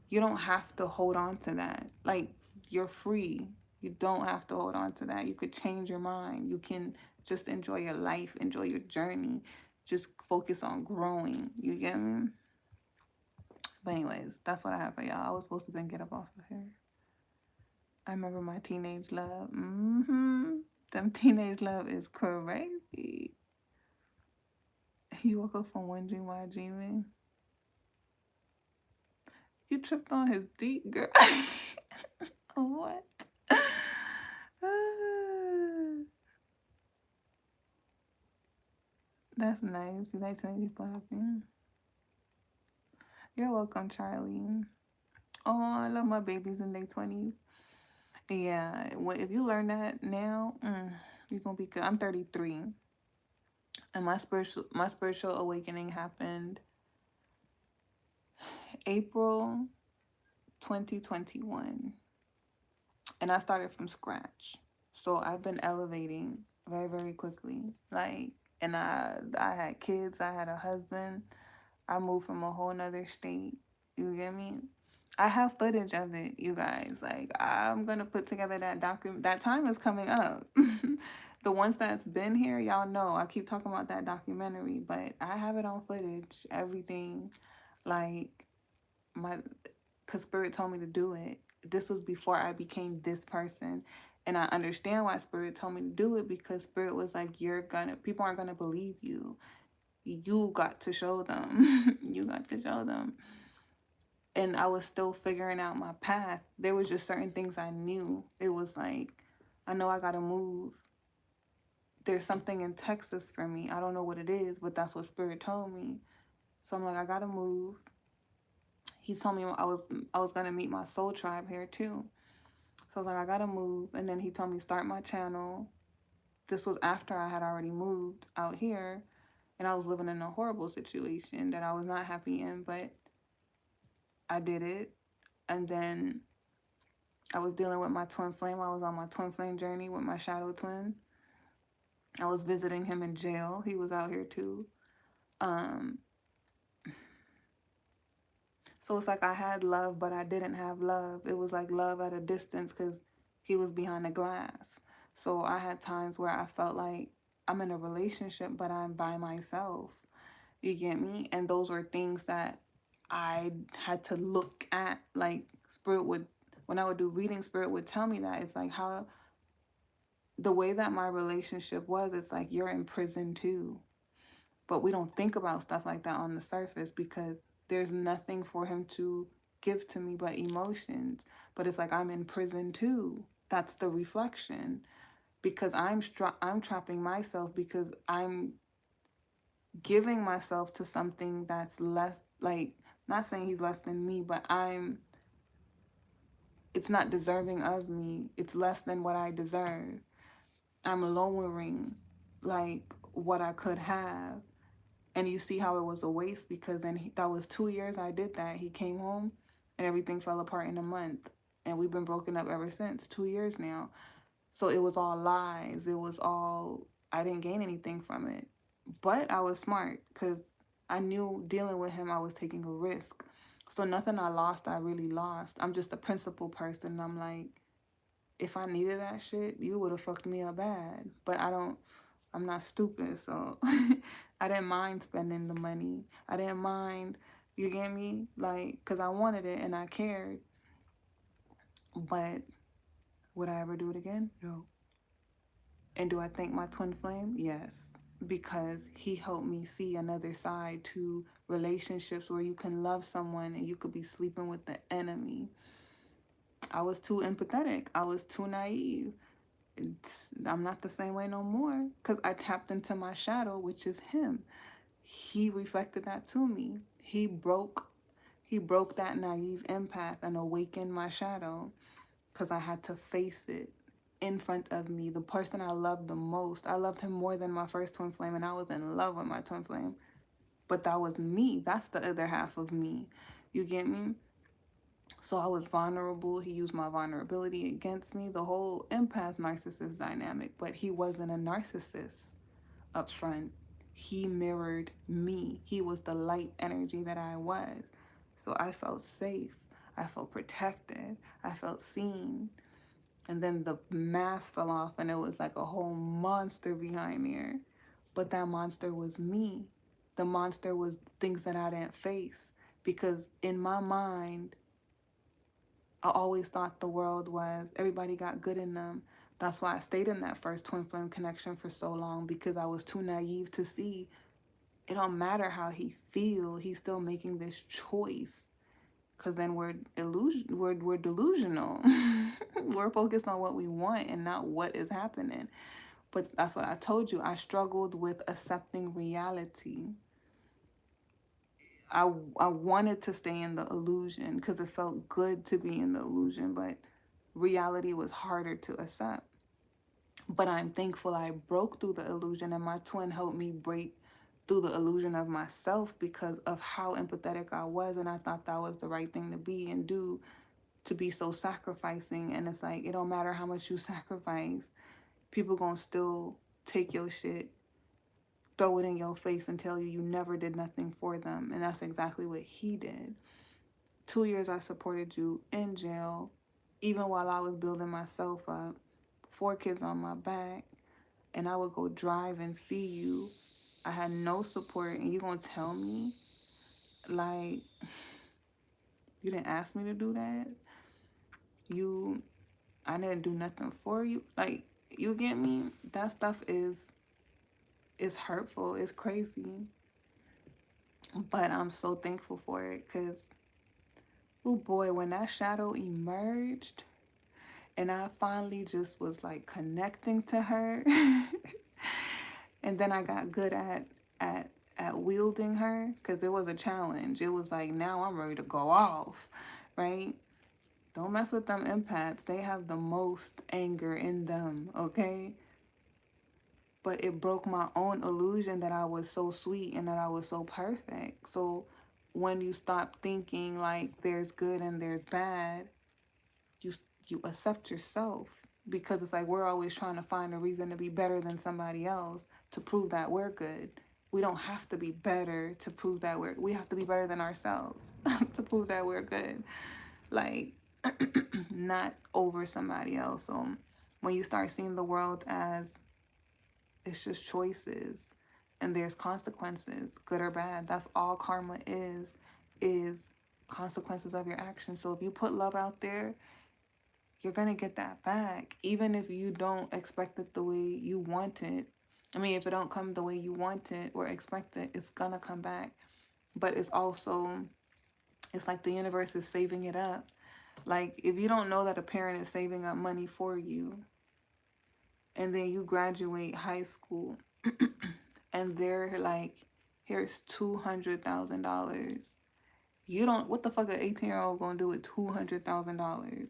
you don't have to hold on to that. Like, you're free. You don't have to hold on to that. You could change your mind. You can just enjoy your life, enjoy your journey. Just focus on growing. You get me? But anyways, that's what I have for y'all. I was supposed to get up off of here. I remember my teenage love. Them teenage love is crazy. You woke up from one dream while dreaming. You tripped on his deep, girl. What? That's nice. You like telling people happy. You're welcome, Charlie. Oh, I love my babies in their 20s. Yeah, if you learn that now, you're gonna be good. I'm 33, and my spiritual awakening happened April 2021, and I started from scratch. So I've been elevating very, very quickly. Like, and I had kids. I had a husband. I moved from a whole nother state. You get me? I have footage of it, you guys. Like, I'm going to put together that document. That time is coming up. The ones that's been here, y'all know. I keep talking about that documentary, but I have it on footage. Everything. Like, because Spirit told me to do it. This was before I became this person. And I understand why Spirit told me to do it, because Spirit was like, people aren't going to believe you. You got to show them. You got to show them. and I was still figuring out my path. There was just certain things I knew. It was like, I know I gotta move. There's something in Texas for me. I don't know what it is, but that's what Spirit told me. So I'm like, I gotta move. He told me I was gonna meet my soul tribe here too. So I was like, I gotta move. And then he told me start my channel. This was after I had already moved out here, and I was living in a horrible situation that I was not happy in, but I did it. And then I was dealing with my twin flame. I was on my twin flame journey with my shadow twin. I was visiting him in jail. He was out here too. So it's like I had love, but I didn't have love. It was like love at a distance because he was behind the glass. So I had times where I felt like I'm in a relationship, but I'm by myself. You get me? And those were things that I had to look at. Like Spirit would, when I would do reading, Spirit would tell me that. It's like how the way that my relationship was, it's like you're in prison too. But we don't think about stuff like that on the surface because there's nothing for him to give to me but emotions. But it's like I'm in prison too. That's the reflection. Because I'm trapping myself because I'm giving myself to something that's less, like, not saying he's less than me, but it's not deserving of me. It's less than what I deserve. I'm lowering, like, what I could have. And you see how it was a waste because then that was 2 years I did that. He came home and everything fell apart in a month. And we've been broken up ever since, 2 years now. So it was all lies. It was all, I didn't gain anything from it. But I was smart because I knew dealing with him, I was taking a risk. So nothing I lost, I really lost. I'm just a principled person. I'm like, if I needed that shit, you would have fucked me up bad. But I'm not stupid, so I didn't mind spending the money. I didn't mind, you get me? Like, because I wanted it and I cared. But would I ever do it again? No. And do I thank my twin flame? Yes. Because he helped me see another side to relationships where you can love someone and you could be sleeping with the enemy. I was too empathetic. I was too naive. I'm not the same way no more because I tapped into my shadow, which is him. He reflected that to me. He broke that naive empath and awakened my shadow because I had to face it in front of me. The person I loved the most, I loved him more than my first twin flame, and I was in love with my twin flame. But that was me. That's the other half of me. You get me? So I was vulnerable. He used my vulnerability against me. The whole empath narcissist dynamic. But he wasn't a narcissist up front. He mirrored me. He was the light energy that I was. So I felt safe. I felt protected. I felt seen. And then the mask fell off and it was like a whole monster behind there. But that monster was me. The monster was things that I didn't face. Because in my mind, I always thought the world was, everybody got good in them. That's why I stayed in that first twin flame connection for so long, because I was too naive to see it don't matter how he feel, he's still making this choice. Because then we're delusional. We're focused on what we want and not what is happening. But that's what I told you. I struggled with accepting reality. I wanted to stay in the illusion because it felt good to be in the illusion, but reality was harder to accept. But I'm thankful I broke through the illusion, and my twin helped me break through the illusion of myself because of how empathetic I was, and I thought that was the right thing to be and do, to be so sacrificing. And it's like, it don't matter how much you sacrifice, people gonna still take your shit, throw it in your face, and tell you you never did nothing for them. And that's exactly what he did. 2 years I supported you in jail, even while I was building myself up, 4 kids on my back, and I would go drive and see you. I had no support, and you gonna tell me, like, you didn't ask me to do that? I didn't do nothing for you? Like, you get me? That stuff is hurtful. It's crazy. But I'm so thankful for it because Oh boy, when that shadow emerged and I finally just was like connecting to her and then I got good at wielding her, because it was a challenge. It was like, now I'm ready to go off, right? Don't mess with them empaths. They have the most anger in them, okay? But it broke my own illusion that I was so sweet and that I was so perfect. So when you stop thinking like there's good and there's bad, you you accept yourself, because it's like we're always trying to find a reason to be better than somebody else to prove that we're good. We don't have to be better to prove that we have to be better than ourselves to prove that we're good. Like, not over somebody else. So when you start seeing the world as it's just choices and there's consequences, good or bad, that's all karma is consequences of your actions. So if you put love out there, you're going to get that back, even if you don't expect it the way you want it. I mean, if it don't come the way you want it or expect it, it's going to come back. But it's also, it's like the universe is saving it up. Like, if you don't know that a parent is saving up money for you, and then you graduate high school, and they're like, here's $200,000. You don't, what the fuck an 18-year-old gonna do with $200,000?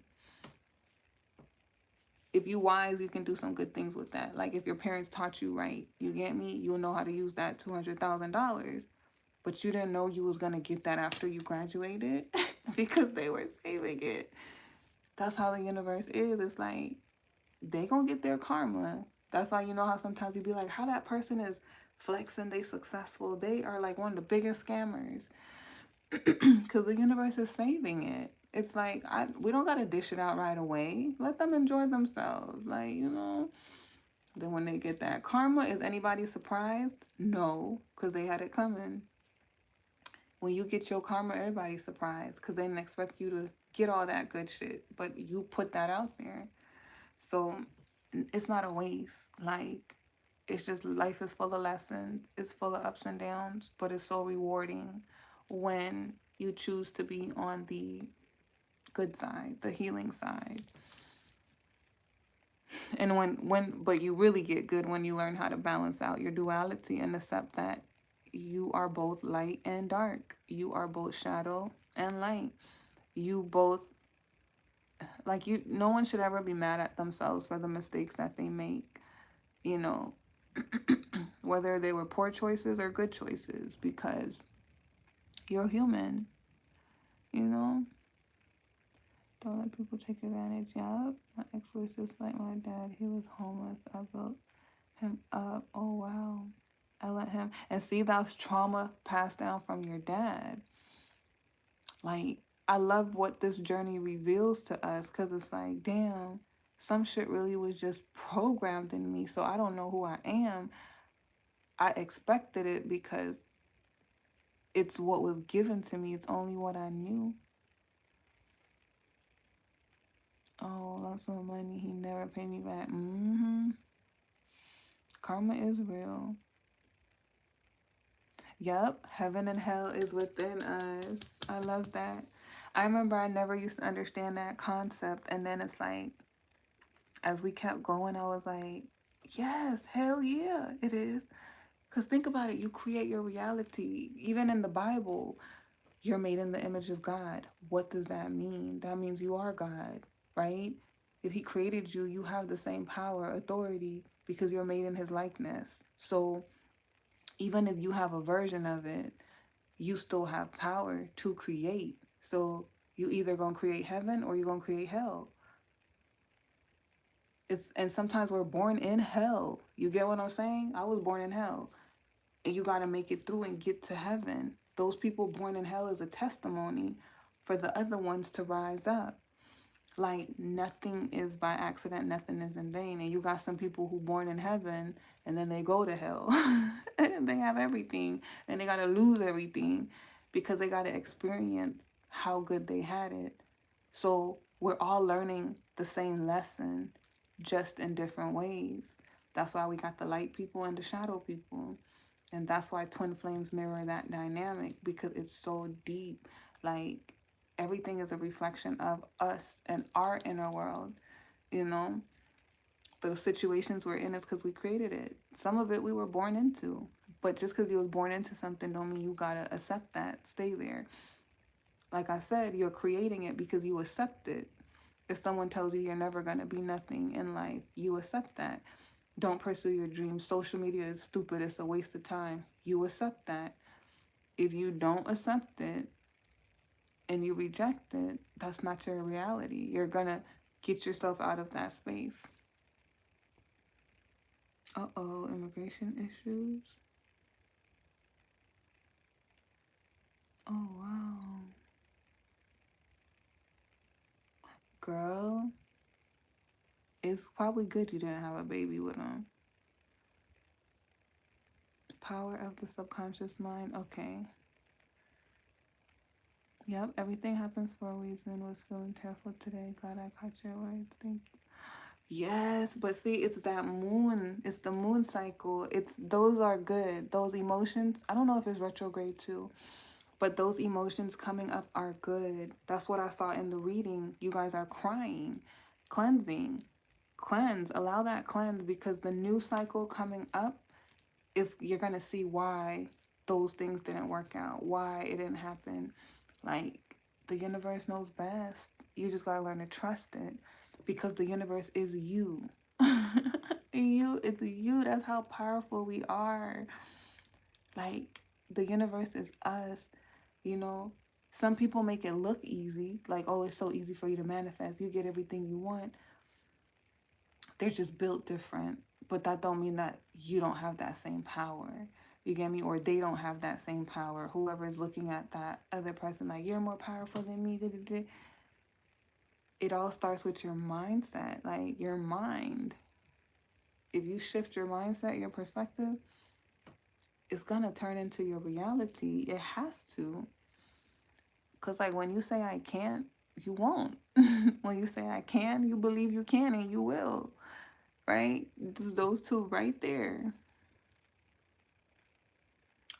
If you wise, you can do some good things with that. Like, if your parents taught you right, you get me? You'll know how to use that $200,000. But you didn't know you was gonna get that after you graduated because they were saving it. That's how the universe is. It's like, they gonna get their karma. That's why, you know how sometimes you be like, how that person is flexing, they successful. They are like one of the biggest scammers. Because the universe is saving it. It's like, we don't gotta dish it out right away. Let them enjoy themselves. Like, you know. Then when they get that karma, is anybody surprised? No, because they had it coming. When you get your karma, everybody's surprised because they didn't expect you to get all that good shit. But you put that out there. So it's not a waste. Like, it's just, life is full of lessons. It's full of ups and downs, but it's so rewarding when you choose to be on the good side, the healing side. And but you really get good when you learn how to balance out your duality and accept that you are both light and dark. You are both shadow and light. You both, like, no one should ever be mad at themselves for the mistakes that they make, you know, whether they were poor choices or good choices, because you're human, you know. Don't let people take advantage. Yup. My ex was just like my dad. He was homeless. I built him up. Oh, wow. I let him. And see, that's trauma passed down from your dad. Like, I love what this journey reveals to us, because it's like, damn, some shit really was just programmed in me. So I don't know who I am. I expected it because it's what was given to me. It's only what I knew. Oh, love some money. He never paid me back. Karma is real. Yup, heaven and hell is within us. I love that. I remember I never used to understand that concept. And then it's like, as we kept going, I was like, yes, hell yeah, it is. Because think about it. You create your reality. Even in the Bible, you're made in the image of God. What does that mean? That means you are God, right? If he created you, you have the same power, authority, because you're made in his likeness. So even if you have a version of it, you still have power to create. So you either gonna create heaven or you're gonna create hell. And sometimes we're born in hell. You get what I'm saying? I was born in hell. And you gotta make it through and get to heaven. Those people born in hell is a testimony for the other ones to rise up. Like, nothing is by accident, nothing is in vain. And you got some people who born in heaven and then they go to hell. And they have everything and they gotta lose everything because they gotta experience how good they had it. So we're all learning the same lesson, just in different ways. That's why we got the light people and the shadow people. And that's why twin flames mirror that dynamic, because it's so deep. Like, everything is a reflection of us and our inner world. You know, the situations we're in is because we created it. Some of it we were born into. But just because you were born into something don't mean you gotta accept that. Stay there. Like I said, you're creating it because you accept it. If someone tells you you're never gonna be nothing in life, you accept that. Don't pursue your dreams. Social media is stupid. It's a waste of time. You accept that. If you don't accept it and you reject it, that's not your reality. You're gonna get yourself out of that space. Uh-oh, immigration issues. Oh, wow. Girl, it's probably good you didn't have a baby with him. Power of the subconscious mind. Okay. Yep, everything happens for a reason. Was feeling tearful today. Glad I caught your words. Thank you. Yes, but see, it's that moon. It's the moon cycle. Those are good. Those emotions. I don't know if it's retrograde too, but those emotions coming up are good. That's what I saw in the reading. You guys are crying, cleansing, cleanse. Allow that cleanse because the new cycle coming up is you're gonna see why those things didn't work out, why it didn't happen. Like the universe knows best. You just gotta learn to trust it because the universe is you. It's you. That's how powerful we are. Like the universe is us. You know, some people make it look easy, like, oh, it's so easy for you to manifest. You get everything you want. They're just built different. But that don't mean that you don't have that same power. You get me? Or they don't have that same power. Whoever is looking at that other person like, you're more powerful than me. It all starts with your mindset. Like, your mind. If you shift your mindset, your perspective, it's going to turn into your reality. It has to. Because, like, when you say I can't, you won't. When you say I can, you believe you can and you will. Right? Just those two right there.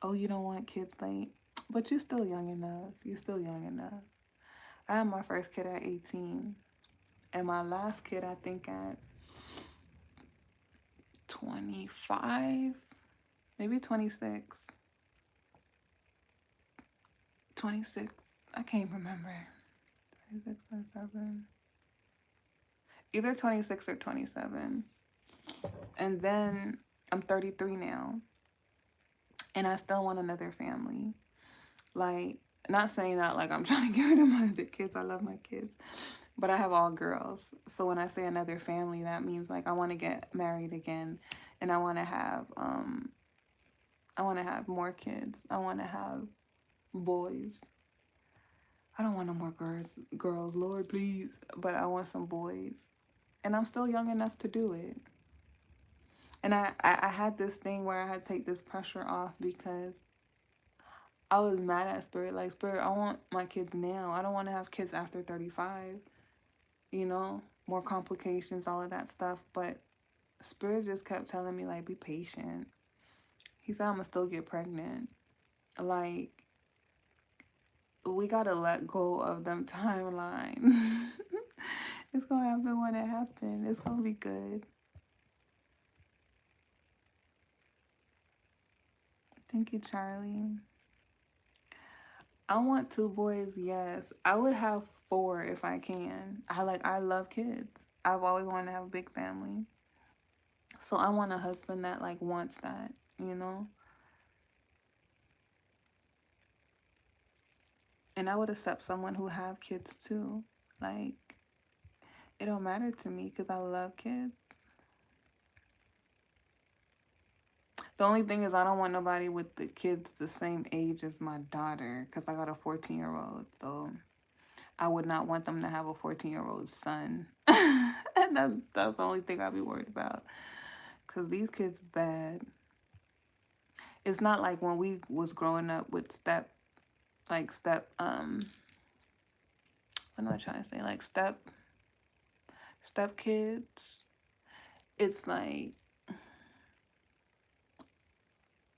Oh, you don't want kids late. But you're still young enough. You're still young enough. I had my first kid at 18. And my last kid, I think, at 25. Maybe 26. 26. I can't remember. 26, 27. Either 26 or 27. And then I'm 33 now. And I still want another family. Like, not saying that like I'm trying to get rid of my other kids. I love my kids. But I have all girls. So when I say another family, that means like I want to get married again. And I want to have more kids. I want to have boys. I don't want no more girls, Lord, please. But I want some boys. And I'm still young enough to do it. And I had this thing where I had to take this pressure off because I was mad at Spirit. Like, Spirit, I want my kids now. I don't want to have kids after 35. You know, more complications, all of that stuff. But Spirit just kept telling me, like, be patient. He said I'm going to still get pregnant. Like, we got to let go of them timelines. It's going to happen when it happens. It's going to be good. Thank you, Charlie. I want 2 boys, yes. I would have 4 if I can. I love kids. I've always wanted to have a big family. So I want a husband that like wants that, you know? And I would accept someone who have kids too. Like, it don't matter to me because I love kids. The only thing is I don't want nobody with the kids the same age as my daughter because I got a 14-year-old. So I would not want them to have a 14-year-old son. And that's the only thing I'd be worried about. Because these kids bad. It's not like when we was growing up with what am I trying to say? Like step kids. It's like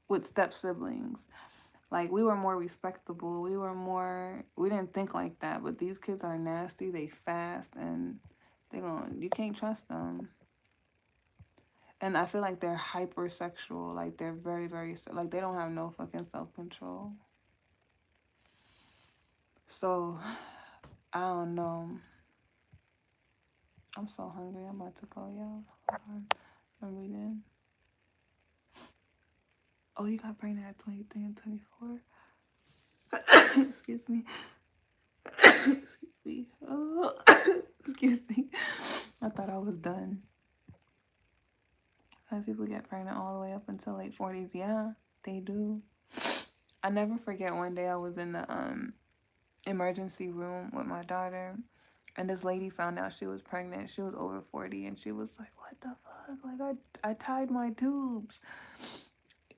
with step siblings. Like, we were more respectable. We didn't think like that. But these kids are nasty. They fast, and you can't trust them. And I feel like they're hypersexual. Like, they're very, very, like, they don't have no fucking self-control. So, I don't know. I'm so hungry. I'm about to go, y'all. Hold on. I'm reading. Oh, you got pregnant at 23 and 24? Excuse me. Excuse me. Oh, excuse me. I thought I was done. Some people get pregnant all the way up until late 40s. Yeah, they do. I never forget one day I was in the emergency room with my daughter, and this lady found out she was pregnant. She was over 40, and she was like, "What the fuck? Like, I tied my tubes.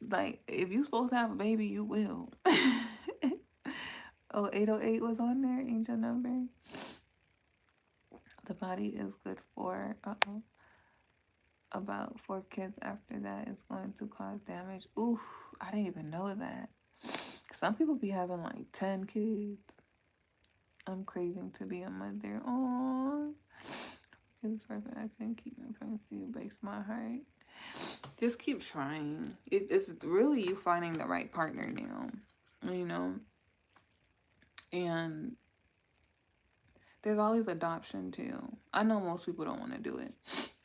Like, if you're supposed to have a baby, you will." Oh, 808 was on there, angel number. The body is good for, about 4 kids after that is going to cause damage. Oof, I didn't even know that. Some people be having like 10 kids. I'm craving to be a mother. Aww. It's perfect. I couldn't keep my pregnancy. It breaks my heart. Just keep trying. It's really you finding the right partner now, you know? And there's always adoption too. I know most people don't want to do it.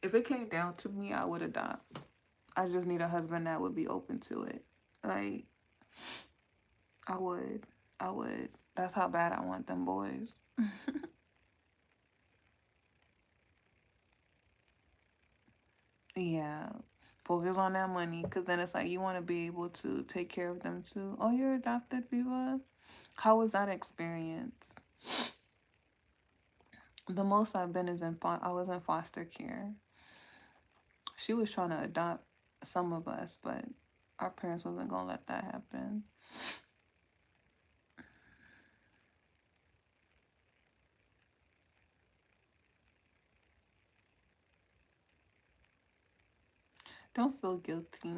If it came down to me, I would adopt. I just need a husband that would be open to it. Like, I would. That's how bad I want them boys. Yeah. Focus on that money, because then it's like you want to be able to take care of them too. Oh, you're adopted, Viva? How was that experience? The most I've been is I was in foster care. She was trying to adopt some of us, but our parents wasn't going to let that happen. Don't feel guilty.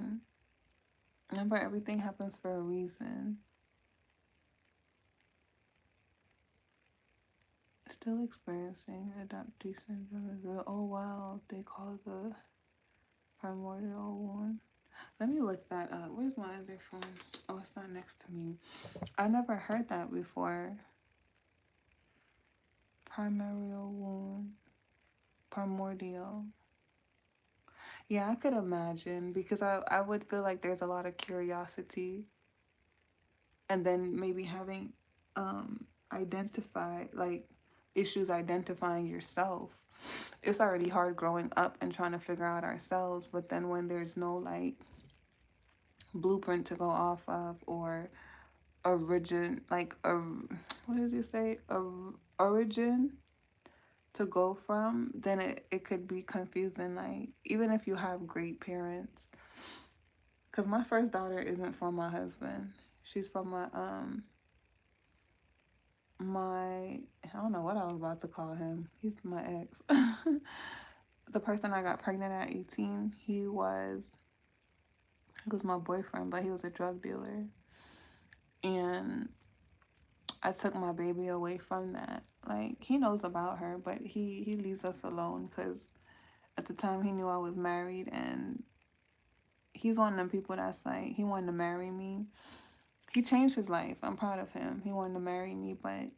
Remember, everything happens for a reason. Still experiencing adoptee syndrome is real. Oh, wow. They call the primordial one. Let me look that up. Where's my other phone? Oh, it's not next to me. I never heard that before. Primordial wound. Primordial. Yeah, I could imagine, because I would feel like there's a lot of curiosity, and then maybe having issues identifying yourself. It's already hard growing up and trying to figure out ourselves, but then when there's no like blueprint to go off of, or origin, what did you say, origin to go from, then it could be confusing. Like, even if you have great parents, because my first daughter isn't from my husband. She's from my I don't know what I was about to call him. He's my ex. The person I got pregnant at 18, he was my boyfriend, but he was a drug dealer. And I took my baby away from that. Like, he knows about her, but he leaves us alone, because at the time he knew I was married, and he's one of them people that's like, he wanted to marry me. He changed his life. I'm proud of him. He wanted to marry me, but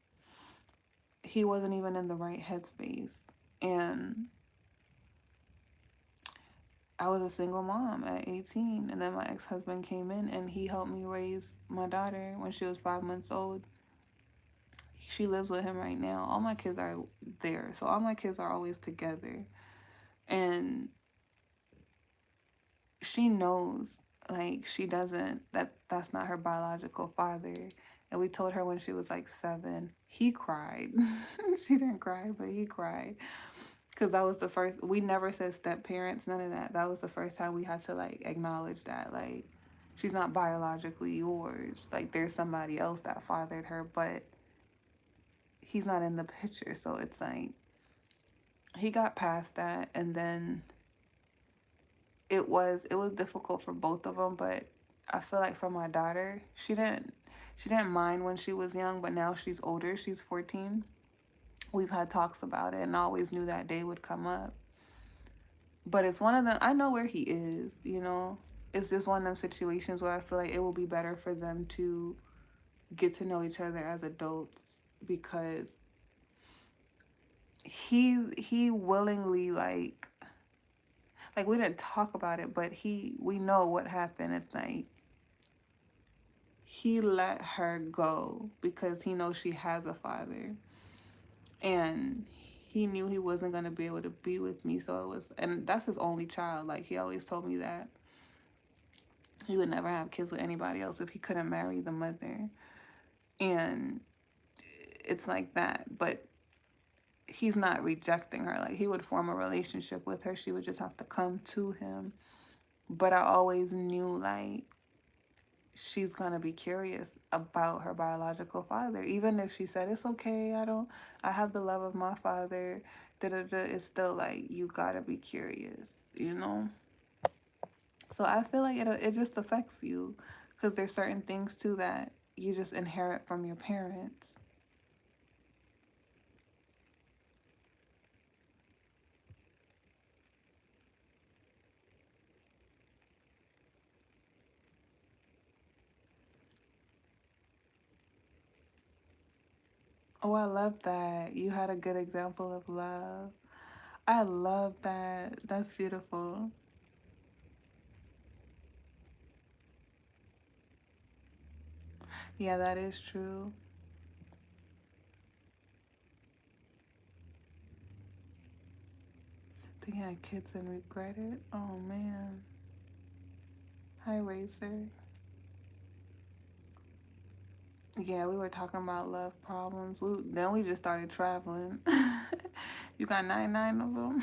he wasn't even in the right headspace. And I was a single mom at 18. And then my ex-husband came in, and he helped me raise my daughter when she was 5 months old. She lives with him right now. All my kids are there. So all my kids are always together. And she knows, like, she doesn't, that's not her biological father. And we told her when she was like 7. He cried. She didn't cry, but he cried. Because that was the first, we never said step parents, none of that. That was the first time we had to like acknowledge that, like, she's not biologically yours. Like, there's somebody else that fathered her, but he's not in the picture. So it's like, he got past that, and then it was difficult for both of them, but I feel like for my daughter, she didn't mind when she was young, but now she's older. She's 14. We've had talks about it, and I always knew that day would come up. But it's one of them. I know where he is, you know. It's just one of them situations where I feel like it will be better for them to get to know each other as adults, because he willingly, like we didn't talk about it, but we know what happened. It's like he let her go because he knows she has a father, and he knew he wasn't going to be able to be with me. So it was, and that's his only child. Like, he always told me that he would never have kids with anybody else if he couldn't marry the mother. And it's like that. But he's not rejecting her. Like, he would form a relationship with her. She would just have to come to him. But I always knew, like, she's going to be curious about her biological father. Even if she said, it's okay, I have the love of my father, it's still like, you got to be curious, you know? So I feel like it just affects you, because there's certain things too that you just inherit from your parents. Oh, I love that. You had a good example of love. I love that. That's beautiful. Yeah, that is true. They had kids and regret it. Oh, man. Hi, Racer. Yeah, we were talking about love problems. Then we just started traveling. You got 99 of them?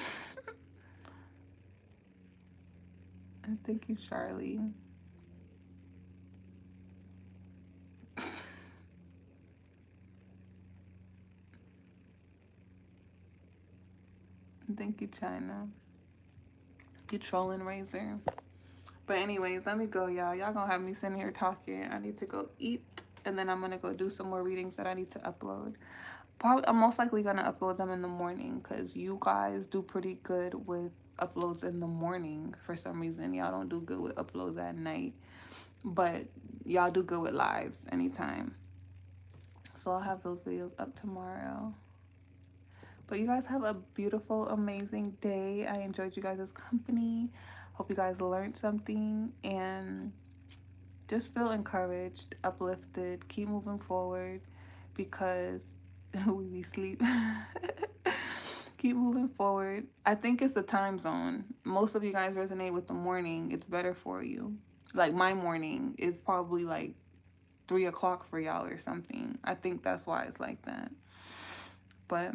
And thank you, Charlie. And thank you, China. You trolling, Razor. But anyways, let me go, y'all. Y'all gonna have me sitting here talking. I need to go eat, and then I'm gonna go do some more readings that I need to upload. Probably, I'm most likely gonna upload them in the morning, because you guys do pretty good with uploads in the morning. For some reason, y'all don't do good with uploads at night, but y'all do good with lives anytime. So I'll have those videos up tomorrow. But you guys have a beautiful, amazing day. I enjoyed you guys' company. Hope you guys learned something, and just feel encouraged, uplifted, keep moving forward, because we be sleep. Keep moving forward. I think it's the time zone. Most of you guys resonate with the morning. It's better for you. Like, my morning is probably like 3 o'clock for y'all or something. I think that's why it's like that. But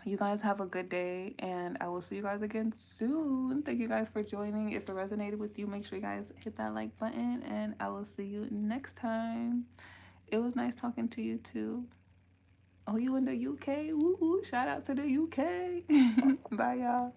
you guys have a good day, and I will see you guys again soon. Thank you guys for joining. If it resonated with you, make sure you guys hit that like button, and I will see you next time. It was nice talking to you too. Oh, you in the UK? Woo-hoo. Shout out to the UK. Bye, y'all.